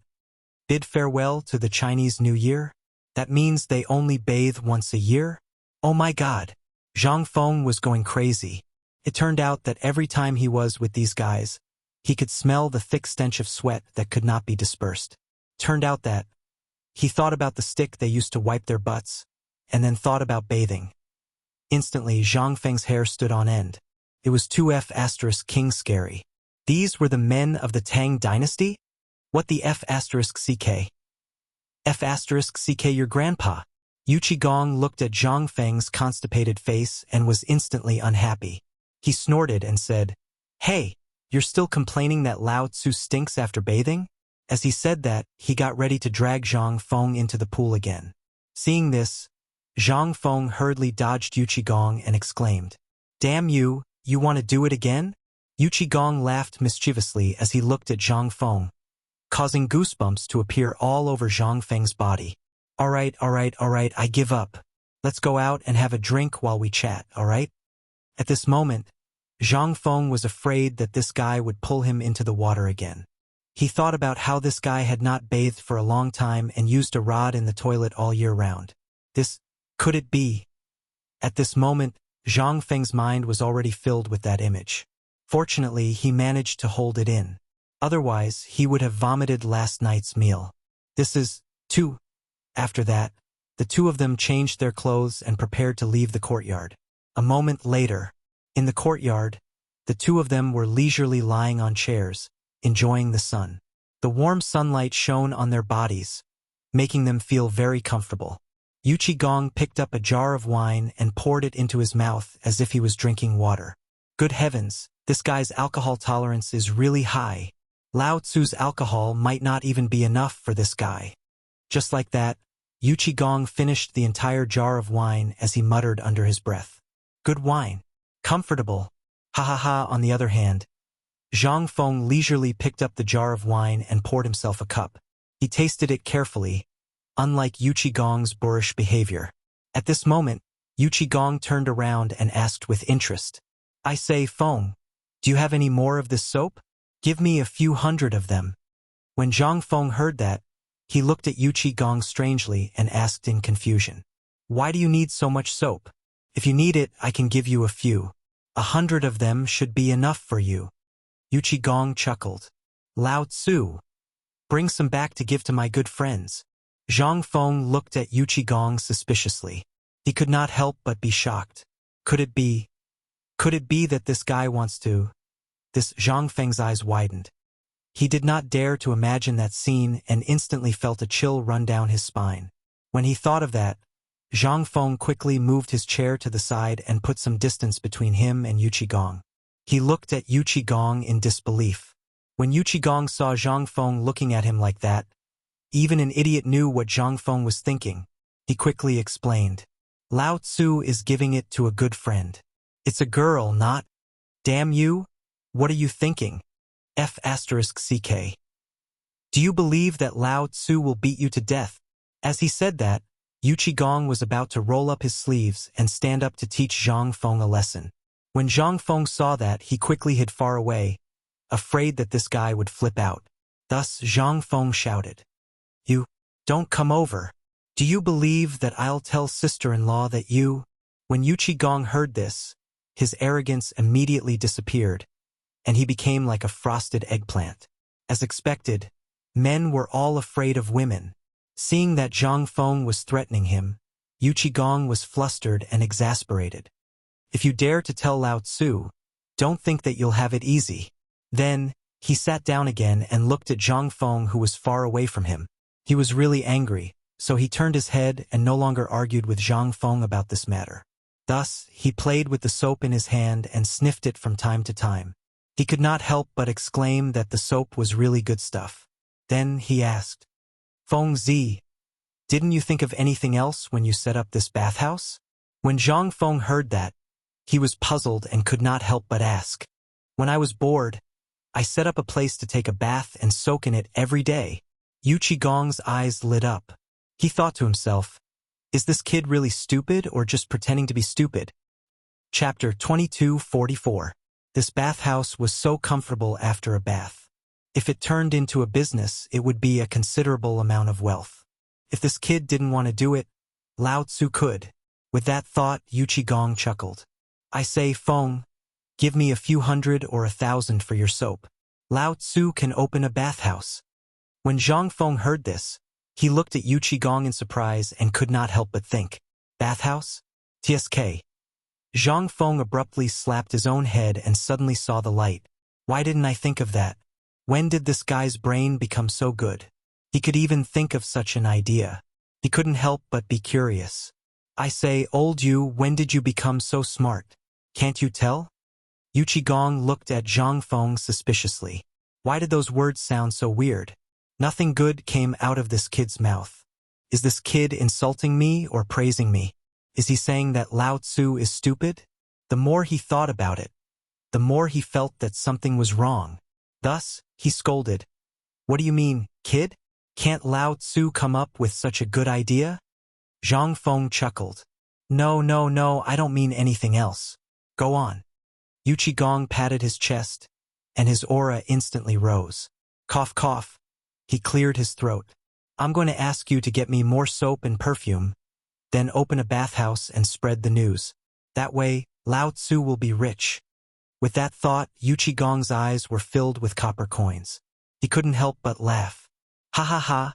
[SPEAKER 1] Bid farewell to the Chinese New Year? That means they only bathe once a year? Oh my God! Zhang Feng was going crazy. It turned out that every time he was with these guys, he could smell the thick stench of sweat that could not be dispersed. Turned out that he thought about the stick they used to wipe their butts, and then thought about bathing. Instantly, Zhang Feng's hair stood on end. It was 2F*King scary. These were the men of the Tang dynasty? What the F*CK? F*CK your grandpa? Gong looked at Zhang Feng's constipated face and was instantly unhappy. He snorted and said, "Hey, you're still complaining that Lao Tzu stinks after bathing?" As he said that, he got ready to drag Zhang Feng into the pool again. Seeing this, Zhang Feng hurriedly dodged Gong and exclaimed, "Damn you, you want to do it again?" Gong laughed mischievously as he looked at Zhang Feng, causing goosebumps to appear all over Zhang Feng's body. Alright, I give up. Let's go out and have a drink while we chat, alright?" At this moment, Zhang Feng was afraid that this guy would pull him into the water again. He thought about how this guy had not bathed for a long time and used a rod in the toilet all year round. Could it be? At this moment, Zhang Feng's mind was already filled with that image. Fortunately, he managed to hold it in. Otherwise, he would have vomited last night's meal. After that, the two of them changed their clothes and prepared to leave the courtyard. A moment later, in the courtyard, the two of them were leisurely lying on chairs, enjoying the sun. The warm sunlight shone on their bodies, making them feel very comfortable. Gong picked up a jar of wine and poured it into his mouth as if he was drinking water. Good heavens, this guy's alcohol tolerance is really high. Lao Tzu's alcohol might not even be enough for this guy. Just like that, Gong finished the entire jar of wine as he muttered under his breath. Good wine. Comfortable. Ha ha ha. On the other hand, Zhang Feng leisurely picked up the jar of wine and poured himself a cup. He tasted it carefully, unlike Gong's boorish behavior. At this moment, Gong turned around and asked with interest, "I say, Feng, do you have any more of this soap? Give me a few hundred of them." When Zhang Feng heard that, he looked at Gong strangely and asked in confusion, "Why do you need so much soap? If you need it, I can give you a few. 100 of them should be enough for you." Gong chuckled. "Lao Tzu, bring some back to give to my good friends." Zhang Feng looked at Gong suspiciously. He could not help but be shocked. Could it be that this guy wants to? Zhang Feng's eyes widened. He did not dare to imagine that scene and instantly felt a chill run down his spine. When he thought of that, Zhang Feng quickly moved his chair to the side and put some distance between him and Gong. He looked at Gong in disbelief. When Gong saw Zhang Feng looking at him like that, even an idiot knew what Zhang Feng was thinking. He quickly explained, "Lao Tzu is giving it to a good friend. It's a girl, not... Damn you! What are you thinking? F*CK. Do you believe that Lao Tzu will beat you to death?" As he said that, Gong was about to roll up his sleeves and stand up to teach Zhang Feng a lesson. When Zhang Feng saw that, he quickly hid far away, afraid that this guy would flip out. Thus, Zhang Feng shouted, "You, don't come over. Do you believe that I'll tell sister-in-law that you..." When Gong heard this, his arrogance immediately disappeared, and he became like a frosted eggplant. As expected, men were all afraid of women. Seeing that Zhang Feng was threatening him, Gong was flustered and exasperated. "If you dare to tell Lao Tzu, don't think that you'll have it easy." Then, he sat down again and looked at Zhang Feng, who was far away from him. He was really angry, so he turned his head and no longer argued with Zhang Feng about this matter. Thus, he played with the soap in his hand and sniffed it from time to time. He could not help but exclaim that the soap was really good stuff. Then he asked, "Feng Zi, didn't you think of anything else when you set up this bathhouse?" When Zhang Feng heard that, he was puzzled and could not help but ask, "When I was bored, I set up a place to take a bath and soak in it every day." Gong's eyes lit up. He thought to himself, is this kid really stupid or just pretending to be stupid? Chapter 22:44. This bathhouse was so comfortable after a bath. If it turned into a business, it would be a considerable amount of wealth. If this kid didn't want to do it, Lao Tzu could. With that thought, Gong chuckled. I say, Feng, give me a few hundred or 1,000 for your soap. Lao Tzu can open a bathhouse. When Zhang Feng heard this, he looked at Gong in surprise and could not help but think, bathhouse? TSK. Zhang Feng abruptly slapped his own head and suddenly saw the light. Why didn't I think of that? When did this guy's brain become so good? He could even think of such an idea. He couldn't help but be curious. I say, old you, when did you become so smart? Can't you tell? Gong looked at Zhang Feng suspiciously. Why did those words sound so weird? Nothing good came out of this kid's mouth. Is this kid insulting me or praising me? Is he saying that Lao Tzu is stupid? The more he thought about it, the more he felt that something was wrong. Thus, he scolded. What do you mean, kid? Can't Lao Tzu come up with such a good idea? Zhang Feng chuckled. No, I don't mean anything else. Go on. Gong patted his chest, and his aura instantly rose. Cough, cough. He cleared his throat. I'm going to ask you to get me more soap and perfume, then open a bathhouse and spread the news. That way, Lao Tzu will be rich. With that thought, Gong's eyes were filled with copper coins. He couldn't help but laugh. Ha ha ha.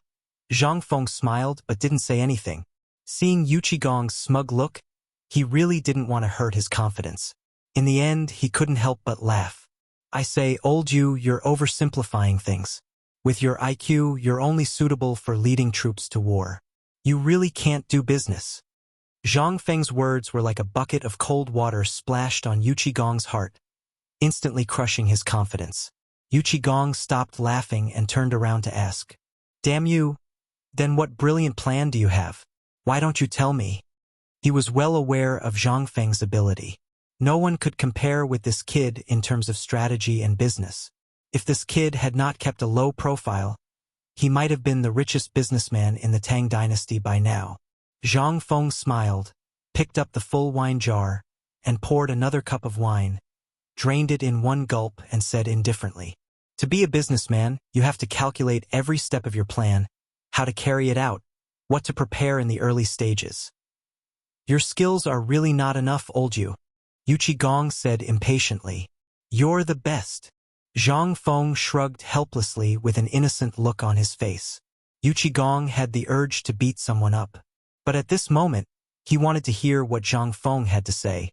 [SPEAKER 1] Zhang Feng smiled but didn't say anything. Seeing Gong's smug look, he really didn't want to hurt his confidence. In the end, he couldn't help but laugh. I say, old you're oversimplifying things. With your IQ, you're only suitable for leading troops to war. You really can't do business. Zhang Feng's words were like a bucket of cold water splashed on Gong's heart, instantly crushing his confidence. Gong stopped laughing and turned around to ask, Damn you, then what brilliant plan do you have? Why don't you tell me? He was well aware of Zhang Feng's ability. No one could compare with this kid in terms of strategy and business. If this kid had not kept a low profile, he might have been the richest businessman in the Tang dynasty by now. Zhang Feng smiled, picked up the full wine jar, and poured another cup of wine, drained it in one gulp and said indifferently, To be a businessman, you have to calculate every step of your plan, how to carry it out, what to prepare in the early stages. Your skills are really not enough, old you. Gong said impatiently. You're the best. Zhang Feng shrugged helplessly with an innocent look on his face. Gong had the urge to beat someone up. But at this moment, he wanted to hear what Zhang Feng had to say,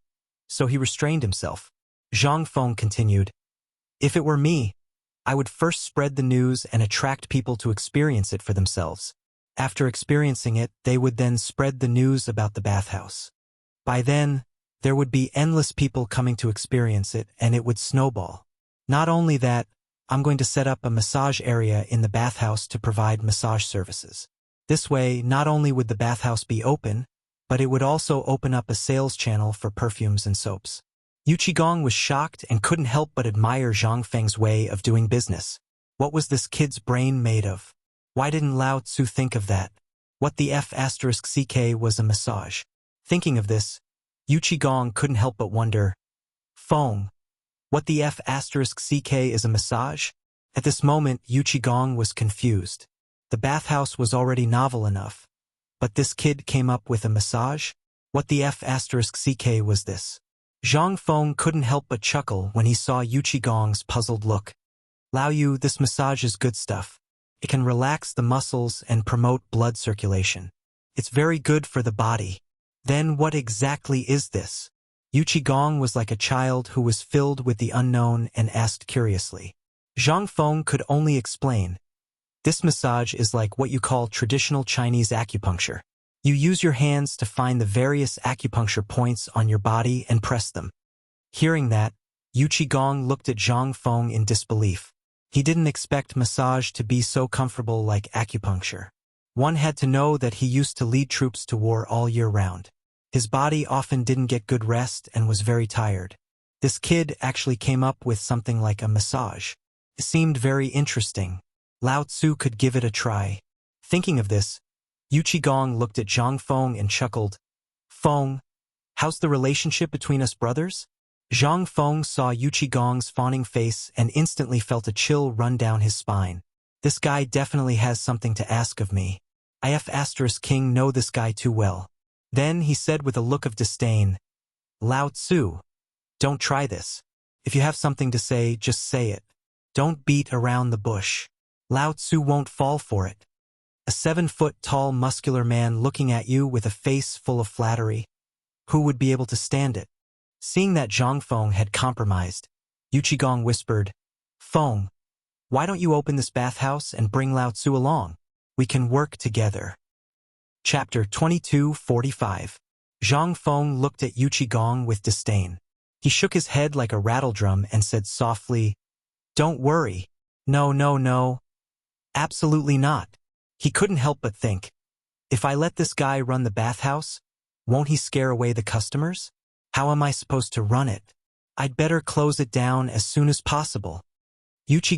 [SPEAKER 1] so he restrained himself. Zhang Feng continued, If it were me, I would first spread the news and attract people to experience it for themselves. After experiencing it, they would then spread the news about the bathhouse. By then, there would be endless people coming to experience it, and it would snowball. Not only that, I'm going to set up a massage area in the bathhouse to provide massage services. This way, not only would the bathhouse be open, but it would also open up a sales channel for perfumes and soaps. Gong was shocked and couldn't help but admire Zhang Feng's way of doing business. What was this kid's brain made of? Why didn't Lao Tzu think of that? What the F***ck was a massage. Thinking of this, Gong couldn't help but wonder, Feng, what the F***ck is a massage? At this moment, Gong was confused. The bathhouse was already novel enough, but this kid came up with a massage? What the F***ck was this? Zhang Feng couldn't help but chuckle when he saw Gong's puzzled look. Lao Yu, this massage is good stuff. It can relax the muscles and promote blood circulation. It's very good for the body. Then what exactly is this? Gong was like a child who was filled with the unknown and asked curiously. Zhang Feng could only explain. This massage is like what you call traditional Chinese acupuncture. You use your hands to find the various acupuncture points on your body and press them. Hearing that, Gong looked at Zhang Feng in disbelief. He didn't expect massage to be so comfortable like acupuncture. One had to know that he used to lead troops to war all year round. His body often didn't get good rest and was very tired. This kid actually came up with something like a massage. It seemed very interesting. Lao Tzu could give it a try. Thinking of this, Gong looked at Zhang Feng and chuckled. Feng, how's the relationship between us brothers? Zhang Feng saw Gong's fawning face and instantly felt a chill run down his spine. This guy definitely has something to ask of me. King know this guy too well. Then he said with a look of disdain, Lao Tzu, don't try this. If you have something to say, just say it. Don't beat around the bush. Lao Tzu won't fall for it. A 7-foot-tall muscular man looking at you with a face full of flattery. Who would be able to stand it? Seeing that Zhang Feng had compromised, Gong whispered, Feng, why don't you open this bathhouse and bring Lao Tzu along? We can work together. Chapter 22:45. Zhang Feng looked at Gong with disdain. He shook his head like a rattledrum and said softly, Don't worry. No. Absolutely not. He couldn't help but think, if I let this guy run the bathhouse, won't he scare away the customers? How am I supposed to run it? I'd better close it down as soon as possible.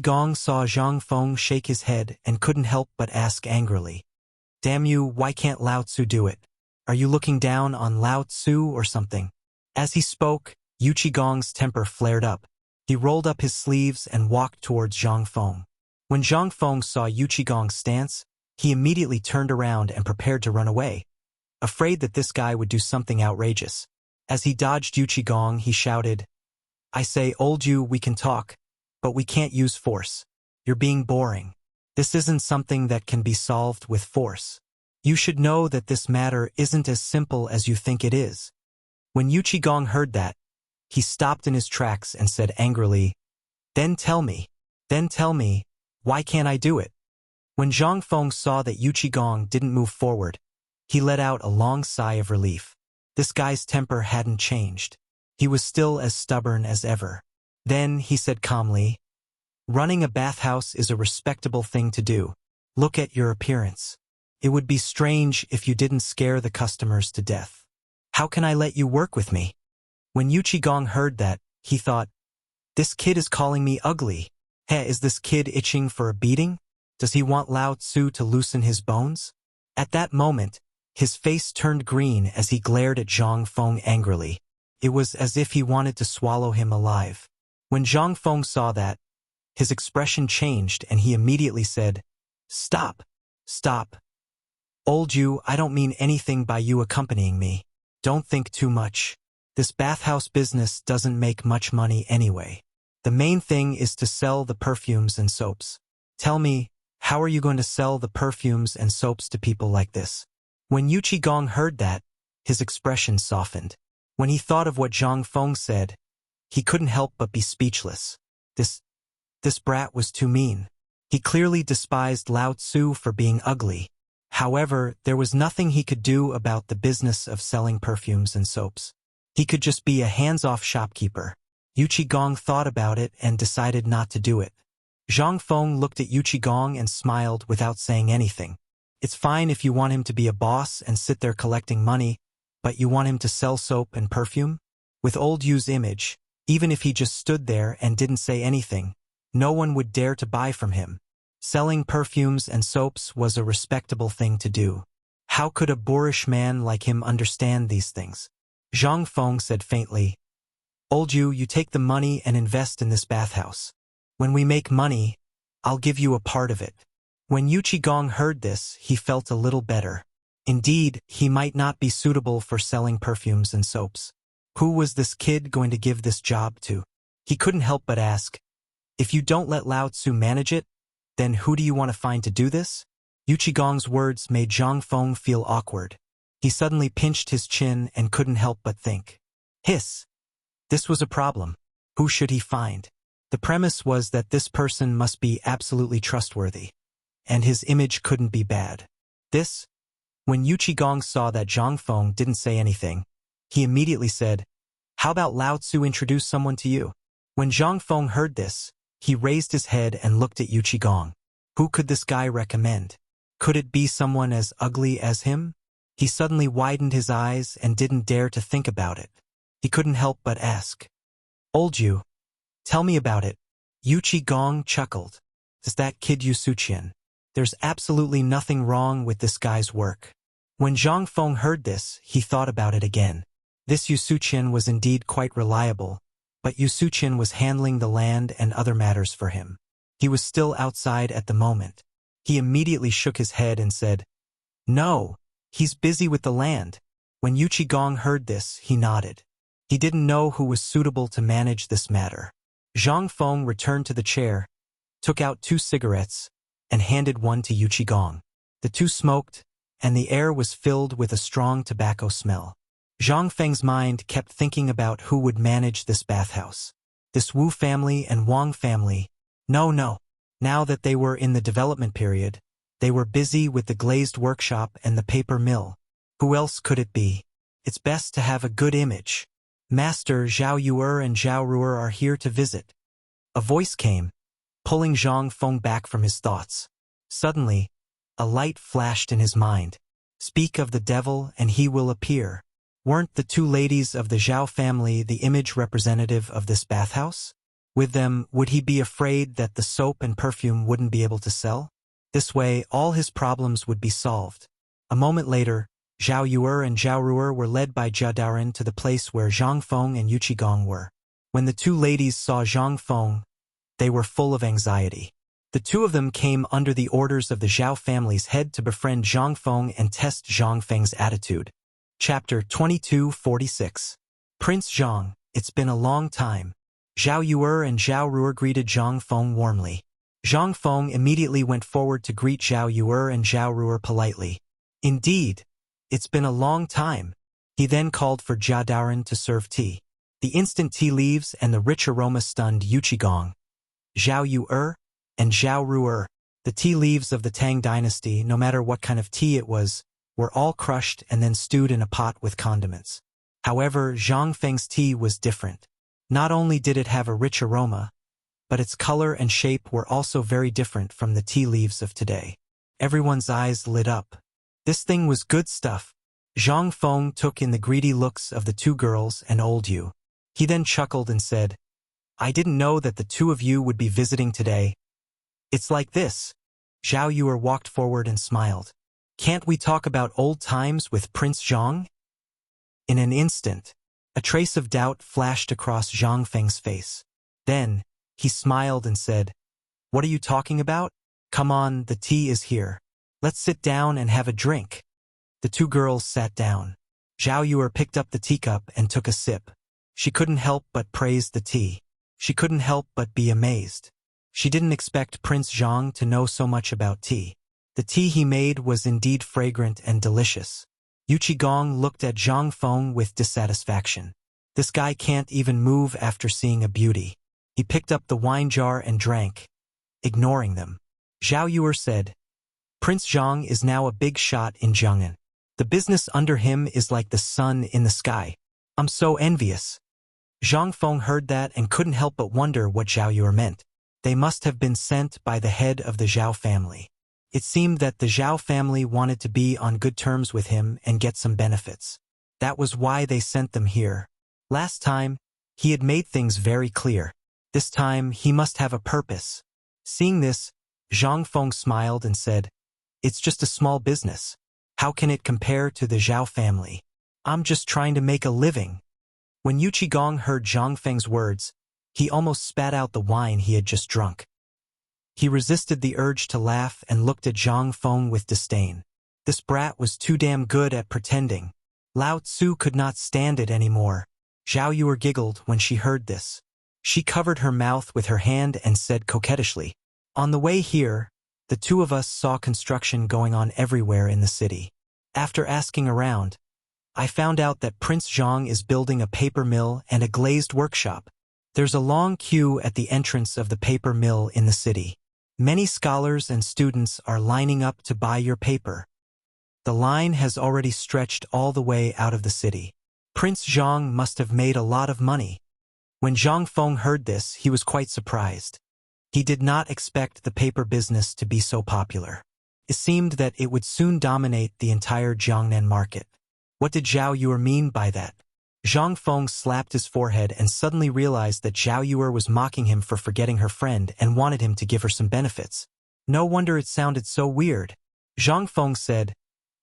[SPEAKER 1] Gong saw Zhang Feng shake his head and couldn't help but ask angrily, Damn you, why can't Lao Tzu do it? Are you looking down on Lao Tzu or something? As he spoke, Gong's temper flared up. He rolled up his sleeves and walked towards Zhang Feng. When Zhang Feng saw Gong's stance, he immediately turned around and prepared to run away, afraid that this guy would do something outrageous. As he dodged Gong, he shouted, I say, old you, we can talk, but we can't use force. You're being boring. This isn't something that can be solved with force. You should know that this matter isn't as simple as you think it is. When Gong heard that, he stopped in his tracks and said angrily, Then tell me, why can't I do it? When Zhang Feng saw that Gong didn't move forward, he let out a long sigh of relief. This guy's temper hadn't changed. He was still as stubborn as ever. Then he said calmly, Running a bathhouse is a respectable thing to do. Look at your appearance. It would be strange if you didn't scare the customers to death. How can I let you work with me? When Gong heard that, he thought, This kid is calling me ugly. Is this kid itching for a beating? Does he want Lao Tzu to loosen his bones? At that moment, his face turned green as he glared at Zhang Feng angrily. It was as if he wanted to swallow him alive. When Zhang Feng saw that, his expression changed and he immediately said, Stop. Old you, I don't mean anything by you accompanying me. Don't think too much. This bathhouse business doesn't make much money anyway. The main thing is to sell the perfumes and soaps. Tell me, how are you going to sell the perfumes and soaps to people like this? When Gong heard that, his expression softened. When he thought of what Zhang Feng said, he couldn't help but be speechless. This brat was too mean. He clearly despised Lao Tzu for being ugly. However, there was nothing he could do about the business of selling perfumes and soaps. He could just be a hands-off shopkeeper. Gong thought about it and decided not to do it. Zhang Feng looked at Gong and smiled without saying anything. It's fine if you want him to be a boss and sit there collecting money, but you want him to sell soap and perfume? With old Yu's image, even if he just stood there and didn't say anything, no one would dare to buy from him. Selling perfumes and soaps was a respectable thing to do. How could a boorish man like him understand these things? Zhang Feng said faintly, Old you take the money and invest in this bathhouse. When we make money, I'll give you a part of it. When Gong heard this, he felt a little better. Indeed, he might not be suitable for selling perfumes and soaps. Who was this kid going to give this job to? He couldn't help but ask, If you don't let Lao Tzu manage it, then who do you want to find to do this? Gong's words made Zhang Feng feel awkward. He suddenly pinched his chin and couldn't help but think. Hiss! This was a problem. Who should he find? The premise was that this person must be absolutely trustworthy, and his image couldn't be bad. When Gong saw that Zhang Feng didn't say anything, he immediately said, How about Lao Tzu introduce someone to you? When Zhang Feng heard this, he raised his head and looked at Gong. Who could this guy recommend? Could it be someone as ugly as him? He suddenly widened his eyes and didn't dare to think about it. He couldn't help but ask, Old you, tell me about it. Gong chuckled. Is that kid Yu Suqian? There's absolutely nothing wrong with this guy's work. When Zhang Feng heard this, he thought about it again. This Yu Suqian was indeed quite reliable, but Yu Suqian was handling the land and other matters for him. He was still outside at the moment. He immediately shook his head and said, "No, he's busy with the land." When Yu Qigong heard this, he nodded. He didn't know who was suitable to manage this matter. Zhang Feng returned to the chair, took out 2 cigarettes, and handed one to Yu Qigong. The two smoked, and the air was filled with a strong tobacco smell. Zhang Feng's mind kept thinking about who would manage this bathhouse. This Wu family and Wang family. No. Now that they were in the development period, they were busy with the glazed workshop and the paper mill. Who else could it be? It's best to have a good image. Master Zhao Yuer and Zhao Ruer are here to visit. A voice came, pulling Zhang Feng back from his thoughts. Suddenly, a light flashed in his mind. Speak of the devil and he will appear. Weren't the 2 ladies of the Zhao family the image representative of this bathhouse? With them, would he be afraid that the soap and perfume wouldn't be able to sell? This way, all his problems would be solved. A moment later, Zhao Yuer and Zhao Ruer were led by Jia Daoren to the place where Zhang Feng and Yu Qigong were. When the 2 ladies saw Zhang Feng, they were full of anxiety. The 2 of them came under the orders of the Zhao family's head to befriend Zhang Feng and test Zhang Feng's attitude. Chapter 2246. Prince Zhang, it's been a long time. Zhao Yuer and Zhao Ruer greeted Zhang Feng warmly. Zhang Feng immediately went forward to greet Zhao Yuer and Zhao Ruer politely. Indeed, it's been a long time. He then called for Jia Daoren to serve tea. The instant tea leaves and the rich aroma stunned Yu Qigong, Zhao Yuer, and Zhao Ruer. The tea leaves of the Tang dynasty, no matter what kind of tea it was, were all crushed and then stewed in a pot with condiments. However, Zhang Feng's tea was different. Not only did it have a rich aroma, but its color and shape were also very different from the tea leaves of today. Everyone's eyes lit up. This thing was good stuff. Zhang Feng took in the greedy looks of the 2 girls and old Yu. He then chuckled and said, "I didn't know that the 2 of you would be visiting today. It's like this." Zhao Yuer walked forward and smiled. "Can't we talk about old times with Prince Zhang?" In an instant, a trace of doubt flashed across Zhang Feng's face. Then, he smiled and said, "What are you talking about? Come on, the tea is here. Let's sit down and have a drink." The 2 girls sat down. Zhao Yuer picked up the teacup and took a sip. She couldn't help but praise the tea. She couldn't help but be amazed. She didn't expect Prince Zhang to know so much about tea. The tea he made was indeed fragrant and delicious. Yu Qigong looked at Zhang Feng with dissatisfaction. This guy can't even move after seeing a beauty. He picked up the wine jar and drank, ignoring them. Zhao Yuer said, "Prince Zhang is now a big shot in Jiang'an. The business under him is like the sun in the sky. I'm so envious." Zhang Feng heard that and couldn't help but wonder what Zhao Yuer meant. They must have been sent by the head of the Zhao family. It seemed that the Zhao family wanted to be on good terms with him and get some benefits. That was why they sent them here. Last time, he had made things very clear. This time, he must have a purpose. Seeing this, Zhang Feng smiled and said, "It's just a small business. How can it compare to the Zhao family? I'm just trying to make a living." When Yu Qigong heard Zhang Feng's words, he almost spat out the wine he had just drunk. He resisted the urge to laugh and looked at Zhang Feng with disdain. This brat was too damn good at pretending. Lao Tzu could not stand it anymore. Zhao Yuer giggled when she heard this. She covered her mouth with her hand and said coquettishly, "On the way here, the 2 of us saw construction going on everywhere in the city. After asking around, I found out that Prince Zhang is building a paper mill and a glazed workshop. There's a long queue at the entrance of the paper mill in the city. Many scholars and students are lining up to buy your paper. The line has already stretched all the way out of the city. Prince Zhang must have made a lot of money." When Zhang Feng heard this, he was quite surprised. He did not expect the paper business to be so popular. It seemed that it would soon dominate the entire Jiangnan market. What did Zhao Yuer mean by that? Zhang Feng slapped his forehead and suddenly realized that Zhao Yuer was mocking him for forgetting her friend and wanted him to give her some benefits. No wonder it sounded so weird. Zhang Feng said,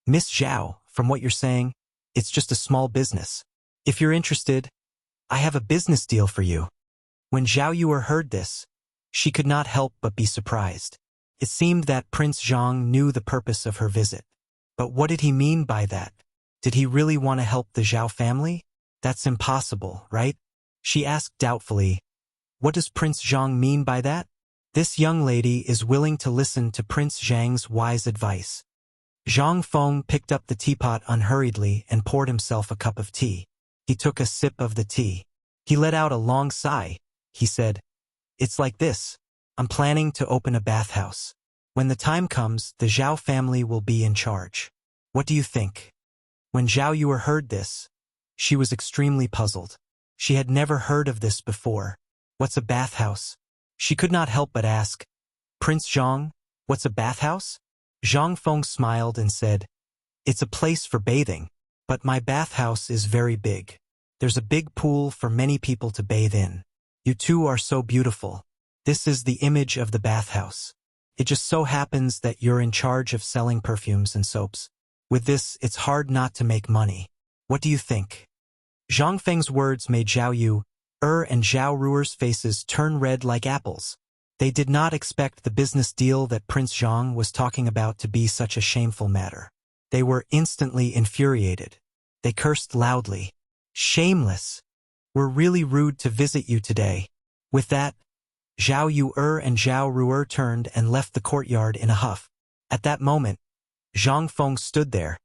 [SPEAKER 1] Miss Zhao, from what you're saying, it's just a small business. If you're interested, I have a business deal for you. When Zhao Yue heard this, she could not help but be surprised. It seemed that Prince Zhang knew the purpose of her visit. But what did he mean by that? Did he really want to help the Zhao family? That's impossible, right? She asked doubtfully, What does Prince Zhang mean by that? This young lady is willing to listen to Prince Zhang's wise advice. Zhang Feng picked up the teapot unhurriedly and poured himself a cup of tea. He took a sip of the tea. He let out a long sigh. He said, It's like this. I'm planning to open a bathhouse. When the time comes, the Zhao family will be in charge. What do you think? When Zhao Yue heard this, she was extremely puzzled. She had never heard of this before. What's a bathhouse? She could not help but ask, Prince Zhang, what's a bathhouse? Zhang Feng smiled and said, It's a place for bathing, but my bathhouse is very big. There's a big pool for many people to bathe in. You two are so beautiful. This is the image of the bathhouse. It just so happens that you're in charge of selling perfumes and soaps. With this, it's hard not to make money. What do you think? Zhang Feng's words made Zhao Yue and Zhao Ruer's faces turn red like apples. They did not expect the business deal that Prince Zhang was talking about to be such a shameful matter. They were instantly infuriated. They cursed loudly. Shameless! We're really rude to visit you today. With that, Zhao Yue and Zhao Ruer turned and left the courtyard in a huff. At that moment, Zhang Feng stood there,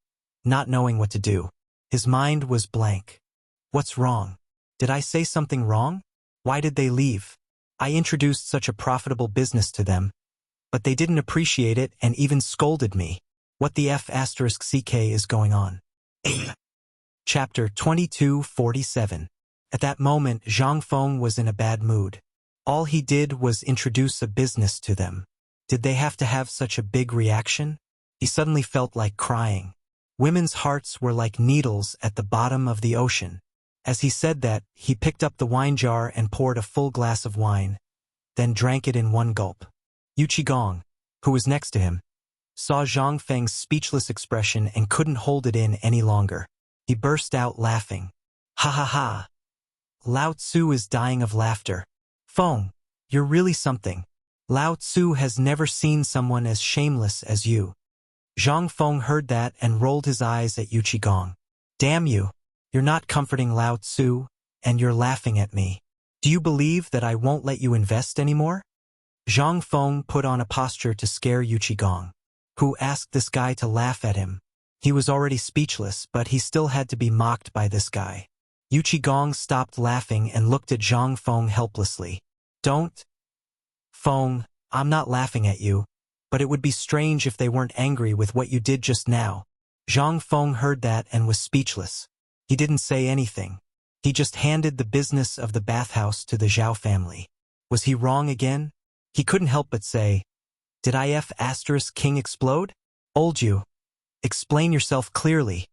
[SPEAKER 1] not knowing what to do. His mind was blank. What's wrong? Did I say something wrong? Why did they leave? I introduced such a profitable business to them, but they didn't appreciate it and even scolded me. What the F***ck is going on? Chapter 2247. At that moment, Zhang Feng was in a bad mood. All he did was introduce a business to them. Did they have to have such a big reaction? He suddenly felt like crying. Women's hearts were like needles at the bottom of the ocean. As he said that, he picked up the wine jar and poured a full glass of wine, then drank it in one gulp. Yu Qigong, who was next to him, saw Zhang Feng's speechless expression and couldn't hold it in any longer. He burst out laughing. Ha ha ha! Lao Tzu is dying of laughter. Feng, you're really something. Lao Tzu has never seen someone as shameless as you. Zhang Feng heard that and rolled his eyes at Yu Qigong. Damn you! You're not comforting Lao Tzu, and you're laughing at me. Do you believe that I won't let you invest anymore? Zhang Feng put on a posture to scare Yu Qigong, who asked this guy to laugh at him. He was already speechless, but he still had to be mocked by this guy. Yu Qigong stopped laughing and looked at Zhang Feng helplessly. Don't. Feng, I'm not laughing at you, but it would be strange if they weren't angry with what you did just now. Zhang Feng heard that and was speechless. He didn't say anything. He just handed the business of the bathhouse to the Zhao family. Was he wrong again? He couldn't help but say, Did King explode? Old you. Explain yourself clearly.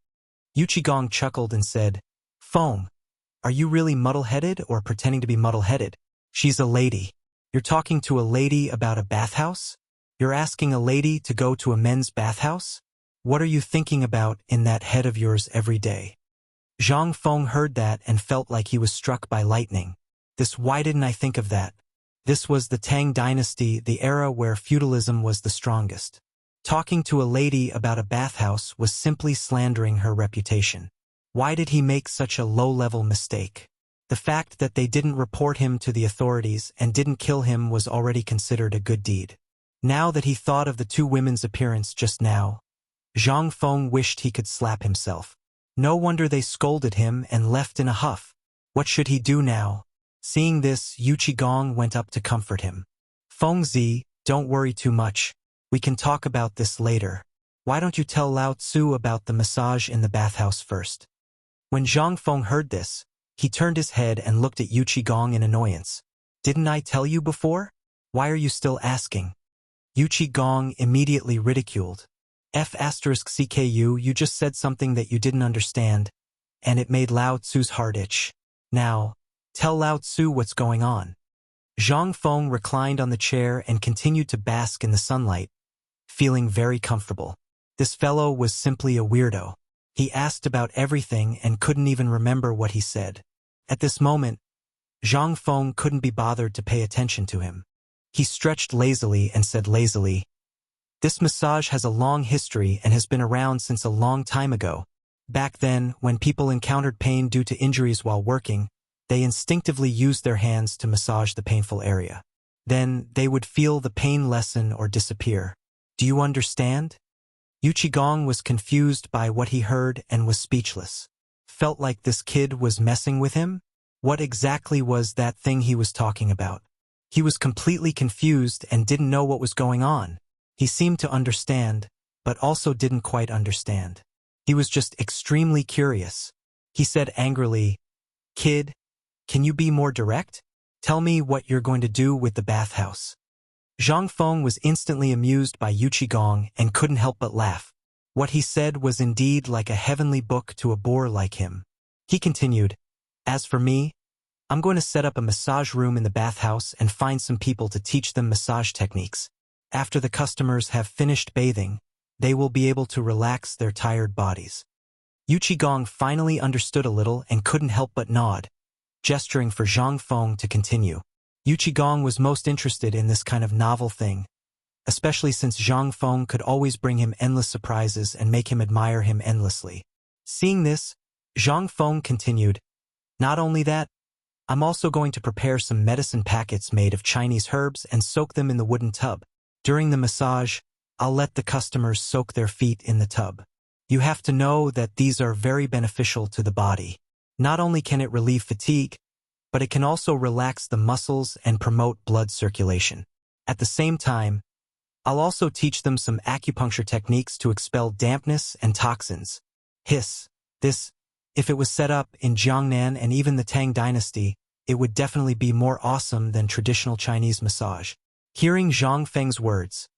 [SPEAKER 1] Yu Qigong chuckled and said, Feng, are you really muddle-headed or pretending to be muddle-headed? She's a lady. You're talking to a lady about a bathhouse? You're asking a lady to go to a men's bathhouse? What are you thinking about in that head of yours every day? Zhang Feng heard that and felt like he was struck by lightning. Why didn't I think of that? This was the Tang dynasty, the era where feudalism was the strongest. Talking to a lady about a bathhouse was simply slandering her reputation. Why did he make such a low-level mistake? The fact that they didn't report him to the authorities and didn't kill him was already considered a good deed. Now that he thought of the two women's appearance just now, Zhang Feng wished he could slap himself. No wonder they scolded him and left in a huff. What should he do now? Seeing this, Yu Qigong went up to comfort him. Fengzi, don't worry too much. We can talk about this later. Why don't you tell Lao Tzu about the massage in the bathhouse first? When Zhang Feng heard this, he turned his head and looked at Yu Qigong in annoyance. Didn't I tell you before? Why are you still asking? Yu Qigong immediately ridiculed. F***ckyu, you just said something that you didn't understand, and it made Lao Tzu's heart itch. Now, tell Lao Tzu what's going on. Zhang Feng reclined on the chair and continued to bask in the sunlight, feeling very comfortable. This fellow was simply a weirdo. He asked about everything and couldn't even remember what he said. At this moment, Zhang Feng couldn't be bothered to pay attention to him. He stretched lazily and said lazily, "This massage has a long history and has been around since a long time ago. Back then, when people encountered pain due to injuries while working, they instinctively used their hands to massage the painful area. Then, they would feel the pain lessen or disappear. Do you understand?" Yuqigong was confused by what he heard and was speechless. Felt like this kid was messing with him? What exactly was that thing he was talking about? He was completely confused and didn't know what was going on. He seemed to understand, but also didn't quite understand. He was just extremely curious. He said angrily, "Kid, can you be more direct? Tell me what you're going to do with the bathhouse." Zhang Feng was instantly amused by Yuqigong and couldn't help but laugh. What he said was indeed like a heavenly book to a boor like him. He continued, "As for me, I'm going to set up a massage room in the bathhouse and find some people to teach them massage techniques. After the customers have finished bathing, they will be able to relax their tired bodies." Yuqigong finally understood a little and couldn't help but nod, gesturing for Zhang Feng to continue. Yuqigong was most interested in this kind of novel thing, especially since Zhang Feng could always bring him endless surprises and make him admire him endlessly. Seeing this, Zhang Feng continued, "Not only that, I'm also going to prepare some medicine packets made of Chinese herbs and soak them in the wooden tub. During the massage, I'll let the customers soak their feet in the tub. You have to know that these are very beneficial to the body. Not only can it relieve fatigue, but it can also relax the muscles and promote blood circulation. At the same time, I'll also teach them some acupuncture techniques to expel dampness and toxins." This, if it was set up in Jiangnan and even the Tang dynasty, it would definitely be more awesome than traditional Chinese massage. Hearing Zhang Feng's words,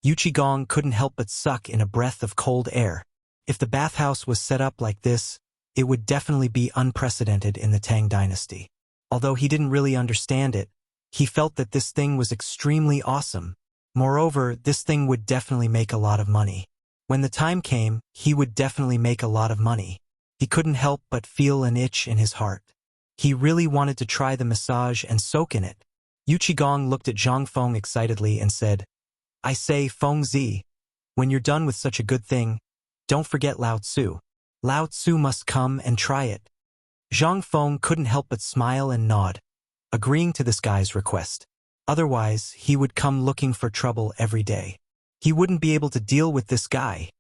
[SPEAKER 1] Yuqigong couldn't help but suck in a breath of cold air. If the bathhouse was set up like this, it would definitely be unprecedented in the Tang dynasty. Although he didn't really understand it, he felt that this thing was extremely awesome. Moreover, this thing would definitely make a lot of money. When the time came, he would definitely make a lot of money. He couldn't help but feel an itch in his heart. He really wanted to try the massage and soak in it. Yuqigong looked at Zhang Feng excitedly and said, "I say, Feng Zi, when you're done with such a good thing, don't forget Lao Tzu. Lao Tzu must come and try it." Zhang Feng couldn't help but smile and nod, agreeing to this guy's request. Otherwise, he would come looking for trouble every day. He wouldn't be able to deal with this guy.